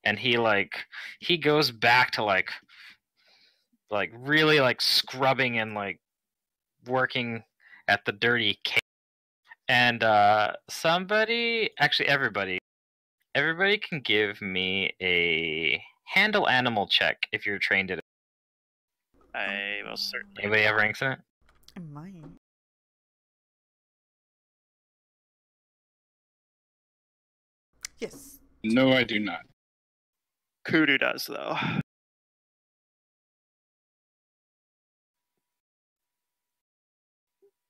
And he goes back to like really like scrubbing and like working at the dirty cake. And everybody can give me a handle animal check if you're trained at it. I will certainly. Anybody have ranks in it? I might. Yes. No, I do not. Kudu does, though.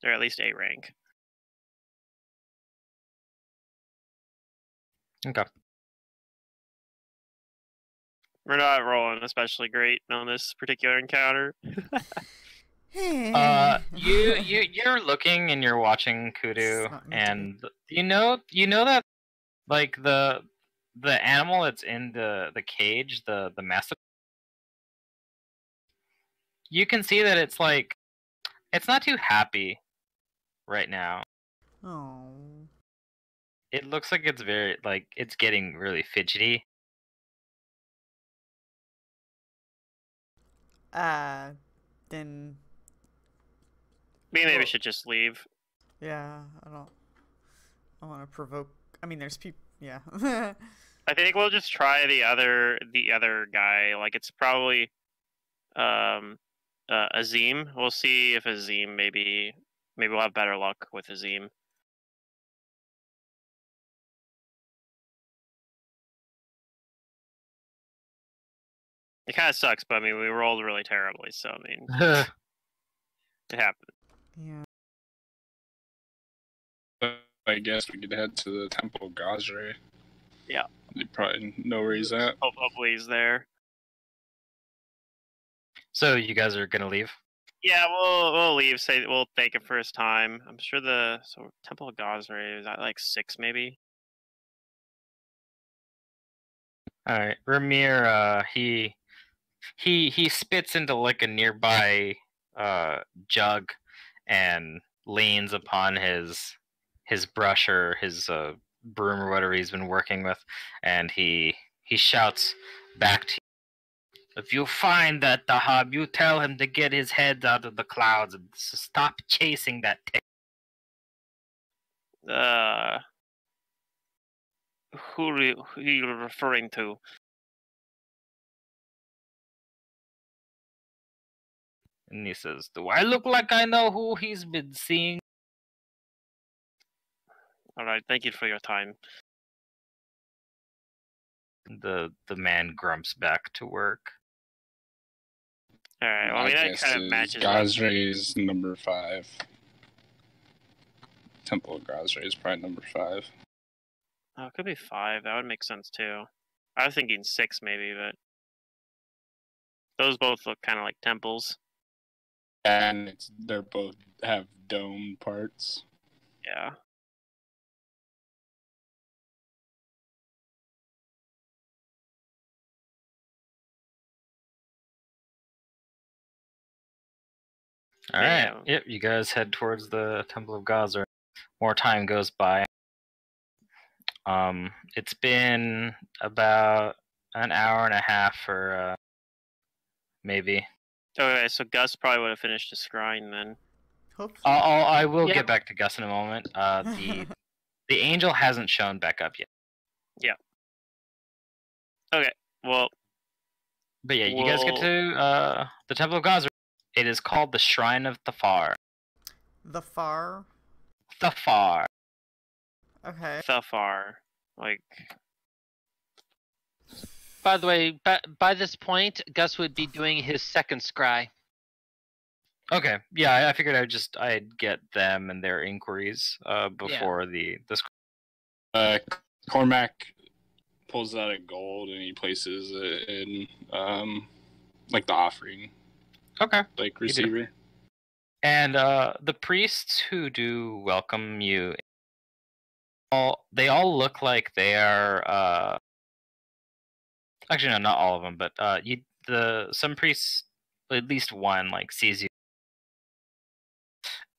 They're at least 8 rank. Okay. We're not rolling especially great on this particular encounter. You're looking and you're watching Kudu, and you know that like the animal that's in the cage, the mastiff. You can see that it's like it's not too happy right now. Oh. It looks like it's very like it's getting really fidgety. Then. Maybe we should just leave. Yeah, I want to provoke. I mean, there's people. Yeah. I think we'll just try the other guy. Like it's probably Azim. We'll see if Azim maybe we'll have better luck with Azim. It kind of sucks, but I mean we rolled really terribly, so I mean it happened. Yeah. I guess we could head to the Temple of Gazre. Yeah. They probably know where he's at. Hopefully he's there. So you guys are gonna leave? Yeah, we'll leave. We'll thank him for his time. I'm sure Temple of Gazre is at like 6 maybe. All right, Ramir. He spits into like a nearby jug and leans upon his brush or his broom or whatever he's been working with, and he shouts back to you. If you find that Dahab, you tell him to get his head out of the clouds and stop chasing that who are you referring to? And he says, "Do I look like I know who he's been seeing?" All right, thank you for your time. The man grumps back to work. All right. Well, I mean, that kind of matches. Gazre is number 5. Temple of Gazre is probably number 5. Oh, it could be 5. That would make sense too. I was thinking 6 maybe, but those both look kind of like temples. And they're both have dome parts. Yeah. All right. Yep, you guys head towards the Temple of Gazra. More time goes by. It's been about an hour and a half, or maybe. Okay, so Gus probably would have finished his scrying then. Hopefully. I will get back to Gus in a moment. The angel hasn't shown back up yet. Yeah. Okay. Well. But yeah, you guys get to the Temple of Gazra. It is called the Shrine of Thafar. Thafar? Thafar. Okay. Thafar. Like. By the way, by this point, Gus would be doing his second scry. Okay. Yeah, I figured I'd get them and their inquiries before the scry. Cormac pulls out a gold and he places it in like the offering. Okay. Like receiver. And the priests who do welcome you, they all look like they are. Actually, no, not all of them, but some priests, at least one, like sees you,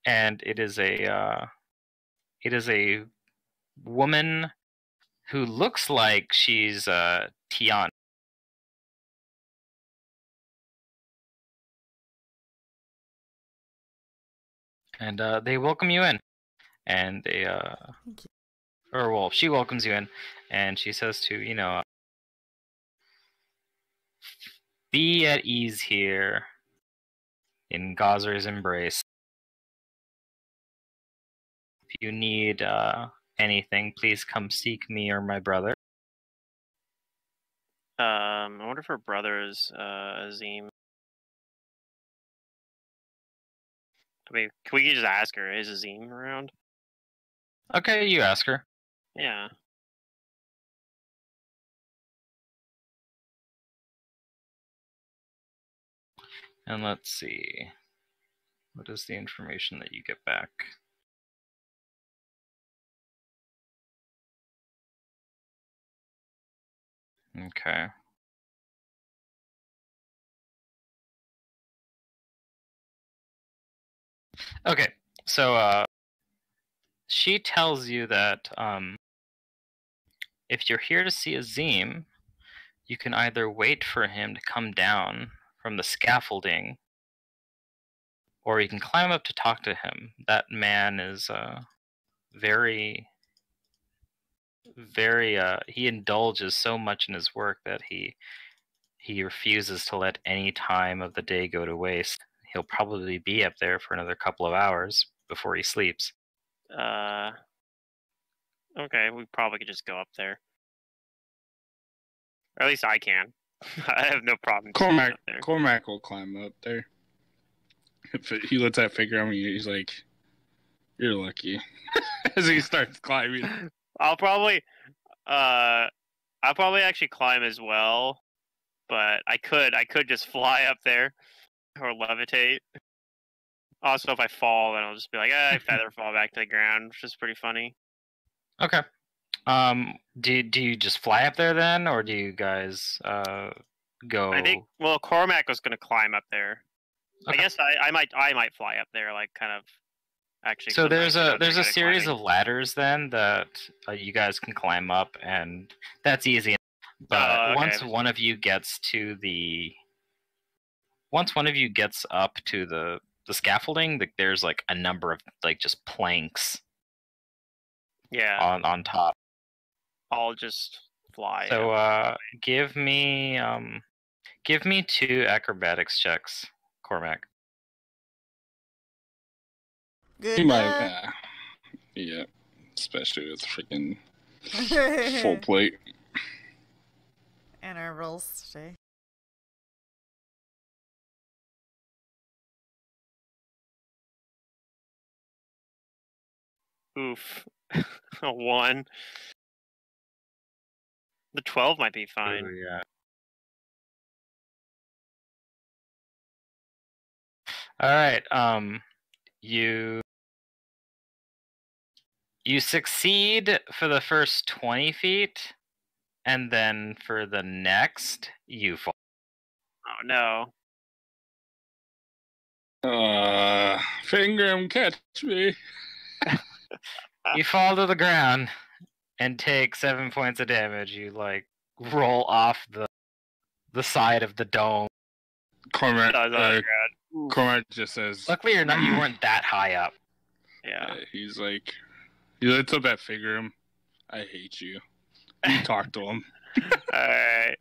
and it is a woman who looks like she's Tian. And they welcome you in, and they she welcomes you in, and she says to be at ease here in Gazer's embrace. If you need anything, please come seek me or my brother. I wonder if her brother is Azim. I mean, can we just ask her? Is Azim around? Okay, you ask her. Yeah. And let's see. What is the information that you get back? Okay. Okay, so she tells you that if you're here to see Azim, you can either wait for him to come down from the scaffolding, or you can climb up to talk to him. That man is very, he indulges so much in his work that he refuses to let any time of the day go to waste. He'll probably be up there for another couple of hours before he sleeps. Okay, we probably could just go up there. Or at least I can. I have no problem. Cormac will climb up there. If he lets that figure on me, he's like, "You're lucky." As he starts climbing, I'll probably actually climb as well, but I could just fly up there or levitate. Also, if I fall, then I'll just be like, I feather fall back to the ground, which is pretty funny. Okay. Do you just fly up there then, or do you guys go? I think. Well, Cormac was gonna climb up there. Okay. I guess I might fly up there, like kind of. Actually. So there's a series of ladders then that you guys can climb up, and that's easy. But once one of you gets up to the scaffolding, there's like a number of like just planks. Yeah. On top. I'll just fly. So give me 2 acrobatics checks, Cormac. Good. He might, yeah. especially with freaking full plate. And our rolls today. Oof. A 1. The 12 might be fine. Ooh, yeah. All right. You succeed for the first 20 feet, and then for the next, you fall. Oh no. Fingram, catch me. You fall to the ground and take 7 points of damage. You roll off the side of the dome. Cormac just says. Luckily, you weren't that high up. Yeah. He's like, he looks up at Fingram. I hate you. You talk to him. Alright.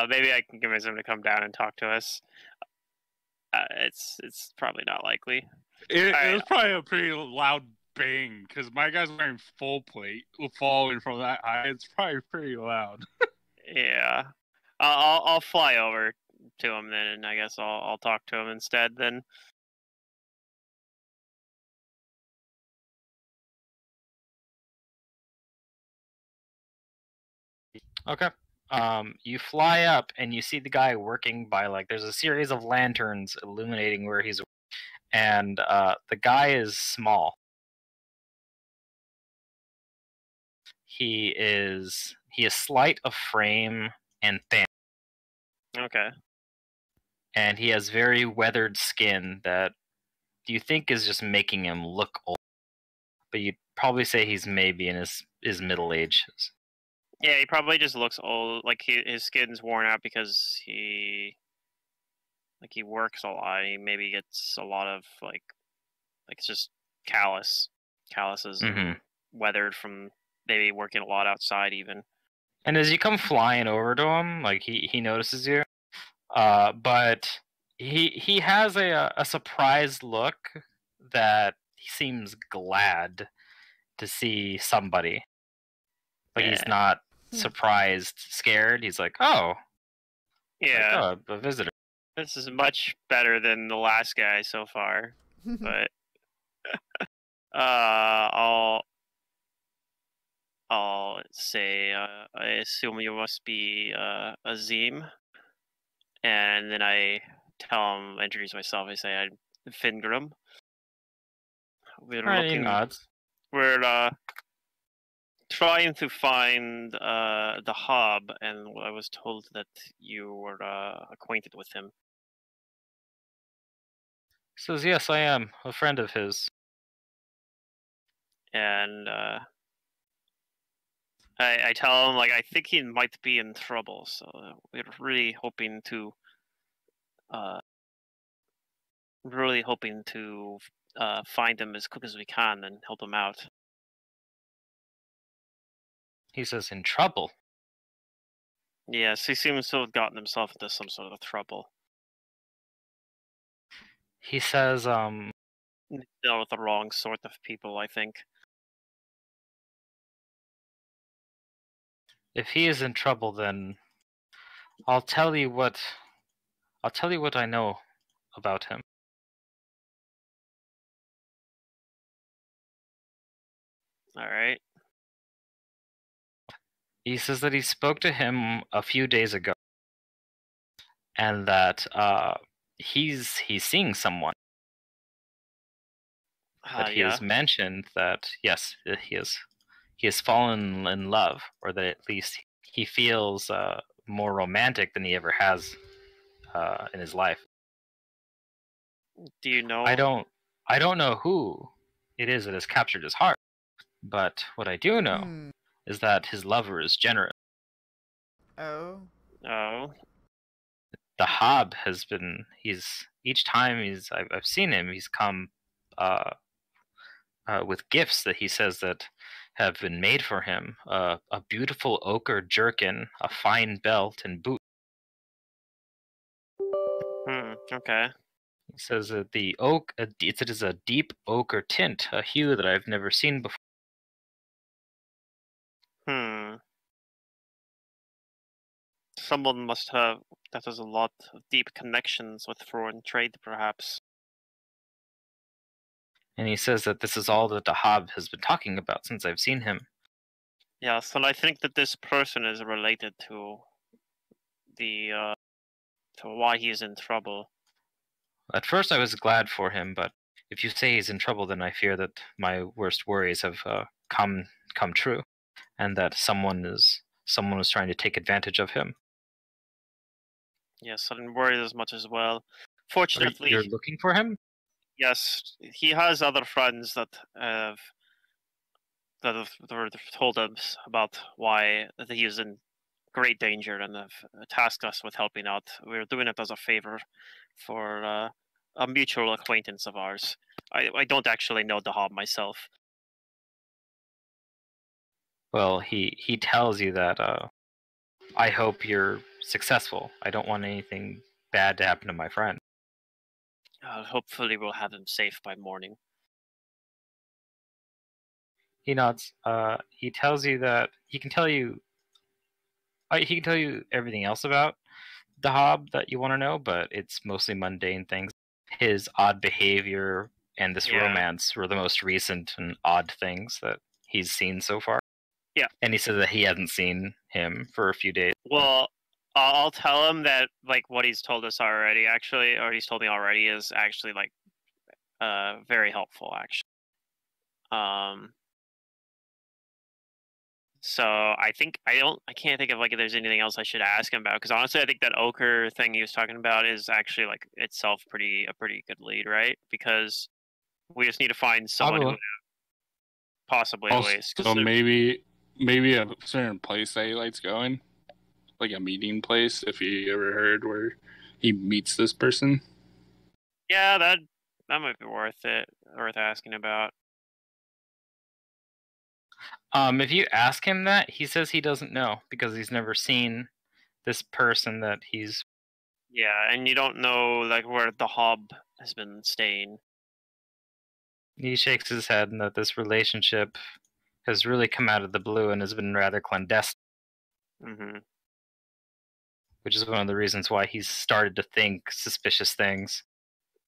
Maybe I can convince him to come down and talk to us. It's probably not likely. It was probably a pretty loud bang because my guy's wearing full plate, falling from that high. It's probably pretty loud. Yeah. I'll fly over to him then, and I guess I'll talk to him instead then. Okay. You fly up and you see the guy working by there's a series of lanterns illuminating where he's, and the guy is small. He is slight of frame and thin. Okay. And he has very weathered skin that you think is just making him look old. But you'd probably say he's maybe in his middle ages. Yeah, he probably just looks old. His skin's worn out because he works a lot. He maybe gets a lot of it's just calluses weathered from maybe working a lot outside even. And as you come flying over to him, he notices you, but he has a surprised look that he seems glad to see somebody. He's not surprised, scared. He's like, oh. Yeah. A visitor. This is much better than the last guy so far. But I'll say I assume you must be Azim. And then I tell him, introduce myself. I say I'm Fingram. We're trying to find the Hob, and I was told that you were acquainted with him. He says, yes, I am a friend of his. And I tell him, I think he might be in trouble, so we're really hoping to find him as quick as we can and help him out. He says, in trouble? Yes, he seems to have gotten himself into some sort of trouble. He says, with the wrong sort of people, I think. If he is in trouble, then I'll tell you what I know about him. All right. He says that he spoke to him a few days ago, and that he's seeing someone. That he has mentioned that yes, he has fallen in love, or that at least he feels more romantic than he ever has in his life. Do you know? I don't know who it is that has captured his heart, but what I do know is that his lover is generous. Oh. The Hob has been. Each time I've seen him, he's come with gifts that he says that have been made for him. A beautiful ochre jerkin, a fine belt, and boot. Okay. It says that the oak, it is a deep ochre tint, a hue that I've never seen before. Someone must have that has a lot of deep connections with foreign trade, perhaps. And he says that this is all that Dahab has been talking about since I've seen him. Yes, and I think that this person is related to the to why he is in trouble. At first I was glad for him, but if you say he's in trouble, then I fear that my worst worries have come true, and that someone is trying to take advantage of him. Yes, I'm worried as much as well. Fortunately, you're looking for him? Yes, he has other friends that have told us about why he is in great danger and have tasked us with helping out. We're doing it as a favor for a mutual acquaintance of ours. I don't actually know Dahab myself. Well, he tells you that I hope you're successful. I don't want anything bad to happen to my friend. Hopefully we'll have him safe by morning. He nods. He tells you that he can tell you everything else about Dahab that you want to know, but it's mostly mundane things. His odd behavior and this romance were the most recent and odd things that he's seen so far. Yeah. And he said that he hasn't seen him for a few days. Well, I'll tell him that like what he's told us already, actually, or he's told me already, is actually like very helpful, actually. So I think I can't think of like if there's anything else I should ask him about, because honestly I think that ochre thing he was talking about is actually like itself a pretty good lead, right? Because we just need to find someone who possibly so maybe a certain place that he likes going, like a meeting place, if you ever heard where he meets this person. Yeah, that might be worth asking about. If you ask him that, he says he doesn't know because he's never seen this person that he's... Yeah, and you don't know like where the Hob has been staying. He shakes his head and that this relationship has really come out of the blue and has been rather clandestine. Mm-hmm. Which is one of the reasons why he's started to think suspicious things.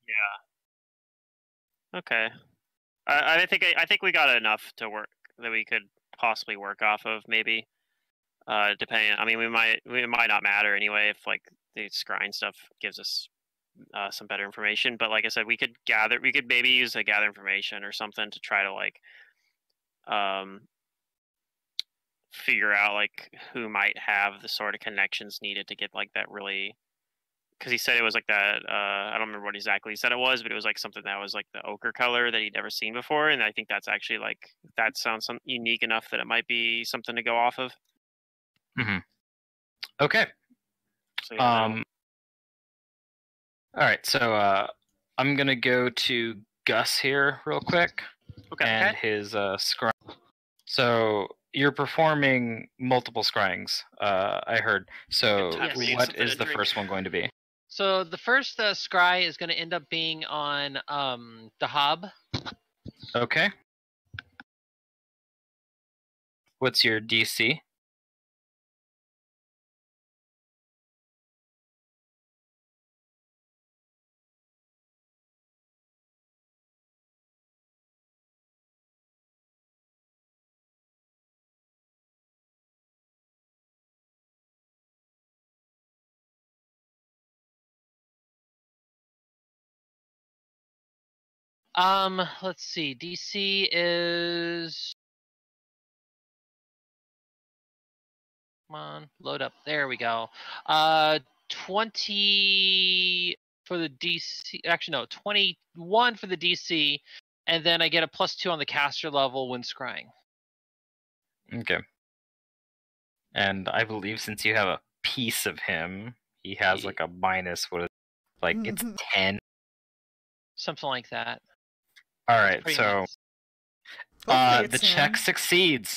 Yeah. Okay. I think we got enough to work that we could possibly work off of, maybe. Depending, I mean, it might not matter anyway if like the scrying stuff gives us some better information. But like I said, we could maybe use a gather information or something to try to like figure out like who might have the sort of connections needed to get like that really. Because he said it was like that. I don't remember what exactly he said it was, but it was like something that was like the ochre color that he'd never seen before, and I think that's actually like that sounds unique enough that it might be something to go off of. Mm-hmm. Okay. So, all right. So I'm gonna go to Gus here real quick. Okay. And his scrying. So you're performing multiple scryings. I heard. So what is the first one going to be? So the first scry is going to end up being on Dahab. Okay. What's your DC? Let's see. DC is... Come on, load up. There we go. 20 for the DC. Actually, no, 21 for the DC, and then I get a +2 on the caster level when scrying. Okay. And I believe since you have a piece of him, he has like a minus. What? Like it's 10. Something like that. All right. So the check succeeds.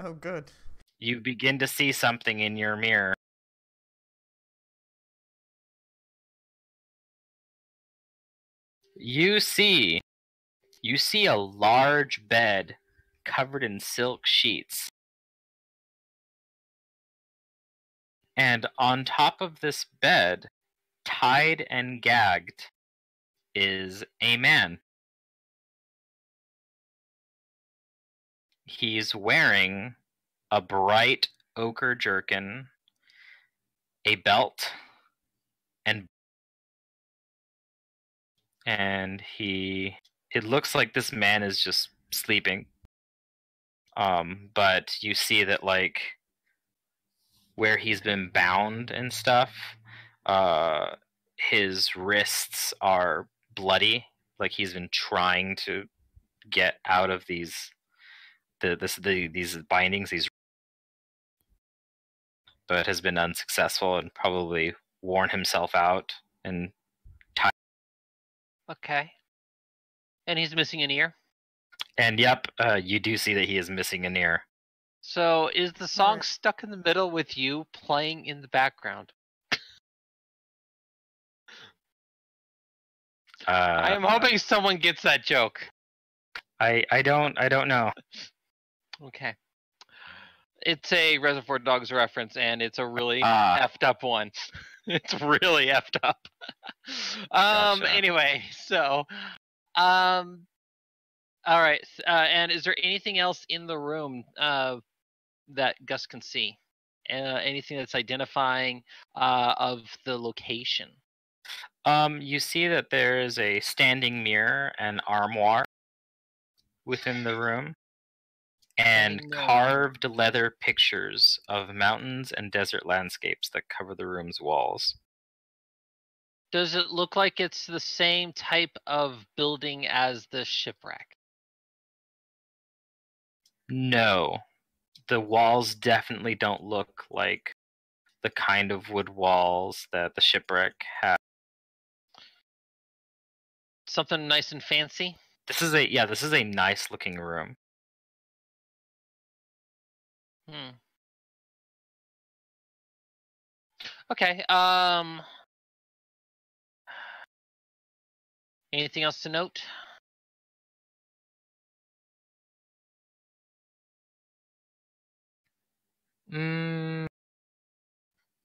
Oh, good. You begin to see something in your mirror. You see a large bed covered in silk sheets. And on top of this bed, tied and gagged, is a man. He's wearing a bright ochre jerkin, a belt, and it looks like this man is just sleeping. But you see that, like, where he's been bound and stuff, his wrists are bloody, like he's been trying to get out of these bindings, but has been unsuccessful and probably worn himself out and tired. Okay. And he's missing an ear? And yep, you do see that he is missing an ear. So is the song stuck in the middle with you playing in the background? I am hoping someone gets that joke. I don't know. Okay. It's a Reservoir Dogs reference, and it's a really effed up one. It's really effed up. Gotcha. Anyway, so, all right. And is there anything else in the room that Gus can see? Anything that's identifying of the location? You see that there is a standing mirror and armoire within the room, and carved leather pictures of mountains and desert landscapes that cover the room's walls. Does it look like it's the same type of building as the shipwreck? No. The walls definitely don't look like the kind of wood walls that the shipwreck had. Something nice and fancy? This is a nice looking room. Okay. Anything else to note?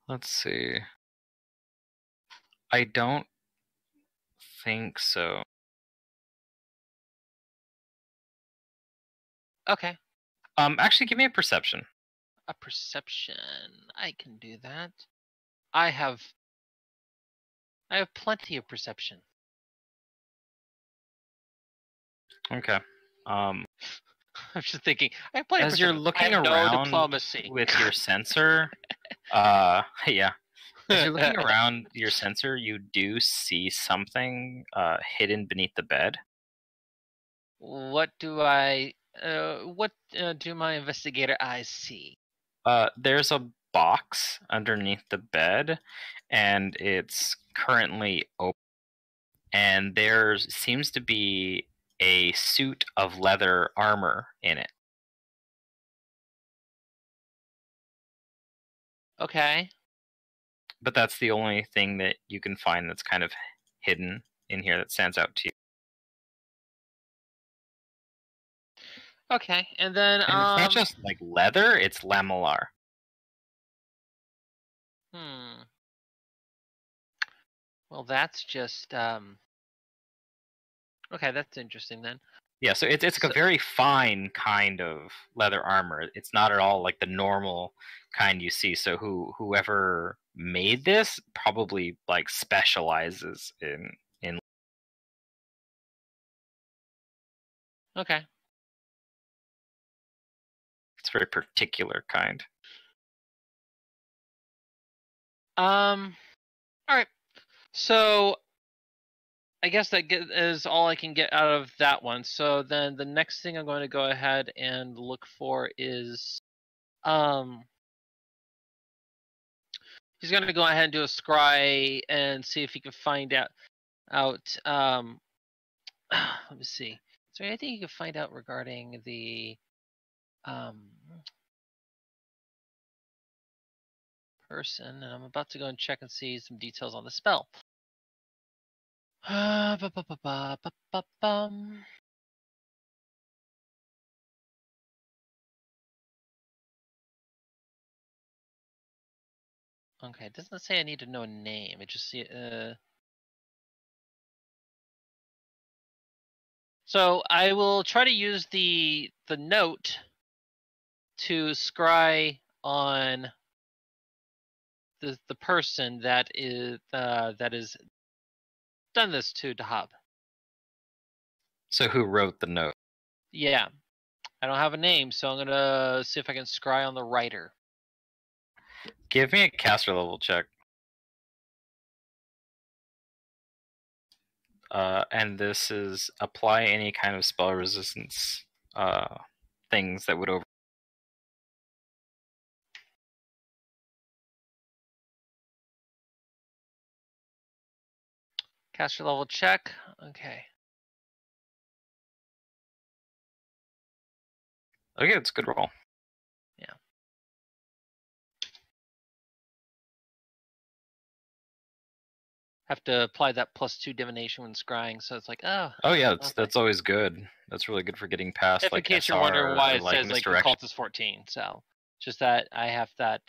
Let's see. I don't think so. Okay. Actually, give me a perception. A perception. I can do that. I have plenty of perception. Okay. I'm just thinking. I have plenty as of you're perception. looking I have around no diplomacy. with your sensor, yeah. As you're looking around your sensor, you do see something hidden beneath the bed. What do my investigator eyes see? There's a box underneath the bed, and it's currently open. And there seems to be a suit of leather armor in it. Okay. But that's the only thing that you can find that's kind of hidden in here that stands out to you. Okay, and then And it's not just like leather, it's lamellar. Well, that's just okay, that's interesting then. Yeah, so it's like a very fine kind of leather armor. It's not at all like the normal kind you see. So whoever made this probably like specializes in. Okay. It's a very particular kind. All right. So I guess that is all I can get out of that one. So then the next thing I'm going to go ahead and look for is he's going to go ahead and do a scry and see if he can find out let me see. Is there anything you can find out regarding the person? And I'm about to go and check and see some details on the spell. Okay, it doesn't say I need to know a name. It just So I will try to use the note to scry on the person that is done this to Dahab. So who wrote the note? Yeah, I don't have a name, so I'm gonna see if I can scry on the writer. Give me a caster level check. And this is apply any kind of spell resistance things that would over. Caster level check. Okay. Okay, it's a good roll. Yeah. Have to apply that +2 divination when scrying, so it's like, oh. Oh yeah, that's always good. That's really good for getting past if like in case SR, you're wondering why it like says like misdirection. occult is 14, so just that I have that.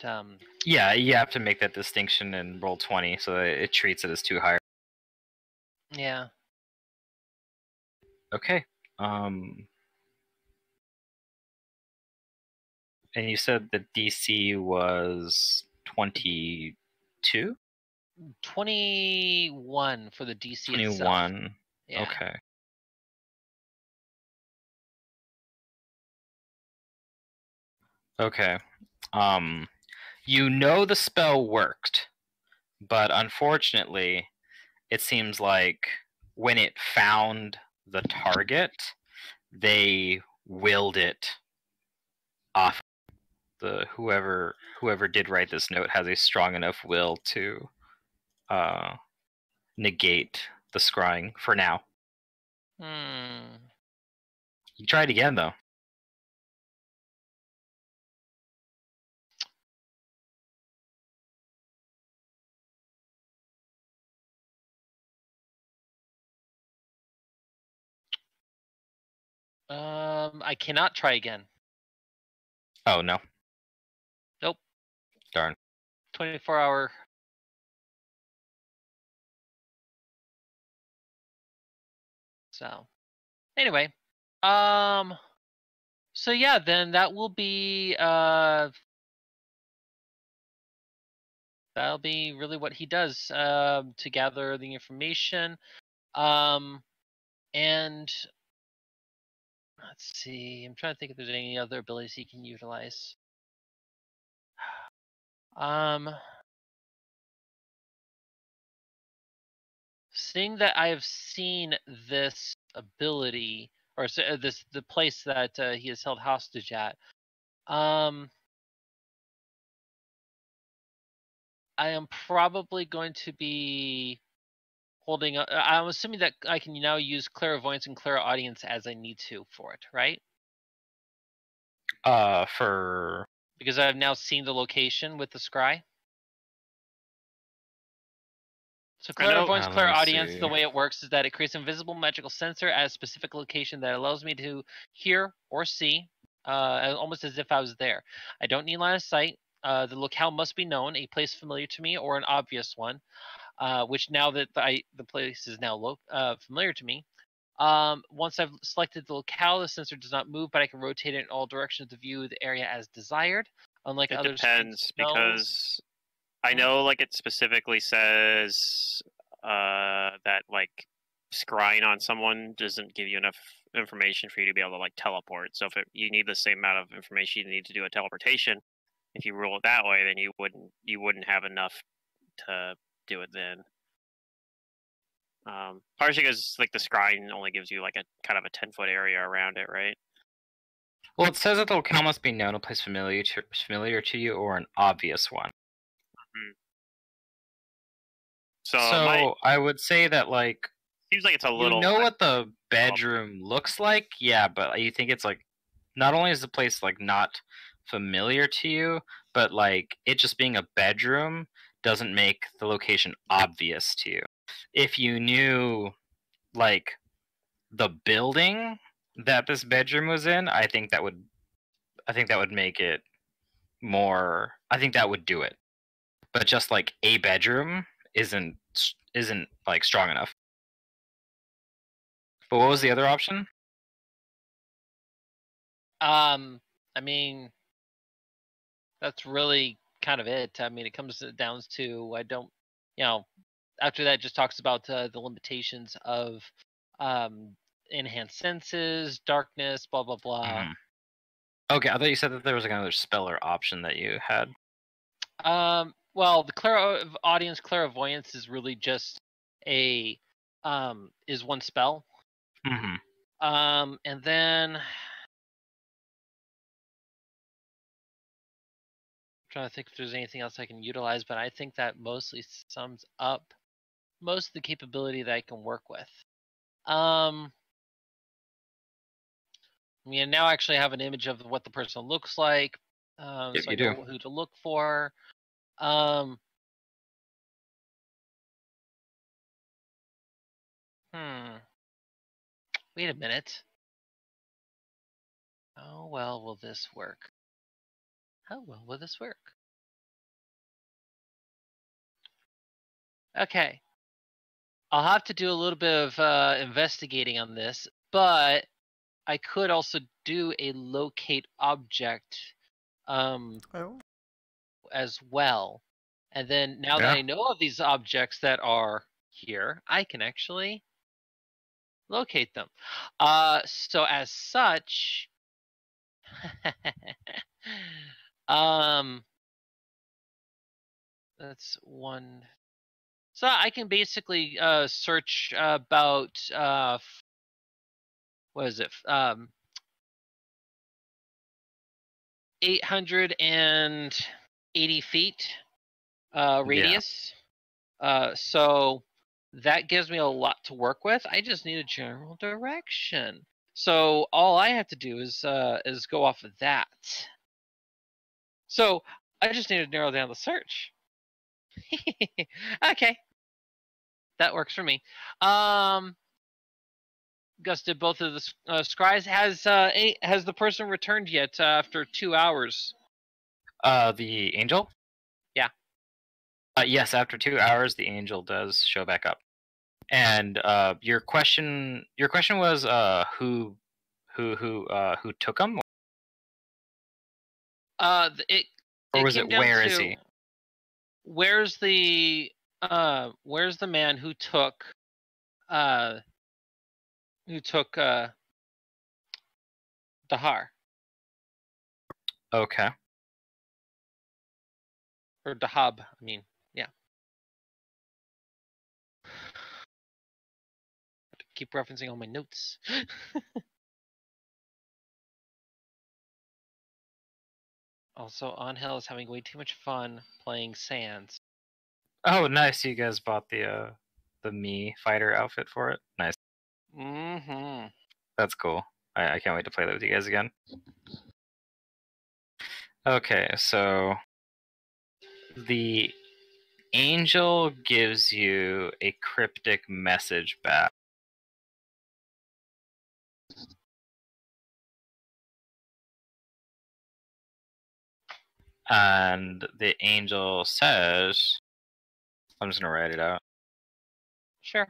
Yeah, you have to make that distinction and roll 20, so it treats it as 2 higher. Yeah. Okay. And you said the DC was 22? 21 for the DC 21. itself. Yeah. Okay. Okay. You know the spell worked, but unfortunately, it seems like when it found the target, they willed it off. Whoever did write this note has a strong enough will to negate the scrying for now. You try it again though. I cannot try again. Oh no. Nope. Darn. 24-hour. So, anyway, so yeah, then that will be that'll be really what he does to gather the information, and let's see. I'm trying to think if there's any other abilities he can utilize. Seeing that I have seen this ability, or the place that he is held hostage at, I am probably going to be holding. I'm assuming that I can now use clairvoyance and clairaudience as I need to for it, right? Because I've now seen the location with the scry. So clairvoyance, clairaudience, the way it works is that it creates an invisible magical sensor at a specific location that allows me to hear or see, almost as if I was there. I don't need line of sight. The locale must be known, a place familiar to me, or an obvious one. Which now that the place is now familiar to me, once I've selected the locale, the sensor does not move, but I can rotate it in all directions to view the area as desired. Unlike other depends because I know like it specifically says that like scrying on someone doesn't give you enough information for you to be able to like teleport. So if you need the same amount of information you need to do a teleportation, if you rule it that way, then you wouldn't have enough to do it then. Partially because like the scrying only gives you like a kind of a 10-foot area around it, right? Well, it says that the locale must be known, a place familiar to you, or an obvious one. Mm-hmm. So I would say that like seems like it's a little. You know what the bedroom looks like, yeah, but you think it's like not only is the place like not familiar to you, but like it just being a bedroom doesn't make the location obvious to you. if you knew like the building that this bedroom was in, I think that would make it more. I think that would do it. But just like a bedroom isn't like strong enough. But what was the other option? I mean, that's really kind of it. I mean, it comes down to after that, it just talks about the limitations of enhanced senses, darkness, blah blah blah. Mm-hmm. Okay, I thought you said that there was like another spell or option that you had. Well, the audience clairvoyance is really just is one spell. Mm-hmm. And then trying to think if there's anything else I can utilize, but I think that mostly sums up most of the capability that I can work with. I mean, now I actually have an image of what the person looks like, so I know who to look for. Wait a minute. How well will this work? How well will this work? Okay. I'll have to do a little bit of investigating on this, but I could also do a locate object as well. And then now that I know of these objects that are here, I can actually locate them. So as such, that's one. So I can basically search about what is it? 880 feet radius. Yeah. So that gives me a lot to work with. I just need a general direction. So all I have to do is go off of that. So I just need to narrow down the search. Okay. That works for me. Gus did both of the scries. Has the person returned yet after 2 hours? The angel? Yeah. Yes, after 2 hours, the angel does show back up. And your question was who took him? Or was it where is he? Where's the man who took Dahar? Okay. Or Dahab, I mean, yeah. Keep referencing all my notes. Also, Angel is having way too much fun playing Sans. Oh, nice! You guys bought the me fighter outfit for it. Nice. Mm-hmm. That's cool. I can't wait to play that with you guys again. Okay, so the angel gives you a cryptic message back. And the angel says, I'm just going to write it out. Sure.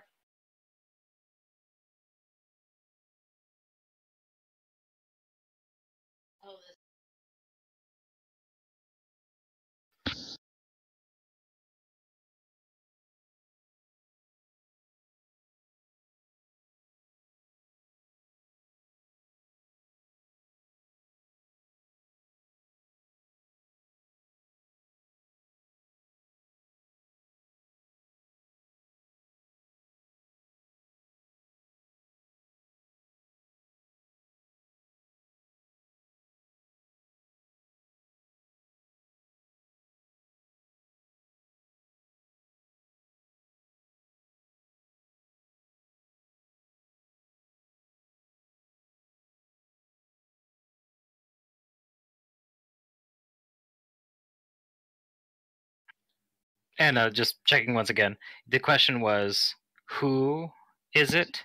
And just checking once again, the question was, who is it?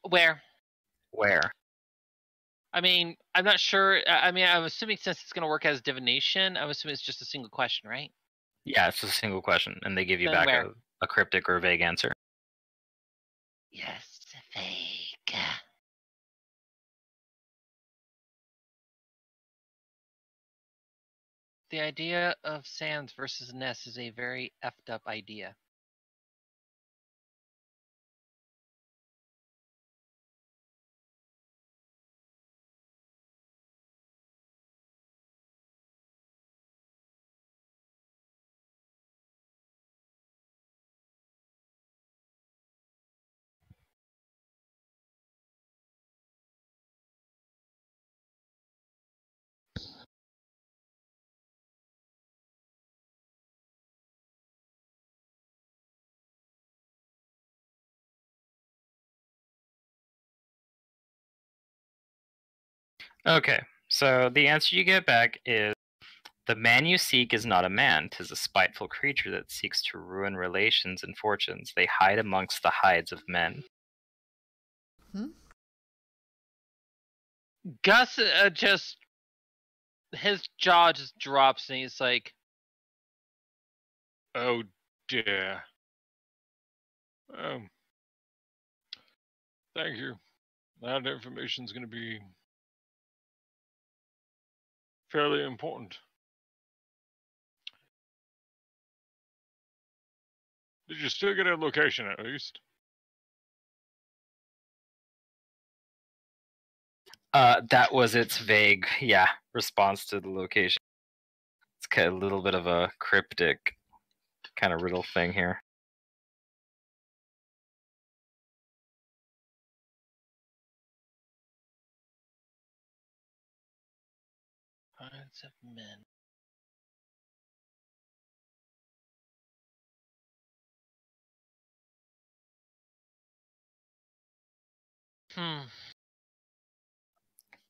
Where? I mean, I'm not sure. I'm assuming since it's going to work as divination, I'm assuming it's just a single question, right? Yeah, it's a single question, and they give you back a cryptic or vague answer. Yes, vague. The idea of Sands versus Ness is a very effed up idea. Okay, so the answer you get back is, the man you seek is not a man, 'tis a spiteful creature that seeks to ruin relations and fortunes. They hide amongst the hides of men. Gus his jaw just drops and he's like, oh dear. Thank you. That information is going to be fairly important. Did you still get a location at least? That was its vague, response to the location. It's kind of a little bit of a cryptic kind of riddle thing here. Hides of men.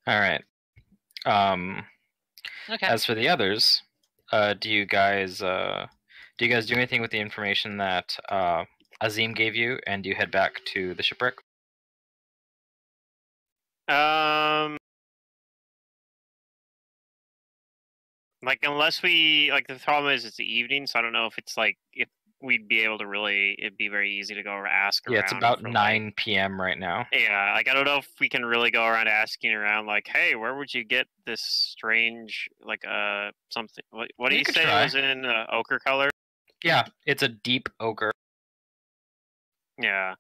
All right. Okay. As for the others, do you guys do anything with the information that Azim gave you, and do you head back to the shipwreck? Like, unless we, like, the problem is it's the evening, so I don't know if it's like, if we'd be able to really, it'd be very easy to go ask around. Yeah, it's about 9 p.m. right now. Yeah, like, I don't know if we can really go around asking around, like, hey, where would you get this strange, like, something, what do you say it was in ochre color? Yeah, it's a deep ochre. Yeah.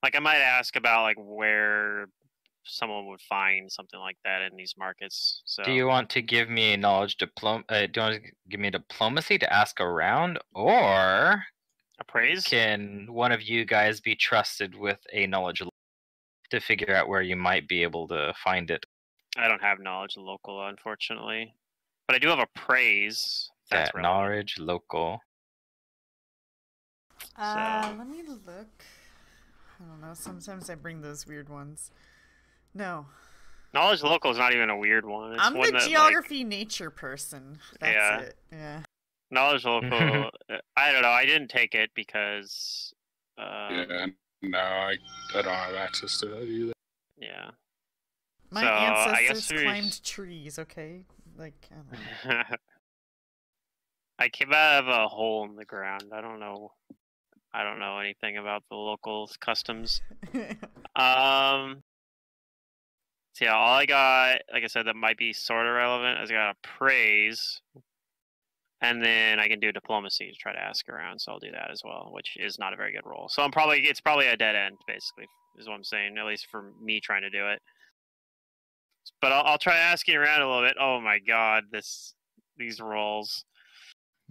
Like, I might ask about, like, where someone would find something like that in these markets. So, do you want to give me a knowledge do you want to give me diplomacy to ask around, or appraise? Can one of you guys be trusted with a knowledge to figure out where you might be able to find it? I don't have knowledge local, unfortunately, but I do have appraise. That knowledge local. Let me look. I don't know. Sometimes I bring those weird ones. No. Knowledge local is not even a weird one. It's I'm one the geography nature person. That's it. Yeah. Knowledge local. I don't know. I didn't take it because. No, I don't have access to that either. Yeah. My ancestors climbed trees. Okay, like. I don't know. I came out of a hole in the ground. I don't know anything about the local customs. So yeah, all I got, like I said, that might be sort of relevant, is I got appraise, and then I can do diplomacy to try to ask around. So I'll do that as well, which is not a very good roll. So it's probably a dead end, basically, is what I'm saying, at least for me trying to do it. But I'll try asking around a little bit. Oh my god, these rolls.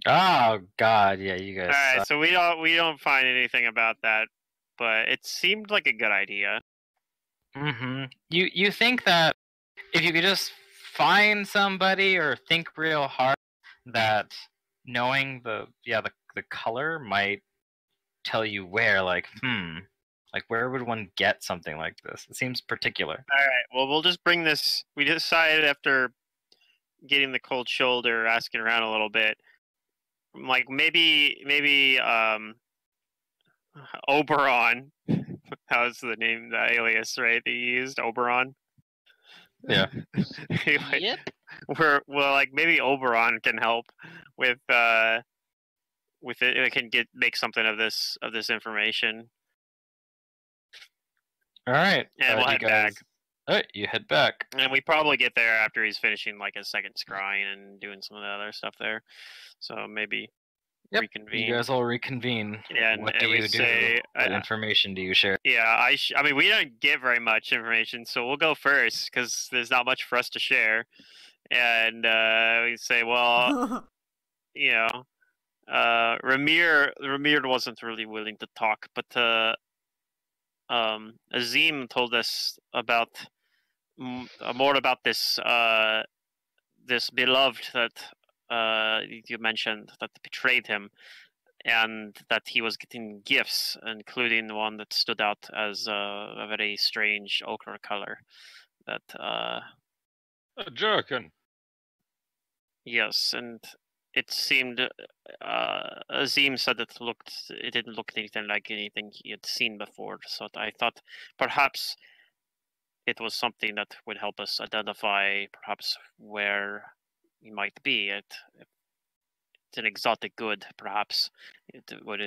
Oh god, yeah, you guys. All right, so we don't find anything about that, but it seemed like a good idea. Mm-hmm. You think that if you could just find somebody or think real hard, that knowing the color might tell you where, like where would one get something like this? It seems particular. All right, well, we'll just bring this. We decided after getting the cold shoulder, asking around a little bit, like maybe Oberon. That was the name, the alias, right? That he used, Oberon. Yeah. Yep. Like maybe Oberon can help with it. It can make something of this information. All right. And we'll head back. All right, you head back. And we probably get there after he's finishing like a second scrying and doing some of the other stuff there. So maybe reconvene. You guys all reconvene. Yeah, what and do we you say, do? What information do you share? Yeah, I mean, we don't get very much information, so we'll go first because there's not much for us to share. And we say, well, you know, Ramir wasn't really willing to talk, but Azim told us about more about this this beloved that you mentioned that betrayed him, and that he was getting gifts, including one that stood out as a very strange ochre color. That a jerkin. Yes, and it seemed Azim said it didn't look anything like anything he had seen before. So I thought perhaps it was something that would help us identify perhaps where he might be. It's an exotic good, perhaps. It would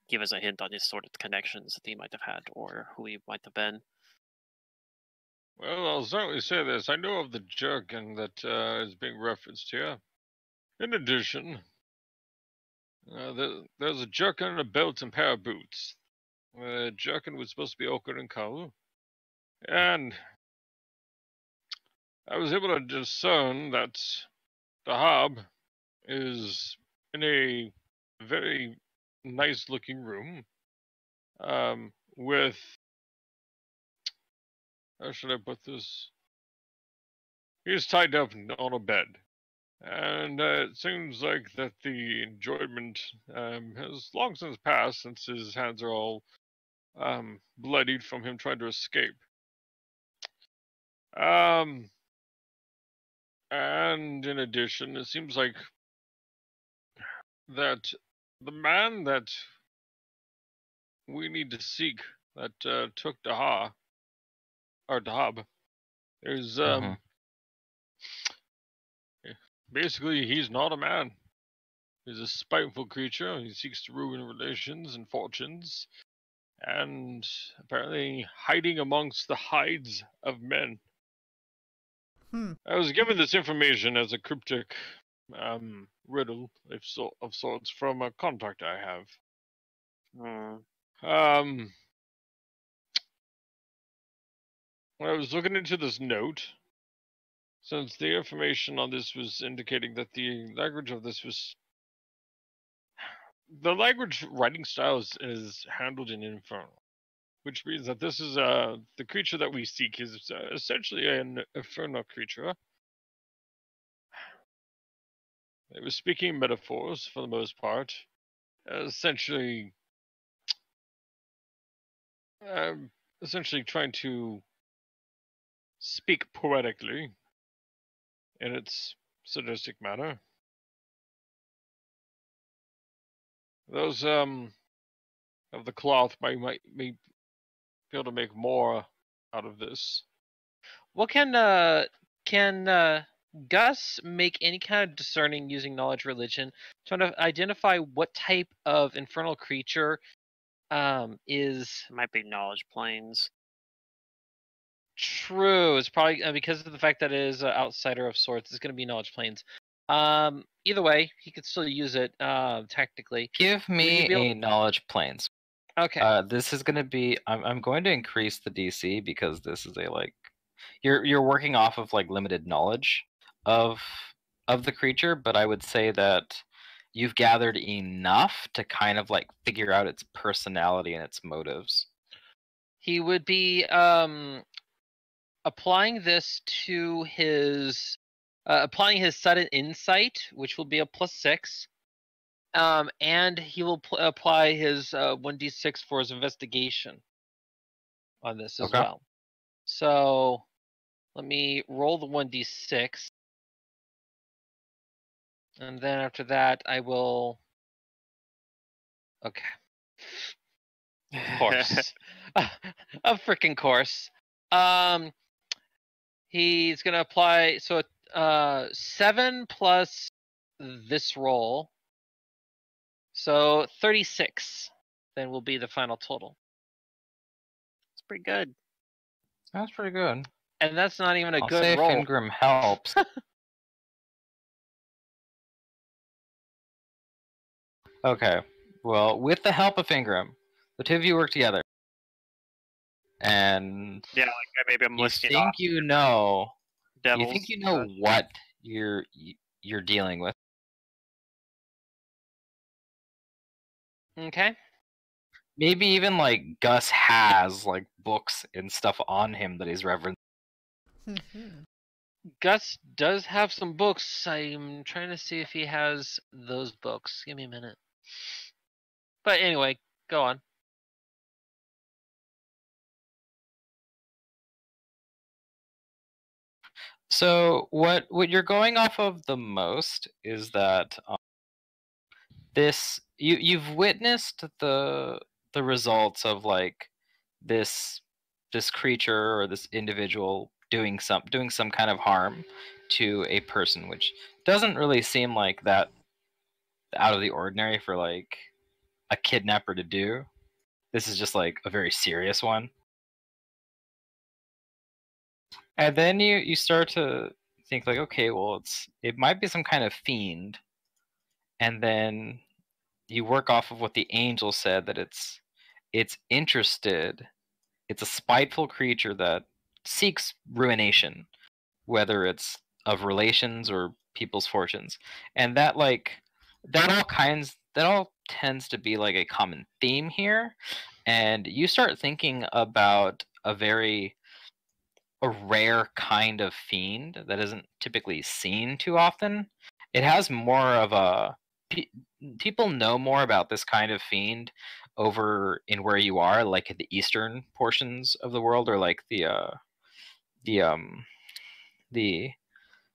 give us a hint on his sort of connections that he might have had or who he might have been. Well, I'll certainly say this. I know of the jerkin that is being referenced here. In addition, there's a jerkin and a belt and pair of boots. The jerkin was supposed to be ochre in color. And I was able to discern that the hob is in a very nice looking room with, how should I put this? He's tied up on a bed. And it seems like that the enjoyment has long since passed, since his hands are all bloodied from him trying to escape. And in addition, it seems like that the man that we need to seek that took Dahab is basically, he's not a man. He's a spiteful creature. He seeks to ruin relations and fortunes, and apparently hiding amongst the hides of men. I was given this information as a cryptic riddle, of sorts, from a contact I have. When I was looking into this note, since the information on this was indicating that the language of this was... The language writing style is handled in Infernal, which means that this is the creature that we seek is essentially an Infernal creature. It was speaking metaphors for the most part, essentially trying to speak poetically in its sadistic manner. Those of the cloth may be able to make more out of this. Well, can Gus make any kind of discerning using knowledge religion to identify what type of infernal creature is? It might be knowledge planes. True. It's probably because of the fact that it is an outsider of sorts. It's going to be knowledge planes. Either way, he could still use it technically. Give me a knowledge planes. Okay. This is going to be. I'm going to increase the DC because this is a you're working off of limited knowledge of the creature, but I would say that you've gathered enough to kind of figure out its personality and its motives. He would be applying this to his applying his sudden insight, which will be a +6, and he will apply his 1d6 for his investigation on this as well. So let me roll the 1d6. And then after that, I will. Okay. Of course. A freaking course. He's gonna apply. So 7 plus this roll. So 36. Then will be the final total. It's pretty good. That's pretty good. And that's not even a I'll good say roll. if Ingram helps. Okay. Well, with the help of Ingram, the two of you work together. And yeah, like maybe I'm listing you think off you know devils. You think you know what you're dealing with. Okay. Maybe even like Gus has like books and stuff on him that he's referencing. Gus does have some books. I'm trying to see if he has those books. Give me a minute. But anyway, go on. So what you're going off of the most is that this you've witnessed the results of like this creature or this individual doing some kind of harm to a person, which doesn't really seem like that out of the ordinary for like a kidnapper to do. This is just like a very serious one. And then you start to think like, okay, well it might be some kind of fiend. And then you work off of what the angel said, that it's interested. It's a spiteful creature that seeks ruination, whether it's of relations or people's fortunes. And that all tends to be like a common theme here. And you start thinking about a rare kind of fiend that isn't typically seen too often. It has more of a people know more about this kind of fiend over in where you are, like the eastern portions of the world, or like the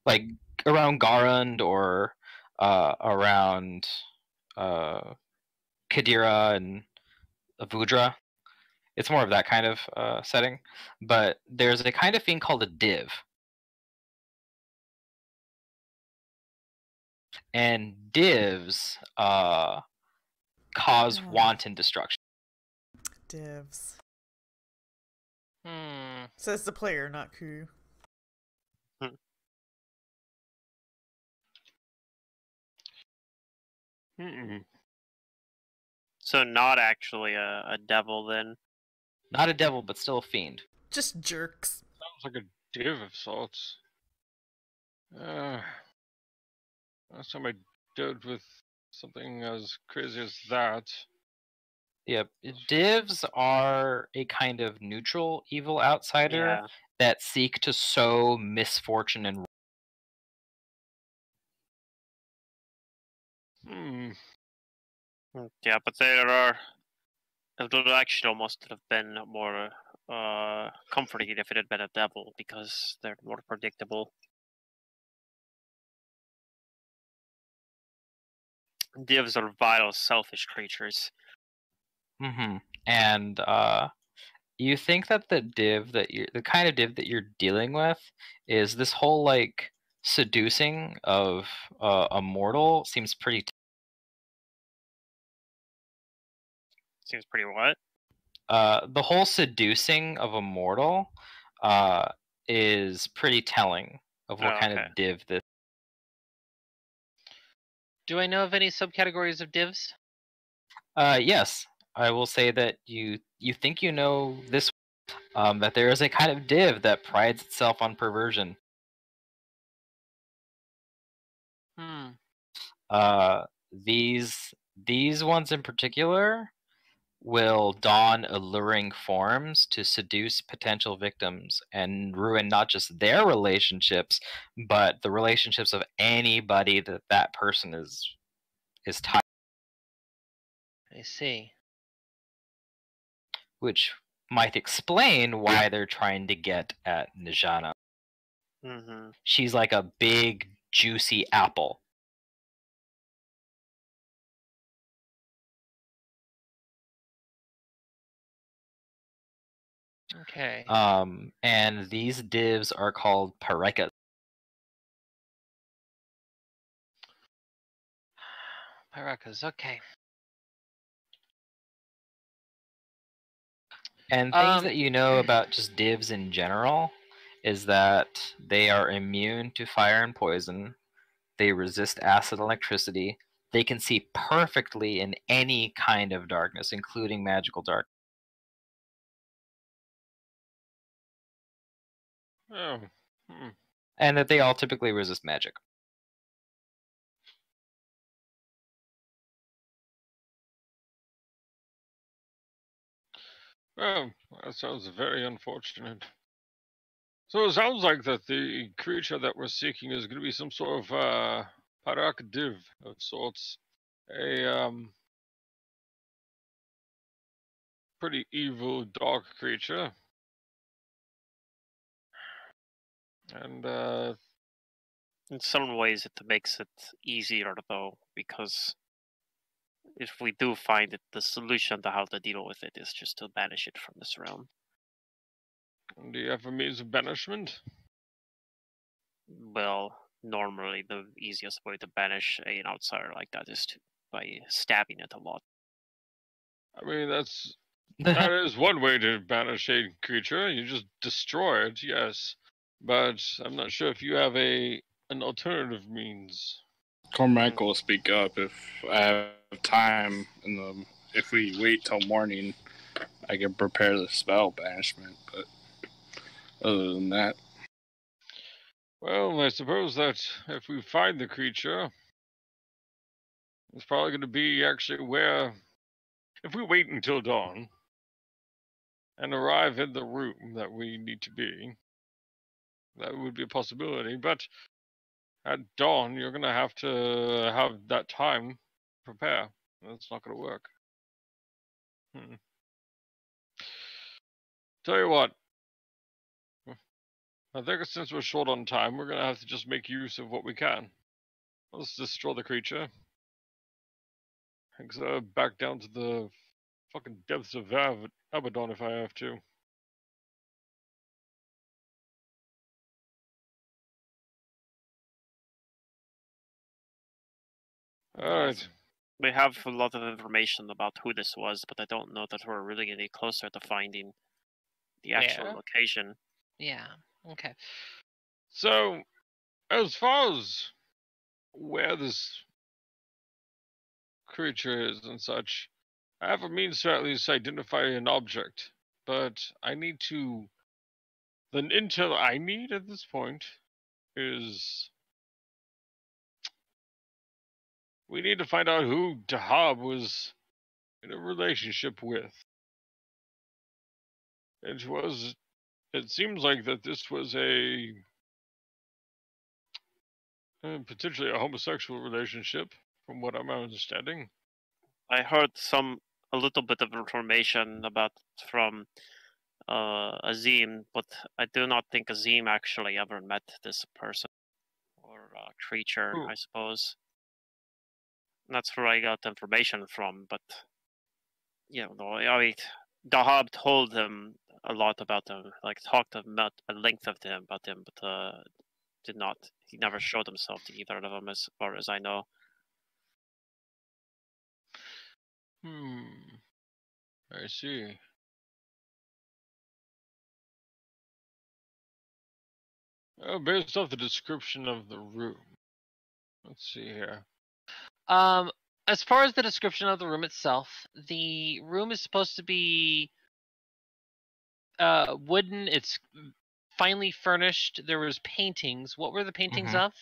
like around Garund, or around Kadira and Avudra. It's more of that kind of setting. But there's a kind of fiend called a div. And divs cause wanton destruction. Divs. Hmm. Says the player, not Kuru. So not actually a devil then. Not a devil, but still a fiend. Just jerks. Sounds like a div of sorts. Last time I dealt with something as crazy as that. Yep. Divs are a kind of neutral evil outsider that seek to sow misfortune and Yeah, but there are. It would actually almost have been more comforting if it had been a devil, because they're more predictable. Divs are vile, selfish creatures. Mm-hmm. And you think that the kind of div that you're dealing with is this whole like seducing of a mortal seems pretty. Seems pretty what? The whole seducing of a mortal is pretty telling of what kind of div this. Do I know of any subcategories of divs? Yes, I will say that you think you know this, that there is a kind of div that prides itself on perversion. These ones in particular will don alluring forms to seduce potential victims and ruin not just their relationships, but the relationships of anybody that person is tied. I see. Which might explain why they're trying to get at Nijana. Mm-hmm. She's like a big, juicy apple. Okay. And these divs are called parekas. Parekas, okay. And things that you know about just divs in general is that they are immune to fire and poison. They resist acid and electricity. They can see perfectly in any kind of darkness, including magical dark. Oh. And that they all typically resist magic. Well, that sounds very unfortunate. So it sounds like that the creature that we're seeking is going to be some sort of parak div of sorts. A pretty evil, dark creature. And in some ways it makes it easier though, because if we do find it, the solution to how to deal with it is just to banish it from this realm. do you have a means of banishment? Well, normally the easiest way to banish an outsider like that is by stabbing it a lot. I mean, that is one way to banish a creature. You just destroy it, yes. But I'm not sure if you have an alternative means. Cormac will speak up if I have time. If we wait till morning, I can prepare the spell banishment. But other than that, well, I suppose that if we find the creature, it's probably going to be actually where, if we wait until dawn and arrive in the room that we need to be, that would be a possibility. But at dawn, you're going to have that time to prepare. That's not going to work. Tell you what, I think since we're short on time, we're going to have to just make use of what we can. Let's destroy the creature. Back down to the fucking depths of Abaddon if I have to. Alright. We have a lot of information about who this was, but I don't know that we're really any closer to finding the actual location. Yeah, okay. So, as far as where this creature is and such, I have a means to at least identify an object, but I need to... The intel I need at this point is... We need to find out who Dahab was in a relationship with. It seems like that this was potentially a homosexual relationship, from what I'm understanding. I heard a little bit of information about from Azim, but I do not think Azim actually ever met this person or creature, I suppose. And that's where I got information from, but I mean, Dahab told him a lot about him, like talked at length of him about him, but he never showed himself to either of them as far as I know. I see. Well, based off the description of the room. Let's see here. As far as the description of the room itself, the room is supposed to be wooden. It's finely furnished. There was paintings. What were the paintings of?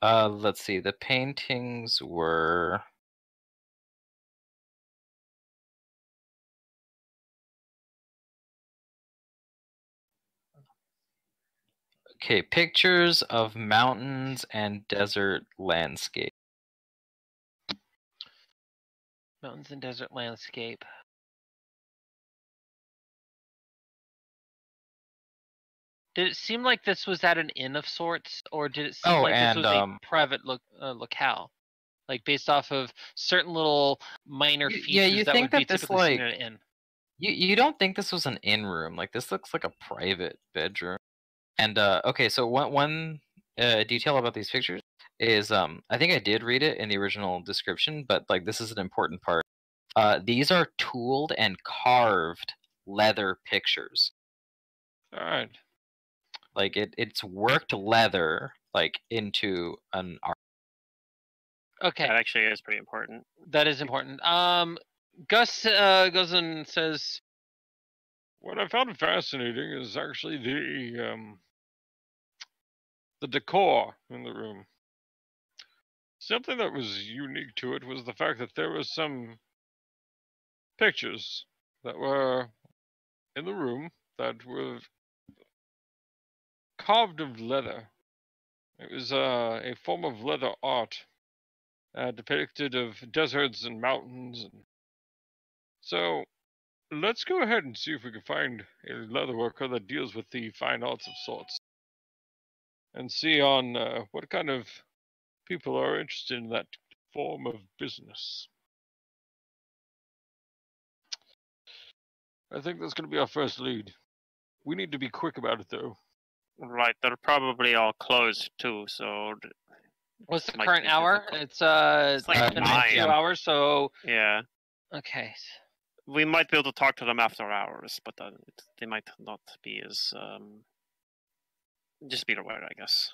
Let's see. The paintings were... Okay, pictures of mountains and desert landscape. Mountains and desert landscape. Did it seem like this was at an inn of sorts, or did it seem like this was a private locale? Like based off of certain little minor features that would be typically seen at an inn. You don't think this was an inn room? Like this looks like a private bedroom. And okay, so one detail about these pictures is I think I did read it in the original description, but like this is an important part. These are tooled and carved leather pictures. All right. Like it's worked leather like into an art. Okay. That actually is pretty important. That is important. Gus goes and says, What I found fascinating is actually the decor in the room. Something that was unique to it was the fact that there were some pictures that were in the room that were carved of leather. It was a form of leather art depicted of deserts and mountains. So let's go ahead and see if we can find a leatherworker that deals with the fine arts of sorts, and see on what kind of people are interested in that form of business. I think that's going to be our first lead. We need to be quick about it, though. Right, they're probably all closed too. So what's the might current be hour? difficult. It's like 2 9. hours. So yeah, okay. we might be able to talk to them after hours, but they might not be as just be aware, I guess.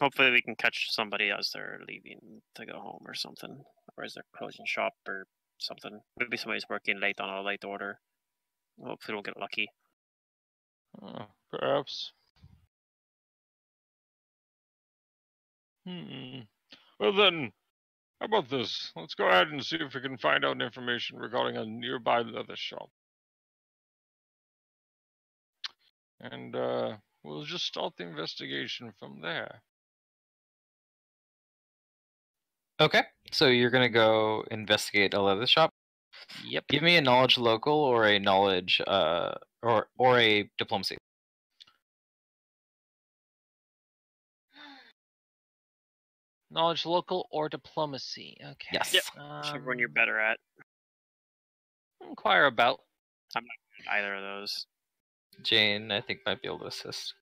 Hopefully we can catch somebody as they're leaving to go home or something, or as they're closing shop or something. Maybe somebody's working late on a late order. Hopefully we'll get lucky. Perhaps. Well then, how about this? Let's go ahead and see if we can find out information regarding a nearby leather shop. And we'll just start the investigation from there. Okay, so you're gonna go investigate a leather shop. Yep. Give me a knowledge local or a knowledge or a diplomacy. Knowledge local or diplomacy. Okay. Yes. Yep. Whichever one you're better at. Inquire about. I'm not good at either of those. Jane, I think, might be able to assist.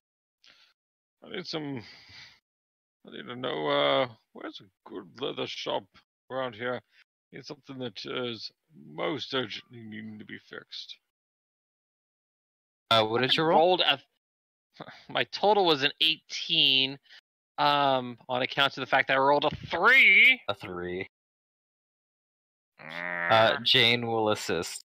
I need to know where's a good leather shop around here. It's something that is most urgently needing to be fixed. What did you roll? My total was an 18. On account of the fact that I rolled a 3. A 3. Jane will assist.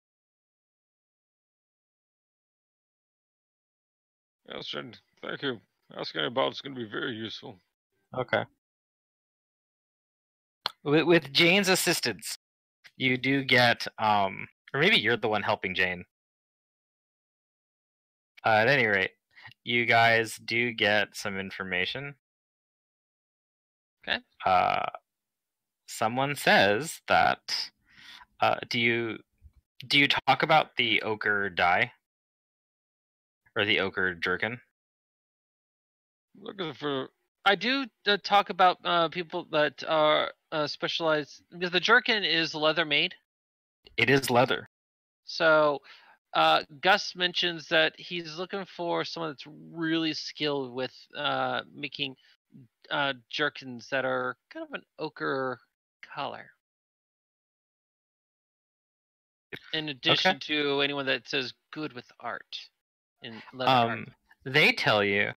Yes, Jane. Thank you. Asking about is going to be very useful. Okay. With Jane's assistance, you do get, or maybe you're the one helping Jane. At any rate, you guys do get some information. Okay. Someone says that. Do you talk about the ochre dye or the ochre jerkin? Looking for. I do talk about people that are specialized, because the jerkin is leather made. It is leather. So Gus mentions that he's looking for someone that's really skilled with making jerkins that are kind of an ochre color. In addition to anyone that says good with art in leather art. They tell you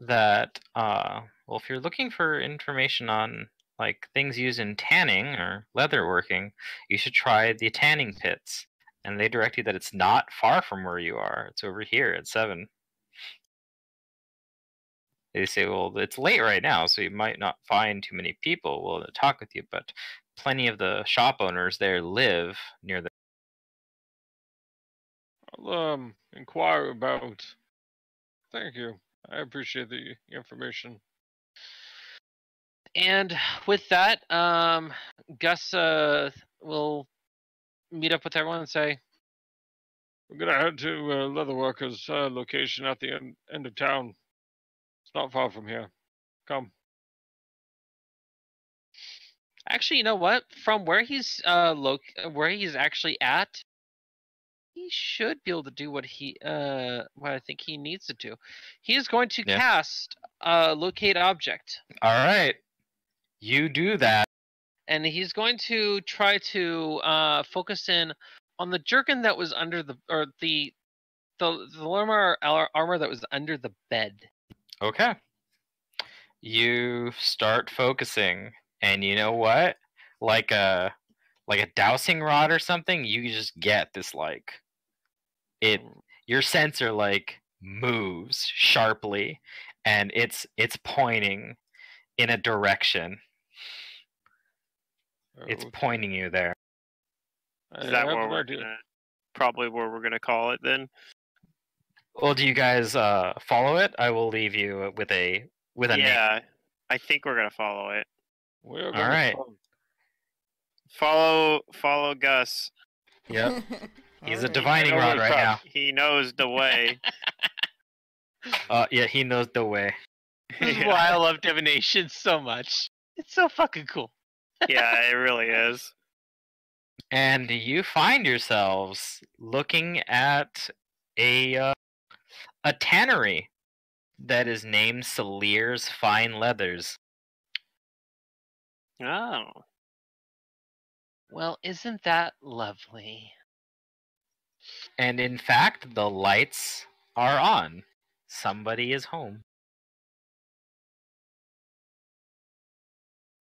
that well, if you're looking for information on like things used in tanning or leatherworking, you should try the tanning pits. And they direct you that it's not far from where you are. It's over here at 7. They say, well, it's late right now, so you might not find too many people willing to talk with you, but plenty of the shop owners there live near the. I'll inquire about. Thank you. I appreciate the information. And with that, Gus will meet up with everyone and say, we're gonna head to Leatherworker's location at the end of town. It's not far from here. Come. Actually, you know what? From where he's where he's actually at, he should be able to do what I think he needs to do. He is going to cast locate object. All right, you do that, and he's going to try to focus in on the jerkin that was under the armor that was under the bed. Okay. You start focusing, and you know what? Like a dowsing rod or something, you just get this your sensor moves sharply, and it's pointing in a direction. It's pointing you there. Is that probably where we're gonna call it then? Well, do you guys follow it? I will leave you with a name. I think we're gonna follow it. We're All right. Follow Gus. Yep. He's a divining rod right now. He knows the way. Yeah, he knows the way. This is why I love divination so much. It's so fucking cool. Yeah, it really is. And you find yourselves looking at a tannery that is named Salir's Fine Leathers. Oh. Well, isn't that lovely? And in fact, the lights are on. Somebody is home.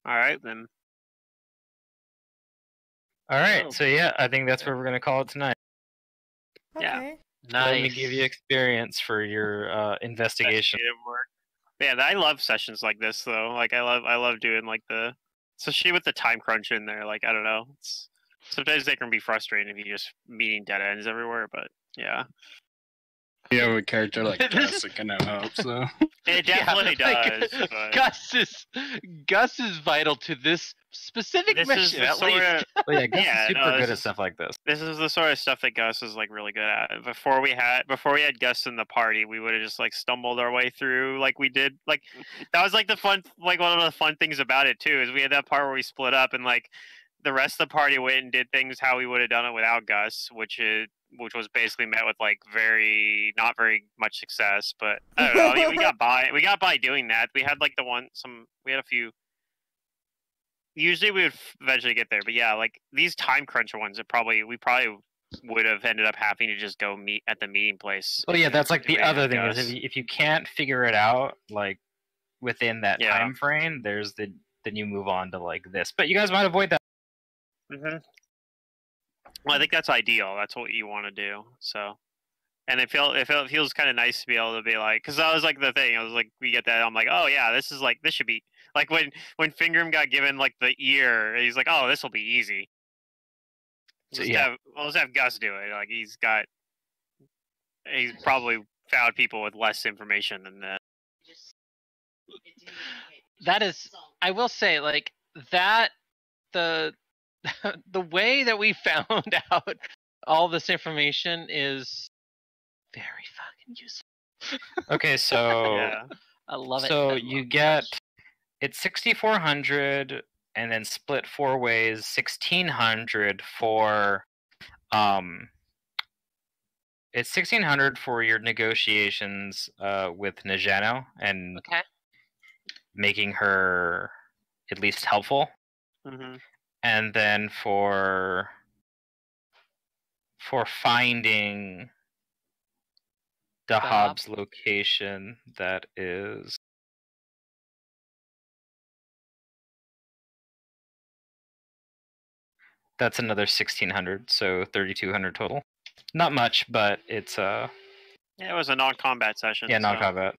All right, then. All right, so yeah, I think that's where we're going to call it tonight. Okay. Yeah. Nice. Let me give you experience for your investigation. Work. Yeah, I love sessions like this though. Like I love doing especially with the time crunch in there. Like I don't know, sometimes they can be frustrating if you just meeting dead ends everywhere. But yeah, you have a character like Gus, it can help. So it definitely does. But... Gus is vital to this specific mission. At least. Well, yeah, Gus is super good at stuff like this. This is the sort of stuff that Gus is really good at. Before we had Gus in the party, we would have just stumbled our way through like we did. Like that was the fun, one of the fun things about it too, is we had that part where we split up and the rest of the party went and did things how we would have done it without Gus, which was basically met with not very much success. But I don't know. I mean, we got by doing that. We had we had a few. Usually we would eventually get there, but yeah, these time cruncher ones, we probably would have ended up having to just go meet at the meeting place. Oh yeah, that's the other thing is if you can't figure it out within that time frame, then you move on to this. But you guys might avoid that. Mm-hmm. Well, I think that's ideal. That's what you want to do. So, and it feels kind of nice to be able to be because that was the thing. I was we get that. I'm oh yeah, this should be when Fingram got given the ear. He's oh, this will be easy. Let's have Gus do it. He's probably found people with less information than that. That is, I will say, that the way that we found out all this information is very fucking useful. Okay, so yeah. I love it. So you get it's 6,400 and then split 4 ways, 1,600 for it's 1,600 for your negotiations with Najano and making her at least helpful. Mm-hmm. And then for finding Dahab's location, that's another 1,600, so 3,200 total. Not much, but it's yeah, it was a non-combat session. Yeah, non-combat.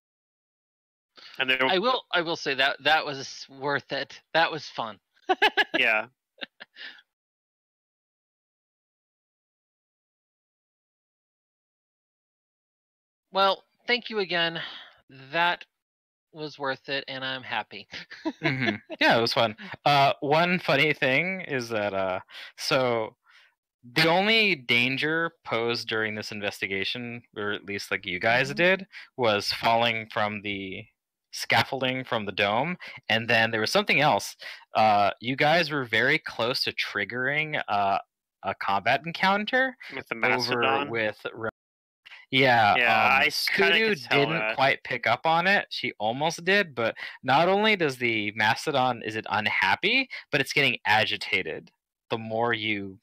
And I will say that was worth it. That was fun. Yeah. Well, thank you again. That was worth it, and I'm happy. Mm-hmm. Yeah, it was fun. One funny thing is that so the only danger posed during this investigation, or at least you guys did, was falling from the scaffolding from the dome, and then there was something else. You guys were very close to triggering a combat encounter with the over Mastodon. with. Yeah, I Kudu didn't quite pick up on it. She almost did, but not only does the Mastodon is it unhappy, but it's getting agitated. The more you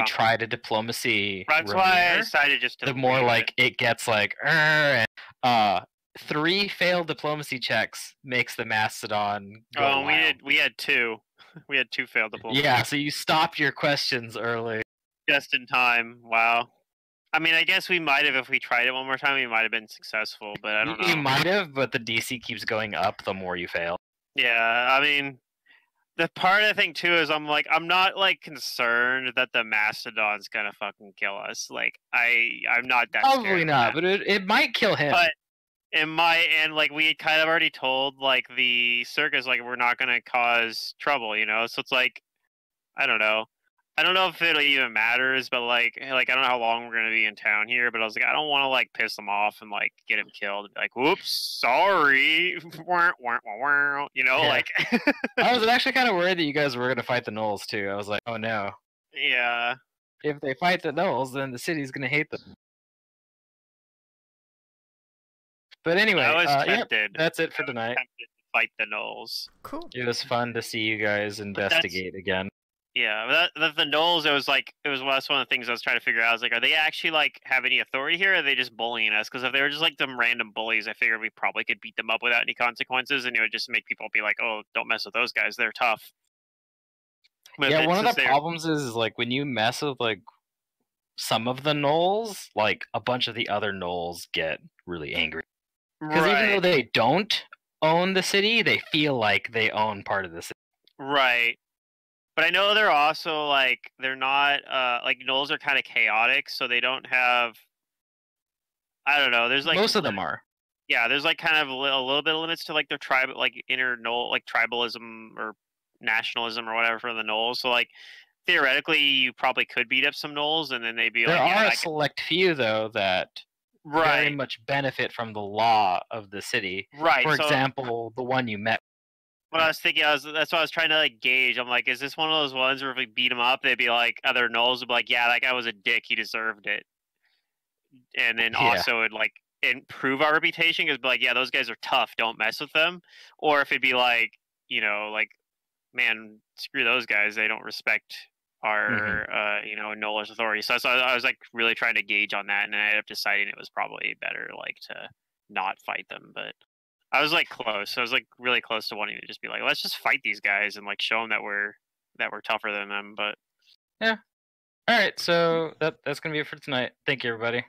try to diplomacy. That's why I decided just to. The more like it gets like, and 3 failed diplomacy checks makes the Mastodon go wild. we had 2. We had 2 failed diplomacy. Yeah, so you stopped your questions early. Just in time. Wow. I mean, I guess we might have, if we tried it one more time, we might have been successful, but I don't know. You might have, but the DC keeps going up the more you fail. Yeah, I mean, the part I think too is I'm not like concerned that the Mastodon's gonna fucking kill us. Like I'm not that probably scared not, but it might kill him. But it might, and like we kind of already told like the circus like we're not gonna cause trouble, you know. So it's like I don't know. I don't know if it even matters, but like I don't know how long we're gonna be in town here. But I was like, I don't want to like piss them off and like get him killed. Like, whoops, sorry, you know, like. I was actually kind of worried that you guys were gonna fight the gnolls too. I was like, oh no. Yeah. If they fight the gnolls, then the city's gonna hate them. But anyway, I was tempted. that's it for tonight. Tempted to fight the gnolls. Cool. It was fun to see you guys investigate again. Yeah, the gnolls. It was one of the things I was trying to figure out. I was like, are they actually like have any authority here? Or are they just bullying us? Because if they were just like some random bullies, I figured we probably could beat them up without any consequences, and it would just make people be like, oh, don't mess with those guys. They're tough. But yeah, one of the problems is like when you mess with like some of the gnolls, like a bunch of the other gnolls get really angry. Because even though they don't own the city, they feel like they own part of the city. Right. But I know they're also like they're not like gnolls are kind of chaotic, so they don't have. I don't know. There's like most of them are. Yeah, there's like kind of a little bit of limits to like their tribe, like inner gnoll, like tribalism or nationalism or whatever for the gnolls. So like theoretically, you probably could beat up some gnolls, and then they'd be there like. There are a select few though that very much benefit from the law of the city. Right. For example, the one you met. What I was thinking, that's what I was trying to like gauge. I'm like, is this one of those ones where if we beat him up, they'd be like, other gnolls would be like, yeah, that guy was a dick, he deserved it, and then also would like improve our reputation because like, yeah, those guys are tough, don't mess with them. Or if it'd be like, you know, like, man, screw those guys, they don't respect our you know, gnollish authority. So I was like really trying to gauge on that, and I ended up deciding it was probably better like to not fight them, but. I was like close. I was like really close to wanting to just be like, let's just fight these guys and like show them that we're tougher than them. But yeah. All right. So that's gonna be it for tonight. Thank you, everybody.